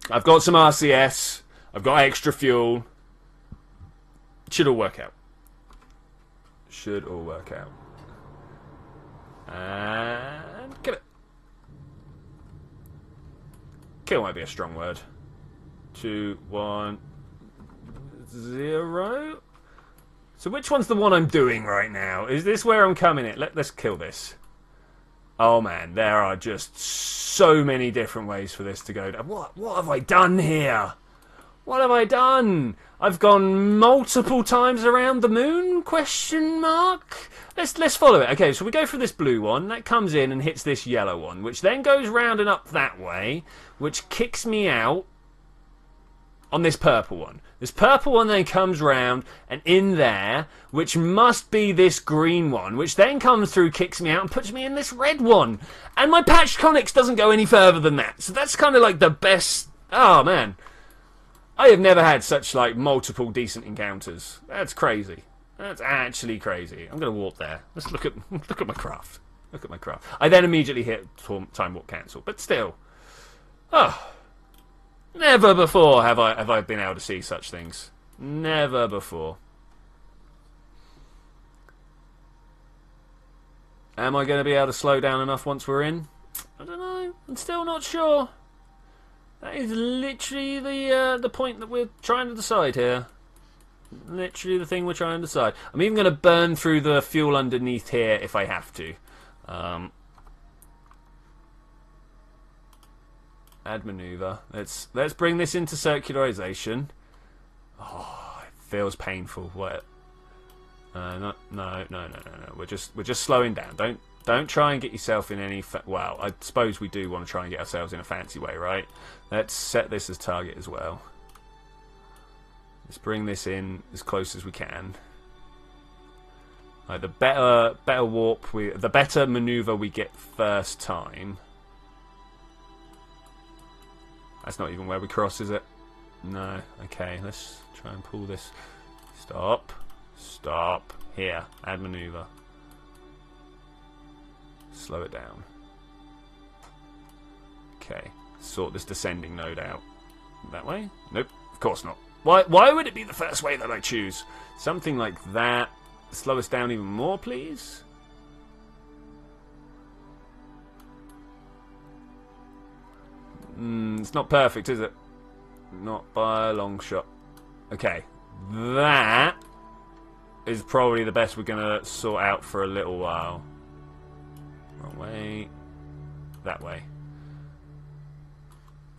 S1: I've got some RCS. I've got extra fuel. It should all work out. Should all work out. And kill it. Kill might be a strong word. 2, 1, 0. So which one's the one I'm doing right now? Is this where I'm coming in? Let's kill this. Oh man, there are just so many different ways for this to go. What have I done here? What have I done? I've gone multiple times around the moon? Question mark. Let's follow it. Okay, so we go for this blue one. That comes in and hits this yellow one, which then goes round and up that way, which kicks me out on this purple one. This purple one then comes round and in there, which must be this green one, which then comes through, kicks me out and puts me in this red one. And my patched conics doesn't go any further than that. So that's kind of like the best... Oh, man. I have never had such, like, multiple decent encounters. That's crazy. That's actually crazy. I'm going to warp there. Let's look at my craft. Look at my craft. I then immediately hit time warp cancel. But still. Oh. Never before have I been able to see such things. Never before. Am I going to be able to slow down enough once we're in? I don't know. I'm still not sure. That is literally the point that we're trying to decide here. Literally the thing we're trying to decide. I'm even going to burn through the fuel underneath here if I have to. Add maneuver. Let's bring this into circularization. Oh, it feels painful. What? No. We're just slowing down. Don't try and get yourself in any... Well, I suppose we do want to try and get ourselves in a fancy way, right? Let's set this as target as well. Let's bring this in as close as we can. Like the better warp, the better maneuver we get first time. That's not even where we cross, is it? No. Okay, let's try and pull this. Stop. Stop. Here. Add maneuver. Slow it down. Okay. Sort this descending node out. That way? Nope. Of course not. Why would it be the first way that I choose? Something like that. Slow us down even more, please. It's not perfect, is it? Not by a long shot. Okay. That is probably the best we're going to sort out for a little while. Wrong way. That way.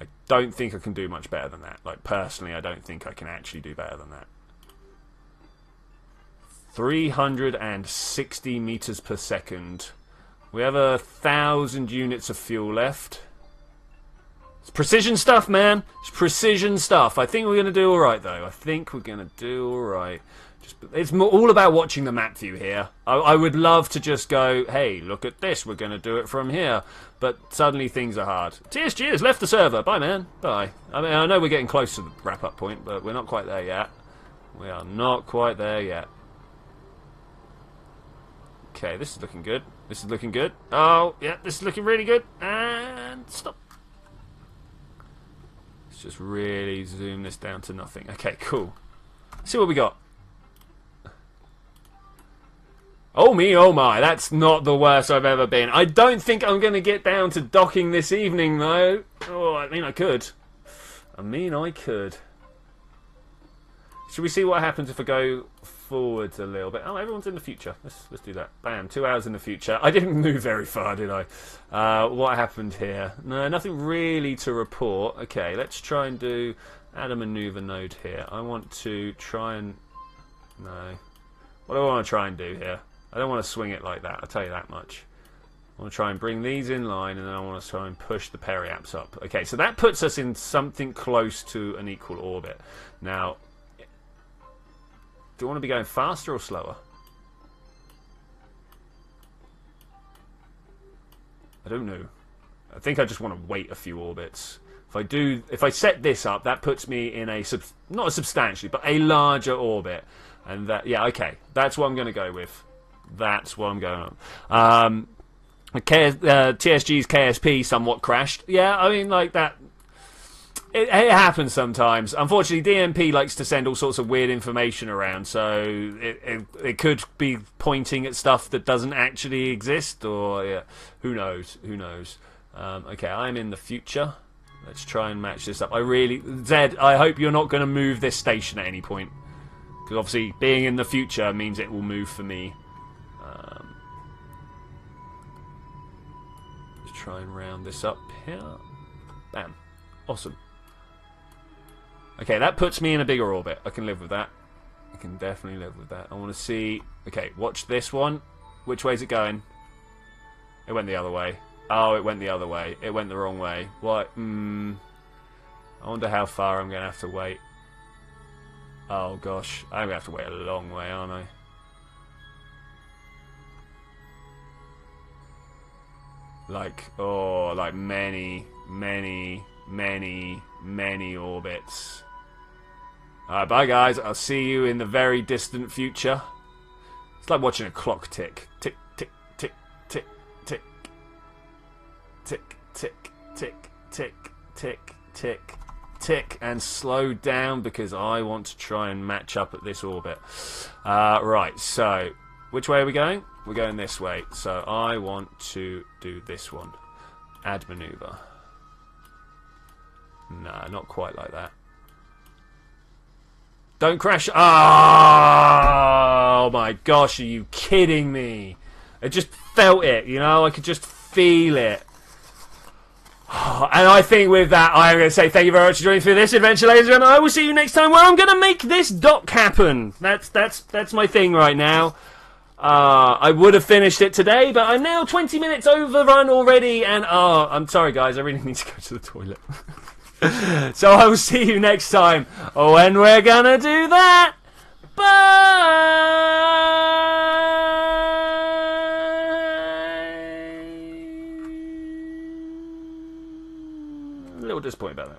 S1: I don't think I can do much better than that. Like, personally, I don't think I can actually do better than that. 360 meters per second. We have 1,000 units of fuel left. It's precision stuff, man. It's precision stuff. I think we're going to do alright, though. I think we're going to do alright. It's all about watching the map view here. I would love to just go, hey, look at this. We're going to do it from here. But suddenly things are hard. TSG has left the server. Bye, man. Bye. I mean, I know we're getting close to the wrap-up point, but we're not quite there yet. We are not quite there yet. Okay, this is looking good. This is looking good. Oh, yeah, this is looking really good. And stop. Let's just really zoom this down to nothing. Okay, cool. See what we got. Oh me, oh my, that's not the worst I've ever been. I don't think I'm going to get down to docking this evening, though. Oh, I mean, I could. I could. Should we see what happens if I go forwards a little bit? Oh, everyone's in the future. Let's do that. Bam, 2 hours in the future. I didn't move very far, did I? What happened here? No, nothing really to report. Okay, let's try and add a maneuver node here. I want to try and... No. What do I want to try and do here? I don't want to swing it like that, I'll tell you that much. I want to try and bring these in line, and then I want to try and push the periaps up. Okay, so that puts us in something close to an equal orbit. Now, do I want to be going faster or slower? I don't know. I think I just want to wait a few orbits. If I set this up, that puts me in not a substantially, but a larger orbit. And that, yeah, okay, that's what I'm going to go with. That's what I'm going on. TSG's KSP somewhat crashed. Yeah, I mean, like that. It happens sometimes. Unfortunately, DMP likes to send all sorts of weird information around, so it could be pointing at stuff that doesn't actually exist, or yeah, who knows? Who knows? Okay, I'm in the future. Let's try and match this up. Zed, I hope you're not going to move this station at any point, because obviously being in the future means it will move for me. Let's try and round this up here. Bam. Awesome. Okay, that puts me in a bigger orbit. I can live with that. I can definitely live with that. I want to see... Okay, watch this one. Which way is it going? It went the other way. Oh, it went the other way. It went the wrong way. What? I wonder how far I'm going to have to wait. Oh, gosh. I'm going to have to wait a long way, aren't I? Like many, many, many, many orbits. Alright, bye guys. I'll see you in the very distant future. It's like watching a clock tick. Tick, tick, tick, tick, tick. Tick, tick, tick, tick, tick, tick, tick. And slow down because I want to try and match up at this orbit. Right, so which way are we going? We're going this way. So I want to do this one. Add maneuver. Nah, not quite like that. Don't crash. Oh my gosh, are you kidding me? I just felt it, you know? I could just feel it. And I think with that, I'm going to say thank you very much for joining through this adventure, ladies and gentlemen. I will see you next time where I'm going to make this dock happen. That's my thing right now. I would have finished it today, but I'm now 20 minutes overrun already, and I'm sorry guys, I really need to go to the toilet. So I will see you next time when we're gonna do that. Bye! A little disappointed about that.